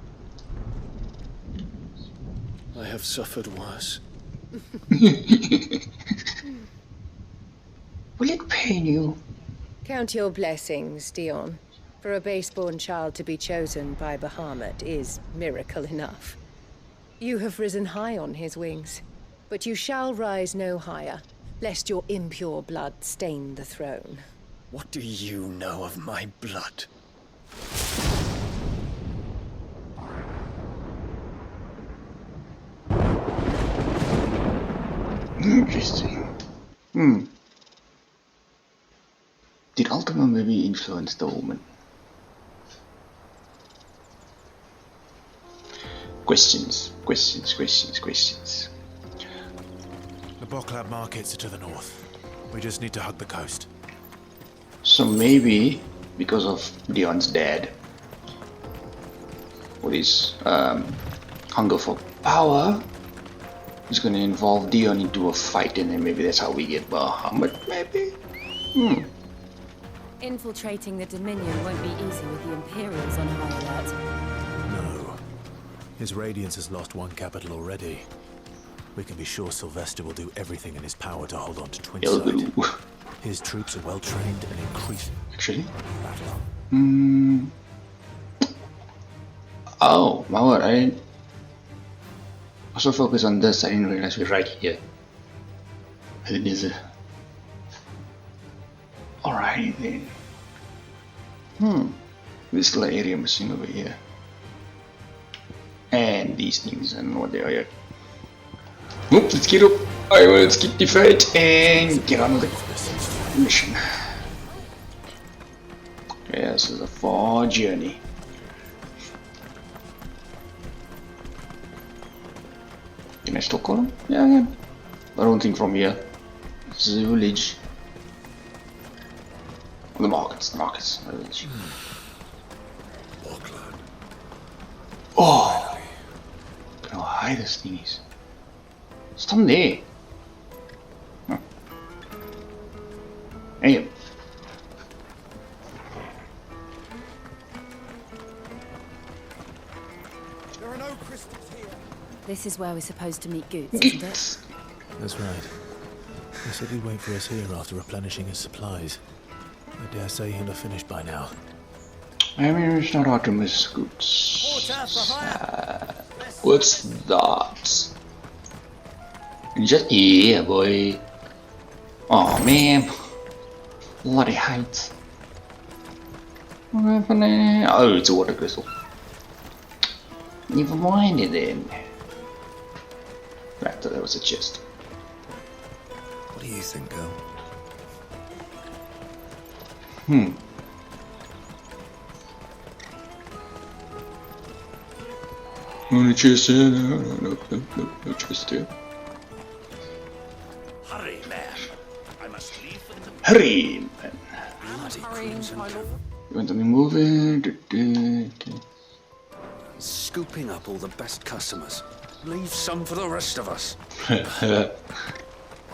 I have suffered worse. Will it pain you? Count your blessings, Dion. For a base-born child to be chosen by Bahamut is miracle enough. You have risen high on his wings, but you shall rise no higher, lest your impure blood stain the throne. What do you know of my blood? Interesting. Did Ultima maybe influence the woman? Questions. The Boklab markets are to the north. We just need to hug the coast. So maybe because of Dion's dad, with his hunger for power, it's going to involve Dion into a fight, and then maybe that's how we get Bahamut, maybe? Infiltrating the Dominion won't be easy with the Imperials on high alert. No. His Radiance has lost one capital already. We can be sure Sylvester will do everything in his power to hold on to Twinside. His troops are well trained and increasing. Actually? Oh, my word, I didn't also focus on this. I didn't realize we're right here. It is alrighty then. This little area missing over here. And these things, I don't know what they are yet. Let's get up. Let's get the fight and get on with the mission. Yeah, this is a far journey. Can I still call him? Yeah, I can. I don't think from here. This is a village. The markets. Village. Oh! Look how high this thing is. Stop there. Huh. Hey. There are no crystals here. This is where we're supposed to meet Goots, isn't it? That's right. He said he'd wait for us here after replenishing his supplies. I dare say he'll have finished by now. I mean, it's not Optimus Goods. What's that? Just yeah, boy. Oh man, bloody height. What happened there? Oh, it's a water crystal. Never mind it then. I thought that was a chest. What do you think, girl? No chest here. No chest here. Hurry, man. I must leave for the... Hurry, man. You want to move it? Okay. Scooping up all the best customers. Leave some for the rest of us.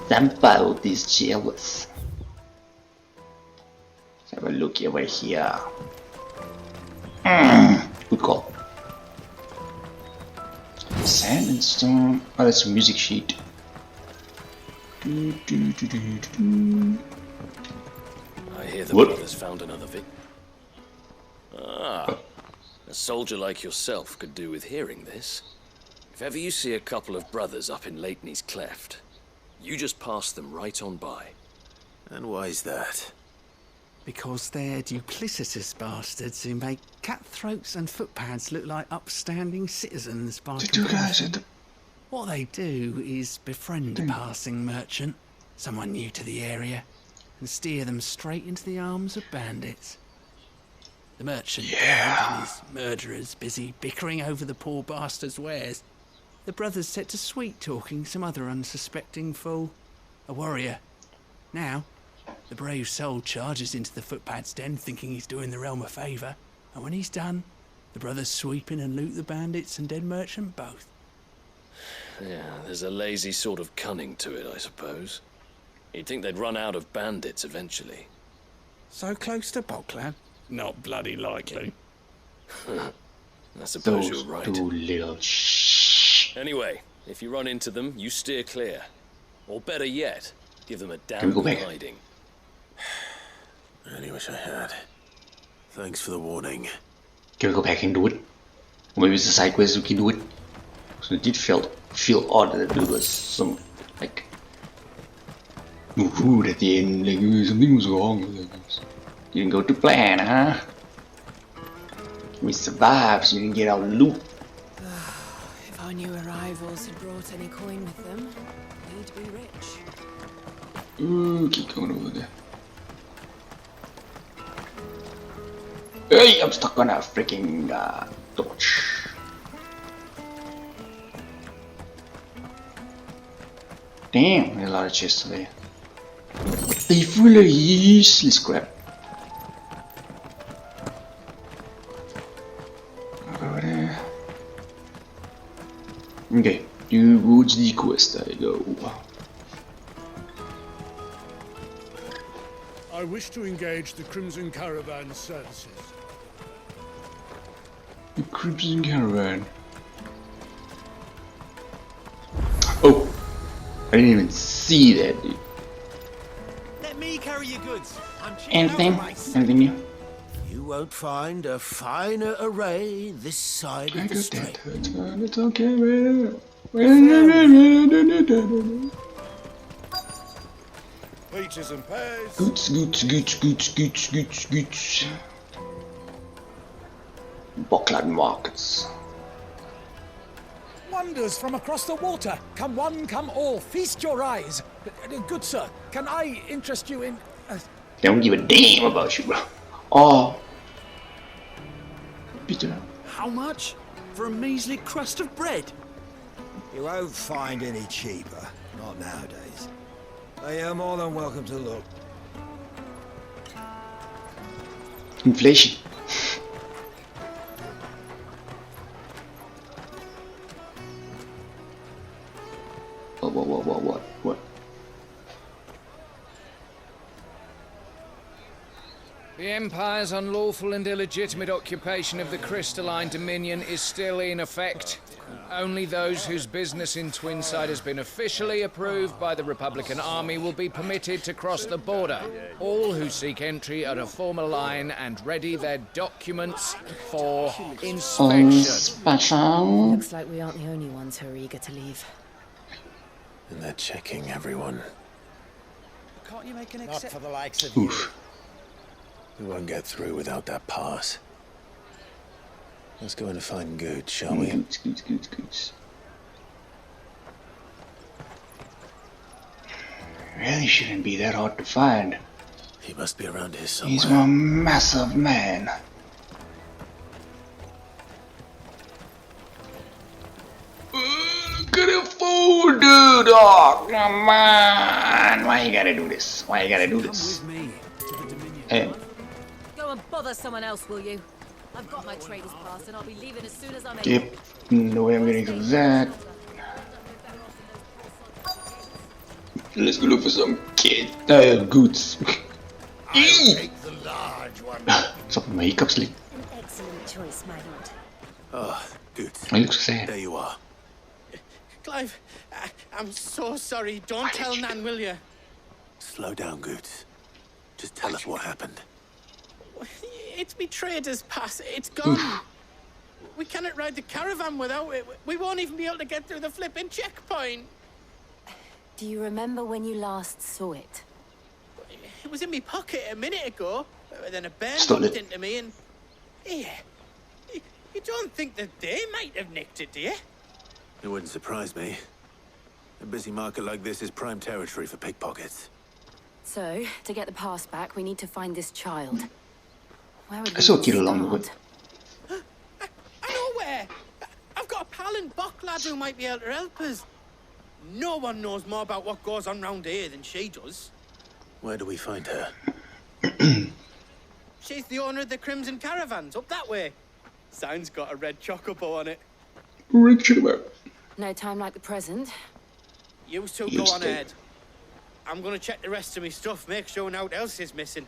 Dump out these chairs. Let's have a look over here. Good call. Sand and stone. Oh, that's a music sheet. I hear the What? brothers found another vic. Ah, a soldier like yourself could do with hearing this. If ever you see a couple of brothers up in Lateney's Cleft, you just pass them right on by. And why's that? Because they're duplicitous bastards who make cutthroats and footpads look like upstanding citizens by comparison. What they do is befriend a passing merchant, someone new to the area, and steer them straight into the arms of bandits. The merchant dead and his murderers busy bickering over the poor bastard's wares. The brothers set to sweet-talking some other unsuspecting fool, a warrior. Now, the brave soul charges into the footpad's den thinking he's doing the realm a favour, and when he's done, the brothers sweep in and loot the bandits and dead merchant both. Yeah, there's a lazy sort of cunning to it, I suppose. You'd think they'd run out of bandits eventually. So close to Bogland? Not bloody likely. I suppose Those you're right. two little Anyway, if you run into them, you steer clear. Or better yet, give them a Can damn we go good back? hiding. I really wish I had. Thanks for the warning. Can we go back and do it? Or maybe it's a side quest we can do it. So it did feel odd that there was some like no food at the end, like something was wrong. Like, didn't go to plan, huh? We survived, so you didn't get our loot. If our new arrivals had brought any coin with them, we'd be rich. Ooh, keep going over there. Hey, I'm stuck on a freaking torch. Damn, there's a lot of chests there. They full of useless crap. Over there. Okay, towards the quest I go. I wish to engage the Crimson Caravan services. The Crimson Caravan. Oh! I didn't even see that, dude. Let me carry your goods. I'm cheap Anything? out of mice. Anything new? You won't find a finer array this side of the strait. It's okay, man. Peaches and pears. Goots. Buckland markets. Wonders from across the water. Come one, come all. Feast your eyes. Good sir, can I interest you in... They don't give a damn about you, bro. Oh. Peter. How much? For a measly crust of bread? You won't find any cheaper. Not nowadays. But you're more than welcome to look. Inflation. What? The Empire's unlawful and illegitimate occupation of the Crystalline Dominion is still in effect. Only those whose business in Twinside has been officially approved by the Republican Army will be permitted to cross the border. All who seek entry are to form a line and ready their documents for inspection. Looks like we aren't the only ones who are eager to leave. And they're checking everyone. Can't you make an Not for the likes of you. We won't get through without that pass. Let's go in and find Gooch, shall we? Gooch. Really shouldn't be that hard to find. He must be around here somewhere. He's one massive man. Look at the fool, dude! Oh, come on! Why you gotta do this? Why you gotta do this? Hey. Go and bother someone else, will you? I've got my trader's pass and I'll be leaving as soon as I'm able. Yep. No way I'm getting to that. Let's go look for some goods. Something my hiccups leak. An excellent choice, my lord. Oh, good. I look sad. There you are. Clive, I'm so sorry. Don't tell Nan, will you? Slow down, Goots. Just tell us what happened. It's me trader's pass. It's gone. We cannot ride the caravan without it. We won't even be able to get through the flipping checkpoint. Do you remember when you last saw it? It was in my pocket a minute ago. Then a bear Stole bumped it. into me and... Yeah. You don't think that they might have nicked it, do you? It wouldn't surprise me. A busy market like this is prime territory for pickpockets. So, to get the pass back, we need to find this child. Where would I we saw a kid start? along the way. I know where. I've got a pal in Bocklad who might be able to help us. No one knows more about what goes on round here than she does. Where do we find her? She's the owner of the Crimson Caravans, up that way. Sign's got a red chocobo on it. Red chocobo. No time like the present. You two go on ahead. I'm gonna check the rest of my stuff, make sure nothing else is missing.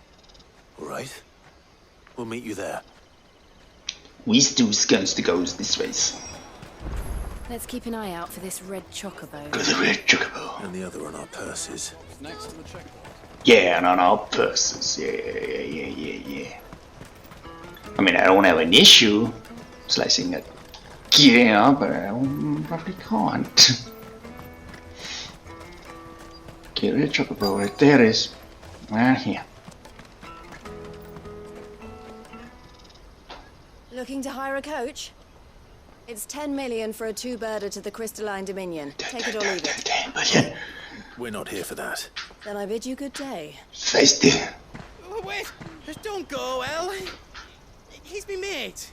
All right. We'll meet you there. We still guns to go this ways. Let's keep an eye out for this red chocobo. The red chocobo. And the other on our purses. Next to the checkpoint. Yeah, and on our purses. Yeah. I mean, I don't have an issue slicing that kid up, but I probably can't. Okay, red chocobo right there it is. Right here. Looking to hire a coach? It's 10 million for a two-birder to the Crystalline Dominion. Take it or leave it. 10 million. We're not here for that. Then I bid you good day. Feisty. Oh, wait, don't go, El. He's me mate.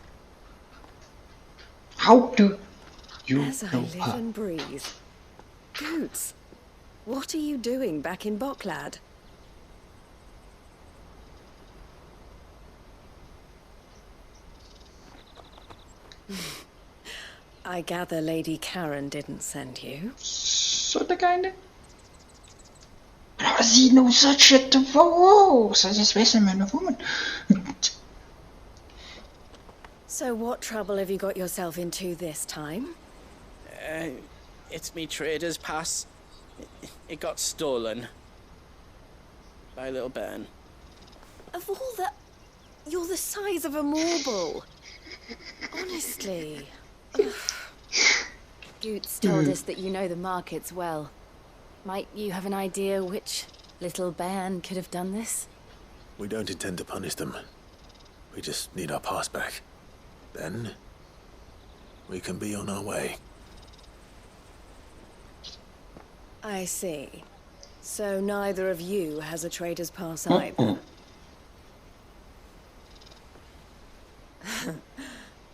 How do you As I know live her? and breathe. Goots, what are you doing back in Bocklad? I gather Lady Karen didn't send you. Sorta kinda. How does he know such shit? Whoa, such a specimen of woman. So what trouble have you got yourself into this time? It's me trader's pass. It got stolen. By a little bairn. Of all the... You're the size of a marble. Honestly. Goots told us that you know the markets well. Might you have an idea which little bairn could have done this? We don't intend to punish them. We just need our pass back. Then, we can be on our way. I see. So neither of you has a trader's pass either.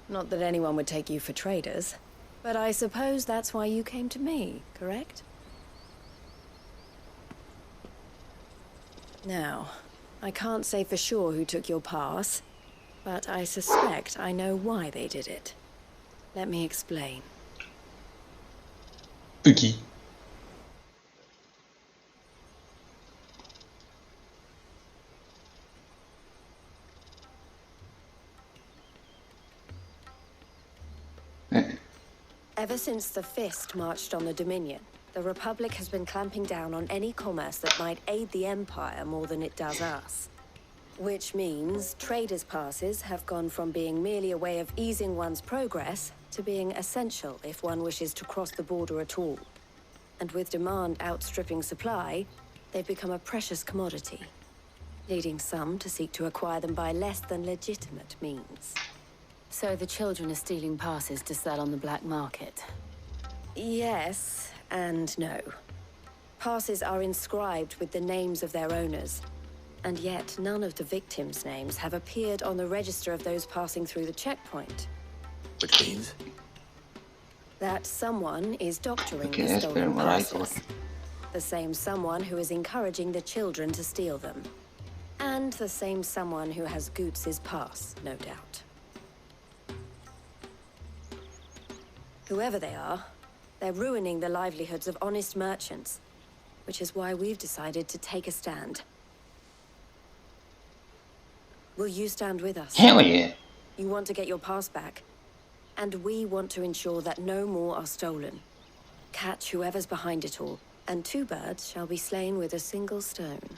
Not that anyone would take you for traders, but I suppose that's why you came to me, correct? Now, I can't say for sure who took your pass, but I suspect I know why they did it. Let me explain. Okay. Ever since the Fist marched on the Dominion, the Republic has been clamping down on any commerce that might aid the Empire more than it does us. Which means traders' passes have gone from being merely a way of easing one's progress to being essential if one wishes to cross the border at all. And with demand outstripping supply, they've become a precious commodity, leading some to seek to acquire them by less than legitimate means. So the children are stealing passes to sell on the black market? Yes and no. Passes are inscribed with the names of their owners, and yet none of the victims' names have appeared on the register of those passing through the checkpoint. Which means? That someone is doctoring the stolen passes. The same someone who is encouraging the children to steal them. And the same someone who has Goots's pass, no doubt. Whoever they are, they're ruining the livelihoods of honest merchants, which is why we've decided to take a stand. Will you stand with us? Hell yeah. You want to get your pass back, and we want to ensure that no more are stolen. Catch whoever's behind it all, and 2 birds shall be slain with a single stone.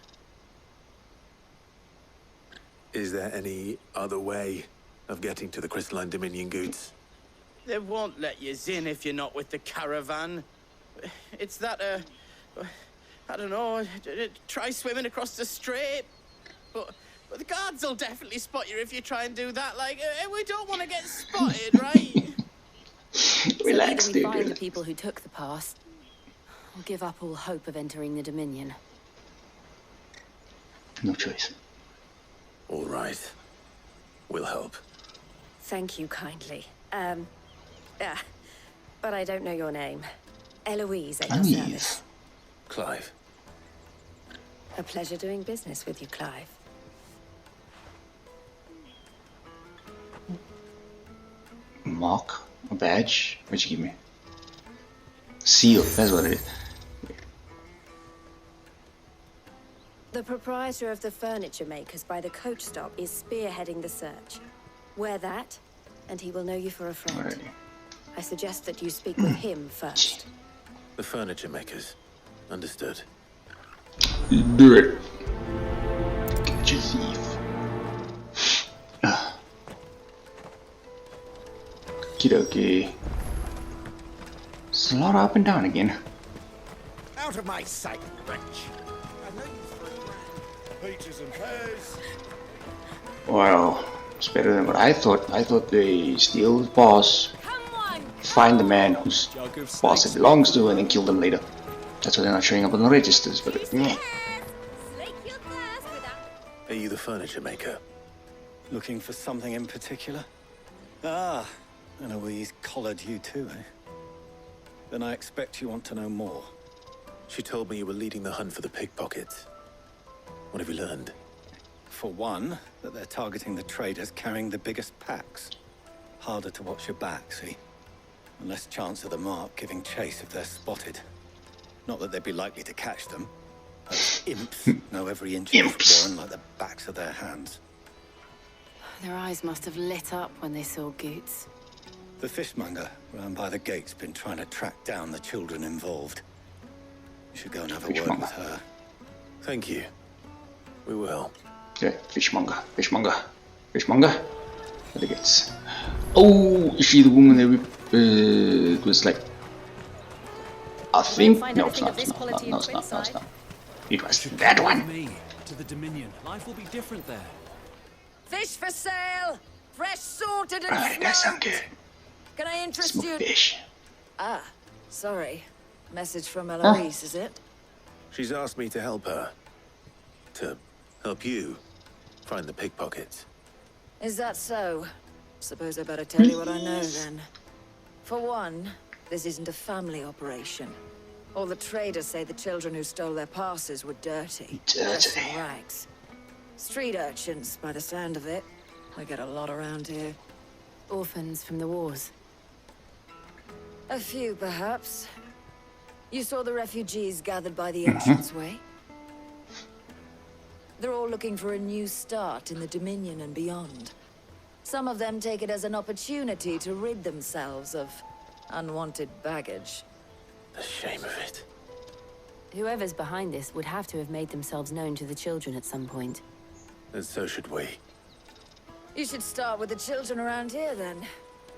Is there any other way of getting to the Crystalline Dominion goods? They won't let you in if you're not with the caravan. It's that, I don't know, try swimming across the strait. But the guards will definitely spot you if you try and do that. Like, we don't want to get spotted, right? Relax, so dude. Find the people who took the pass, or give up all hope of entering the Dominion. No choice. All right. We'll help. Thank you kindly. But I don't know your name. Eloise at your service. Clive. A pleasure doing business with you, Clive. Mark, a badge. What'd you give me? Seal, that's what it is. The proprietor of the furniture makers by the coach stop is spearheading the search. Wear that, and he will know you for a friend. Alrighty. I suggest that you speak with him first. The furniture makers. Understood. Do it. Get your thief. Okie. It's a lot up and down again. Out of my sight, wretch. I know you for peaches and pears. Well, it's better than what I thought. I thought they steal the boss, find the man whose boss it belongs to, and then kill them later. That's why they're not showing up on the registers, but Are you the furniture maker? Looking for something in particular? Ah, and Eloise collared you too, eh? Then I expect you want to know more. She told me you were leading the hunt for the pickpockets. What have you learned? For one, that they're targeting the traders carrying the biggest packs. Harder to watch your back, see? And less chance of the mark giving chase if they're spotted. Not that they'd be likely to catch them. Those imps know every inch of this warren like the backs of their hands. Their eyes must have lit up when they saw Goots. The fishmonger round by the gate's been trying to track down the children involved. You should go and have a word with her. Thank you. We will. Yeah, fishmonger. What it gets? Oh, is she the woman that it was like? I think no, it's not. It was that one. To the Dominion, life will be different there. Fish for sale, fresh sorted and Alright, that sounds good. Can I interest Smoked you? fish. Ah, sorry. Message from Eloise, is it? She's asked me to help her. To help you find the pickpockets. Is that so? Suppose I better tell you what I know then. For one, this isn't a family operation. All the traders say the children who stole their passes were dirty. Dressed in rags. Street urchins, by the sound of it. We get a lot around here. Orphans from the wars. A few, perhaps. You saw the refugees gathered by the entranceway? They're all looking for a new start in the Dominion and beyond. Some of them take it as an opportunity to rid themselves of unwanted baggage. The shame of it. Whoever's behind this would have to have made themselves known to the children at some point. And so should we. You should start with the children around here, then.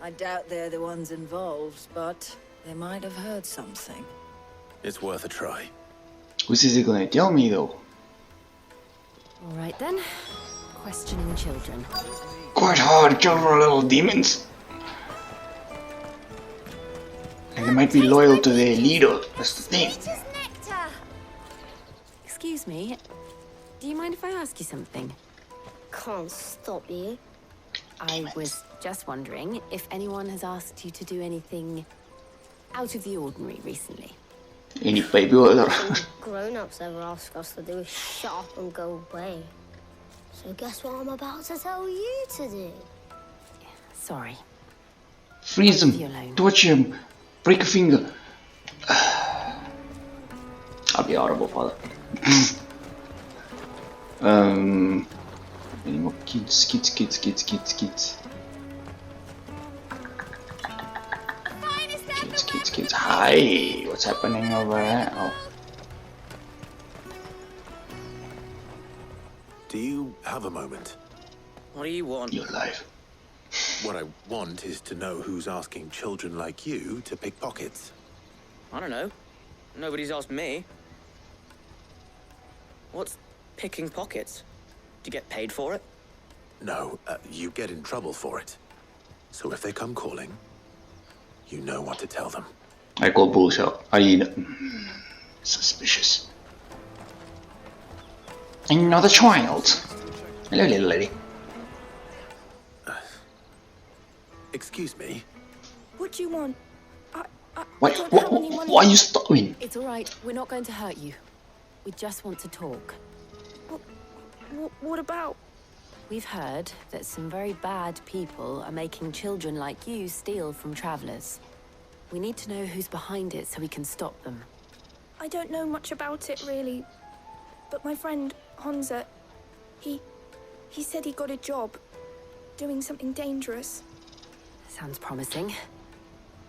I doubt they're the ones involved, but they might have heard something. It's worth a try. Who's he gonna tell me, though? All right, then. Questioning children. Quite hard, children are little demons. And they might be loyal to their leader, that's the thing. Excuse me, do you mind if I ask you something? Can't stop you. I was just wondering if anyone has asked you to do anything out of the ordinary recently. Any baby or Grown-ups ever ask us to do is shut up and go away. So guess what I'm about to tell you to do? Sorry. Freeze him, torch him, break a finger. I'll be horrible, father. Any more kids. Kids. Hi, what's happening over there? Oh. Do you have a moment? What do you want? Your life. What I want is to know who's asking children like you to pick pockets. I don't know. Nobody's asked me. What's picking pockets? Do you get paid for it? No, you get in trouble for it. So if they come calling, you know what to tell them. I call bullshit. Suspicious. Another child. Hello, little lady. Excuse me? What do you want? Why are you stopping? It's all right. We're not going to hurt you. We just want to talk. What about? We've heard that some very bad people are making children like you steal from travelers. We need to know who's behind it so we can stop them. I don't know much about it, really. But my friend, Hansa, he said he got a job doing something dangerous. Sounds promising.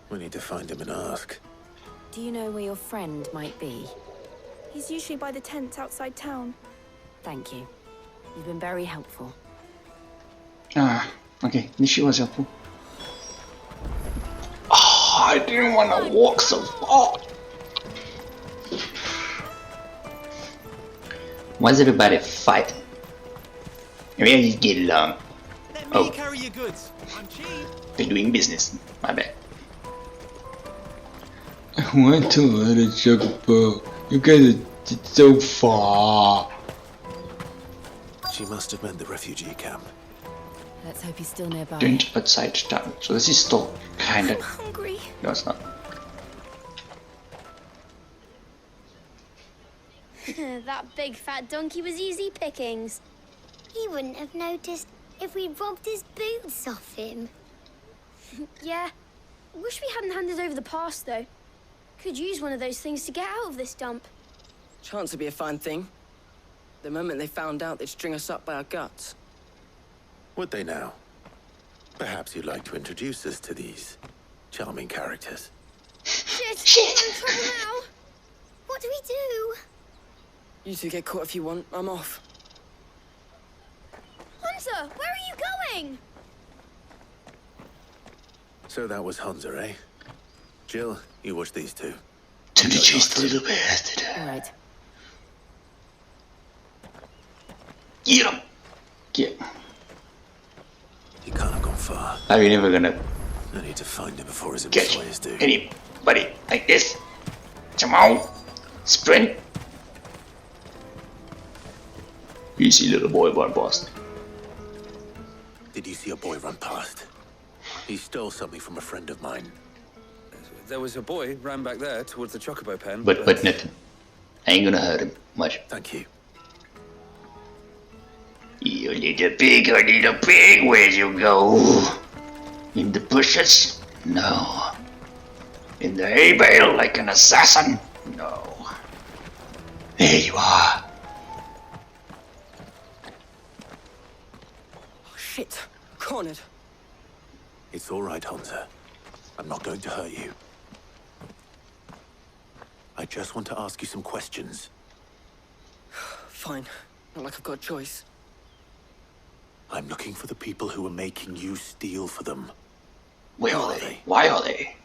We need to find him and ask. Do you know where your friend might be? He's usually by the tents outside town. Thank you. You've been very helpful. Ah, okay. She was helpful. Oh, I didn't want to walk so far. Why is everybody fighting? Maybe just get along. Let me carry your goods. I'm cheap. They're doing business. My bad. I want to let a chocobo. You guys are so far. She must have meant the refugee camp. Let's hope he's still nearby. Don't outside town. So this is still kind of. I'm hungry. No, it's not. That big fat donkey was easy pickings. He wouldn't have noticed if we'd robbed his boots off him. Yeah. Wish we hadn't handed over the pass, though. Could use one of those things to get out of this dump. Chance would be a fine thing. The moment they found out, they'd string us up by our guts. Would they now? Perhaps you'd like to introduce us to these charming characters. Shit! We're in trouble now. What do we do? You two get caught if you want. I'm off. Hansa, where are you going? So that was Hansa, eh? Jill, you watch these two. To the chase the little bastard. All right. Get him! Get him. He can't have gone far. Are you never gonna I need to find him before his catch employers do. anybody like this? Come on! Sprint! Easy little boy run past. Did you see a boy run past? He stole something from a friend of mine. There was a boy ran back there towards the chocobo pen. But nothing. I ain't gonna hurt him much. Thank you. You little pig, where'd you go? In the bushes? No. In the hay bale like an assassin? No. There you are. Oh, shit. Cornered. It's all right, Hansa. I'm not going to hurt you. I just want to ask you some questions. Fine. Not like I've got a choice. I'm looking for the people who are making you steal for them. Where are they? Why are they?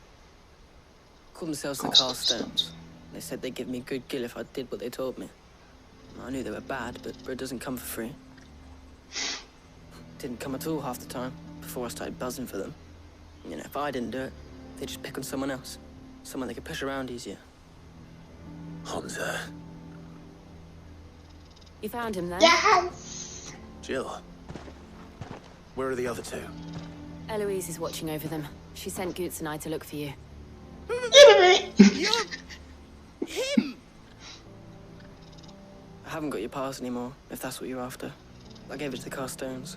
Called themselves the Carstones. They said they'd give me good gill if I did what they told me. I knew they were bad, but bread doesn't come for free. Didn't come at all half the time, before I started buzzing for them. You know, if I didn't do it, they'd just pick on someone else. Someone they could push around easier. Hansa. You found him then? Yes! Jill. Where are the other two? Eloise is watching over them. She sent Goots and I to look for you. You're... him! I haven't got your pass anymore, if that's what you're after. I gave it to the Carstones.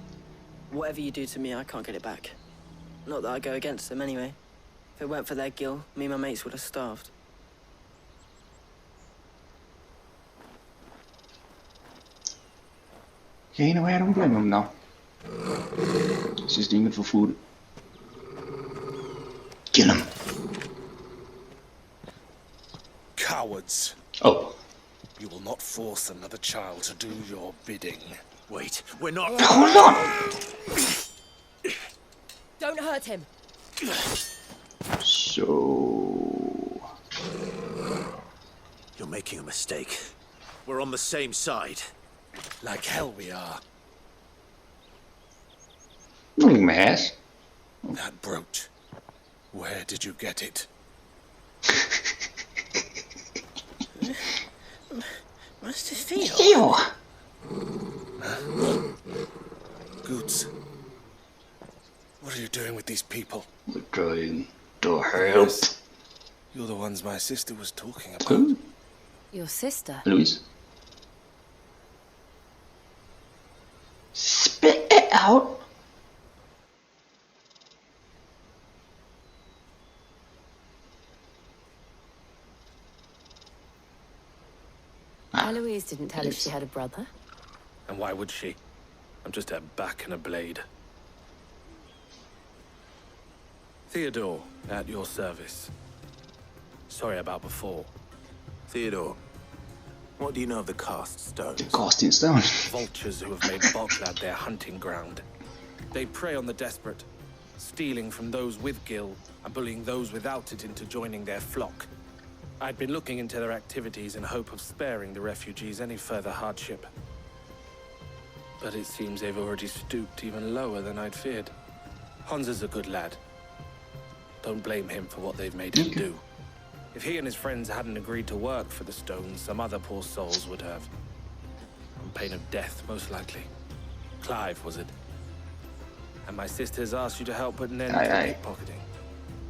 Whatever you do to me, I can't get it back. Not that I go against them anyway. If it weren't for their gill, me and my mates would have starved. Yeah, in a way I don't blame him now. He's just doing it for food. Kill him. Cowards. Oh. You will not force another child to do your bidding. Wait, we're not... Hold on! Don't hurt him. So... You're making a mistake. We're on the same side. Like hell we are. Mess. That brooch. Where did you get it? Master Theo. Theo. Goots. What are you doing with these people? We're trying to help. You're the ones my sister was talking about. Who? Your sister? Louise. Spit it out. Eloise didn't tell us she had a brother. And why would she? I'm just her back and a blade. Theodore, at your service. Sorry about before. Theodore, what do you know of the cast stones? The casting stone. Vultures who have made Boklad their hunting ground. They prey on the desperate, stealing from those with gil and bullying those without it into joining their flock. I'd been looking into their activities in hope of sparing the refugees any further hardship. But it seems they've already stooped even lower than I'd feared. Hansa's a good lad. Don't blame him for what they've made him do. If he and his friends hadn't agreed to work for the stones, some other poor souls would have. On pain of death, most likely. Clive, was it? And my sisters asked you to help put an end to pickpocketing.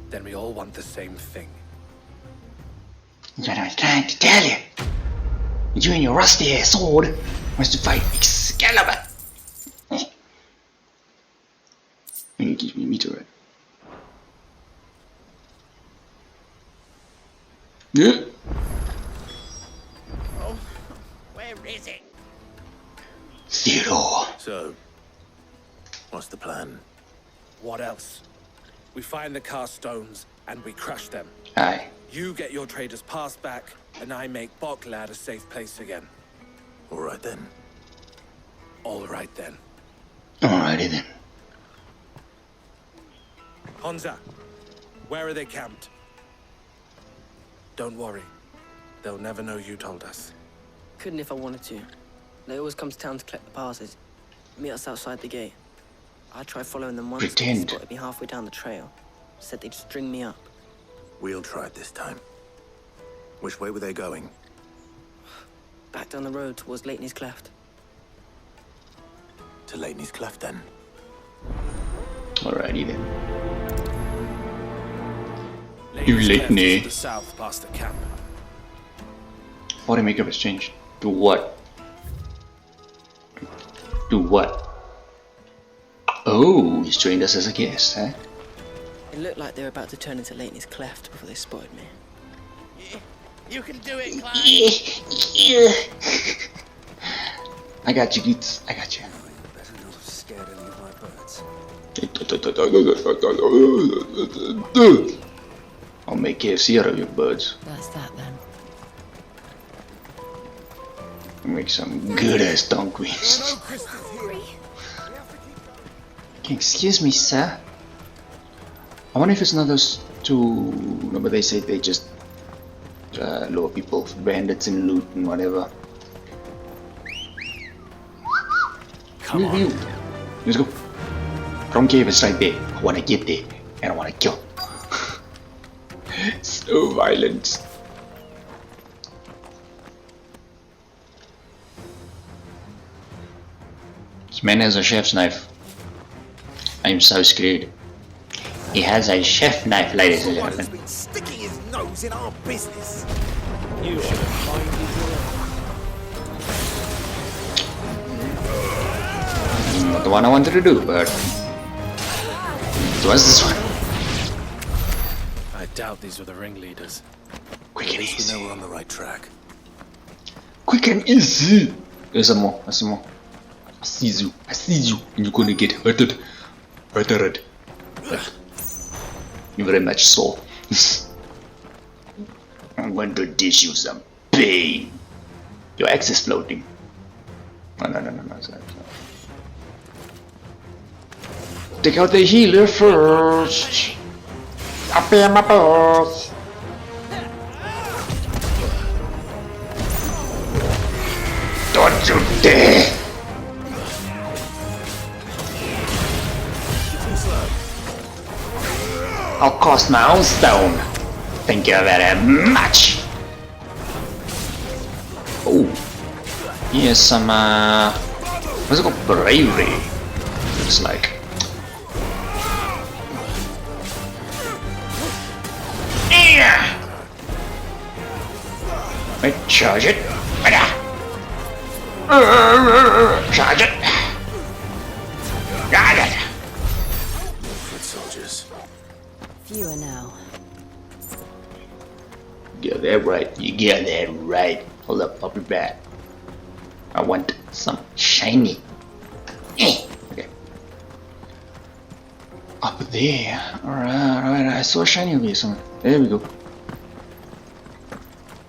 Then we all want the same thing. That's what I was trying to tell you. You and your rusty ass sword wants to fight Excalibur. And you give me a meteorite. Yeah. Oh, where is it? Theodore. So, what's the plan? What else? We find the cast stones and we crush them. Aye. You get your trader's pass back, and I make Boklad a safe place again. All right then. All right then. Alrighty then. Hansa, where are they camped? Don't worry. They'll never know you told us. Couldn't if I wanted to. They always come to town to collect the passes. Meet us outside the gate. I tried following them once, but they spotted me halfway down the trail. Said they'd string me up. We'll try it this time. Which way were they going? Back down the road towards Leitney's Cleft. To Leitney's Cleft, then. Alrighty then. Leitney's Cleft is Leitney. to the south past the camp. Body makeup has changed. To what? To what? Oh, he's trained us as a guest, huh? It looked like they were about to turn into Leitney's Cleft before they spotted me. You can do it, Clive. I got you, Geets. I got you. Better not have scared any of my birds. I'll make KFC out of your birds. That's that then. I'll make some good ass dunk wings. Excuse me, sir. I wonder if it's not those two. No, but they say they just lure people, bandits and loot and whatever. Come on. Let's go. From cave is right there. I wanna get there and I wanna kill. So violent. This man has a chef's knife. I'm so screwed. He has a chef knife, ladies and gentlemen. Been sticking his nose in our business. You should have minded Not the one I wanted to do, but it was this one. I doubt these were the ringleaders. Quick and We easy. know we're on the right track. Quick and easy. There's some more. There's some more. I see you. I see you. And you're gonna get hurted. Hurted. You very much so. I'm going to dish you some pain. Your axe is floating. No. Sorry. Take out the healer first. Up in my balls. Don't you dare! I'll cost my own stone. Thank you very much. Oh, here's some what's it called? Bravery. Looks like. Yeah. Wait, charge it. Charge it. Got it. Foot soldiers. Fewer now. Get that right. You get that right. Hold up, I'll be back. I want some shiny. Okay. Up there. Alright. I saw a shiny over here somewhere. There we go.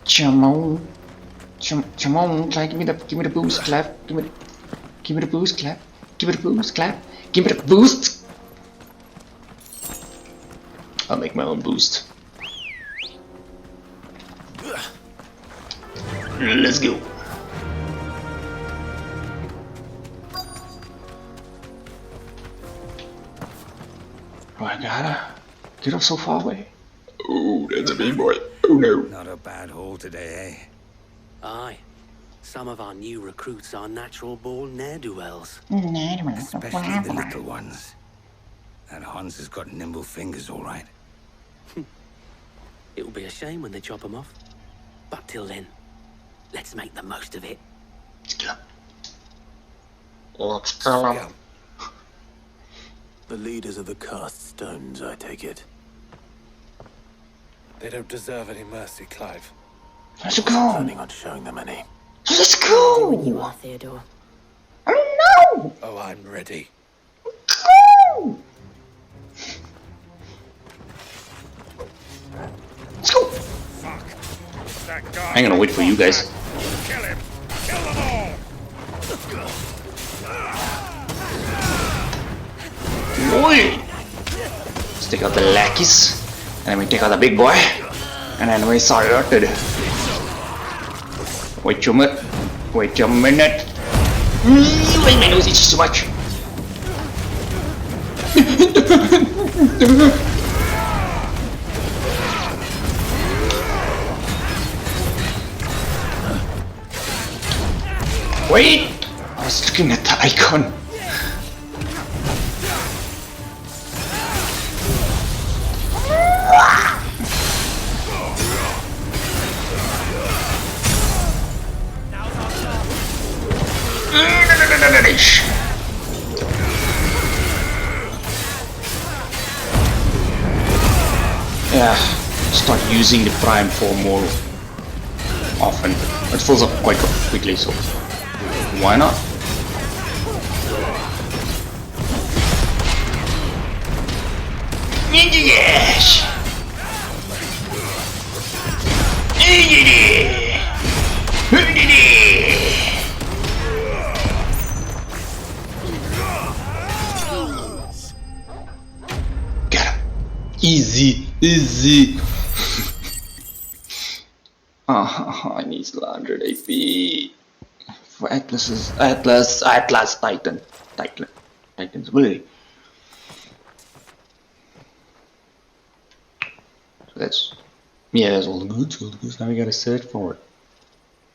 Come on. Come on, Clap, give me the boost, Clap. Give me the boost, Clap. Give me the boost, Clap. Give me the boost. I'll make my own boost. Let's go. Oh, I gotta get up so far away. Oh, that's a big boy. Oh no. Not a bad haul today, eh? Aye. Some of our new recruits are natural-born ne'er-do-wells. Especially the little ones. That Hans has got nimble fingers, all right. It'll be a shame when they chop them off. But till then, let's make the most of it. Let's kill him. The leaders of the cast stones, I take it. They don't deserve any mercy, Clive. Let's go. Planning on showing them any. Let's go. You are, Theodore. Oh Oh, I'm ready. no. Let's go. Fuck. That guy. I'm gonna wait for you guys. Kill him. Kill them all. Boy. Let's take out the lackeys. And then we take out the big boy. And then we started. Wait a minute. Wait a minute. Wait, my nose itches too much. Wait! I was looking at the icon. Yeah, start using the prime form more often. It fills up quite quickly, so why not? Yes! Get him. Easy, easy. I need 100 AP. For Atlas Titan's ability. So that's all the goods. Now we gotta search for it.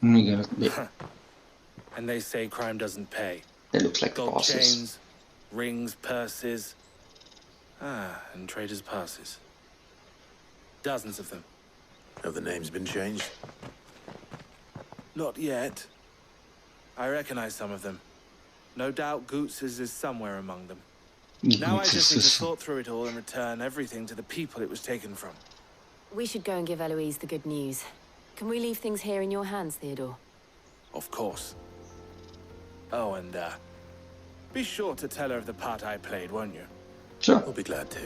And we gotta And they say crime doesn't pay. They look like Gold bosses. chains, rings, purses. And traders' passes. Dozens of them. Have the names been changed? Not yet. I recognize some of them. No doubt Goots's is somewhere among them. Now I just need to sort through it all and return everything to the people it was taken from. We should go and give Eloise the good news. Can we leave things here in your hands, Theodore? Of course. Oh, and be sure to tell her of the part I played, won't you? Sure. We'll be glad to.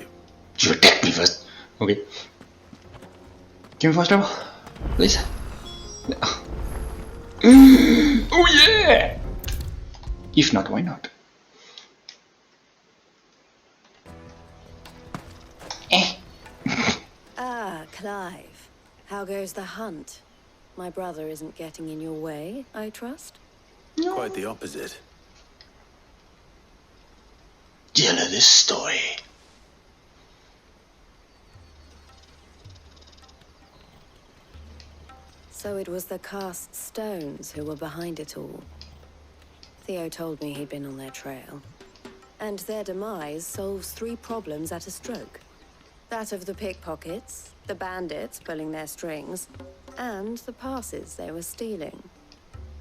Sure, get me first. Okay. Give me fast travel, please. Oh yeah! If not, why not? Clive. How goes the hunt? My brother isn't getting in your way, I trust? No. Quite the opposite. Tell her this story. So it was the cast stones who were behind it all. Theo told me he'd been on their trail. And their demise solves 3 problems at a stroke. That of the pickpockets, the bandits pulling their strings, and the passes they were stealing.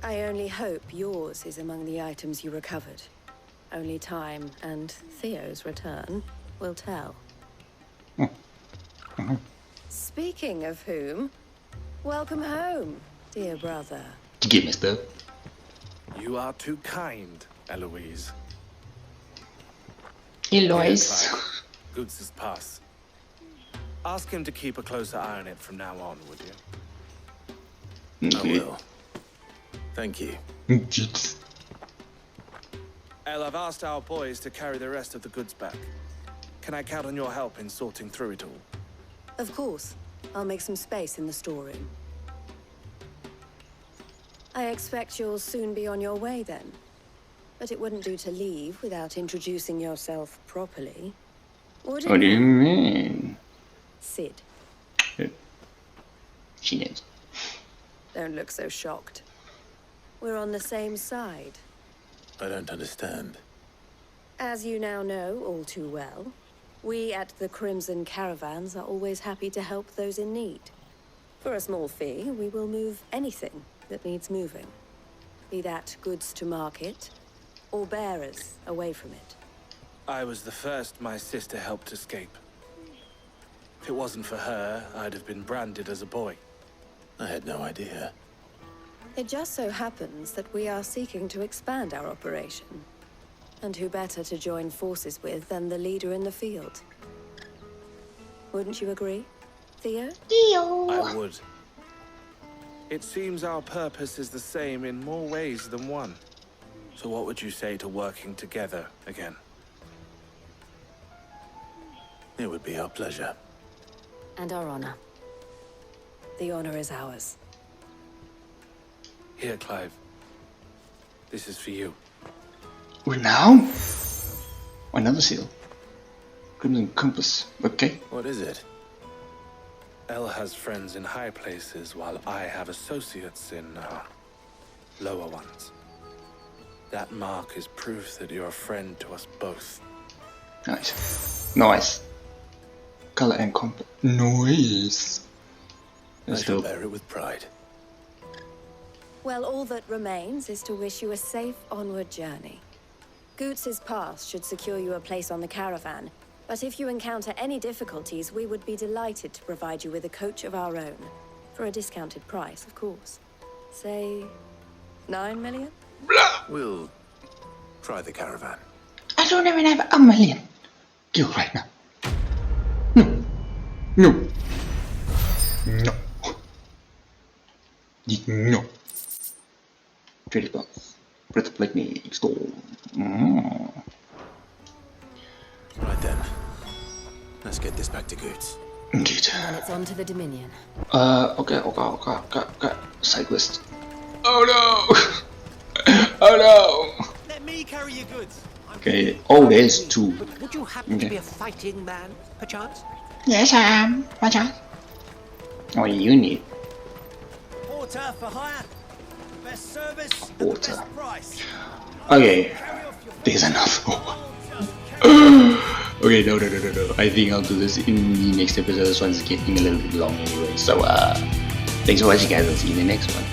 I only hope yours is among the items you recovered. Only time and Theo's return will tell. Speaking of whom, welcome home, dear brother. Give me stuff. You are too kind, Eloise. Eloise. Goots's pass. Ask him to keep a closer eye on it from now on, would you? I will. Thank you. El, I've asked our boys to carry the rest of the goods back. Can I count on your help in sorting through it all? Of course. I'll make some space in the storeroom. I expect you'll soon be on your way then. But it wouldn't do to leave without introducing yourself properly. Would it? What do you mean? Sid. She knows. Don't look so shocked. We're on the same side. I don't understand. As you now know all too well, we at the Crimson Caravans are always happy to help those in need. For a small fee, we will move anything that needs moving. Be that goods to market, or bearers away from it. I was the first my sister helped escape. If it wasn't for her, I'd have been branded as a boy. I had no idea. It just so happens that we are seeking to expand our operation. And who better to join forces with than the leader in the field? Wouldn't you agree, Theo? I would. It seems our purpose is the same in more ways than one. So what would you say to working together again? It would be our pleasure. And our honor. The honor is ours. Here, Clive. This is for you. Now? Another seal. Crimson Compass. Okay. What is it? El has friends in high places, while I have associates in, lower ones. That mark is proof that you're a friend to us both. Nice. Nice. Color and compass. Nice. I shall bear it with pride. Well, all that remains is to wish you a safe onward journey. Goots's pass should secure you a place on the caravan, but if you encounter any difficulties, we would be delighted to provide you with a coach of our own. For a discounted price, of course. Say, 9 million? We'll try the caravan. I don't even have $1 million. Kill right now. No. No. No. Trader box. Breath like me. Extol. Right then. Let's get this back to Goods. Indeed. Then it's on to the Dominion. Okay. Side quest. Oh no! Oh no! Let me carry your goods. Okay. Oh, there's two. Would you happen to be a fighting man, perchance? Yes, I am. Perchance. What do you need? Porter for hire. Best service. Porter. Best price. Okay. There's enough. Okay, no. I think I'll do this in the next episode. This one's getting a little bit long anyway. So, thanks for watching, guys. I'll see you in the next one.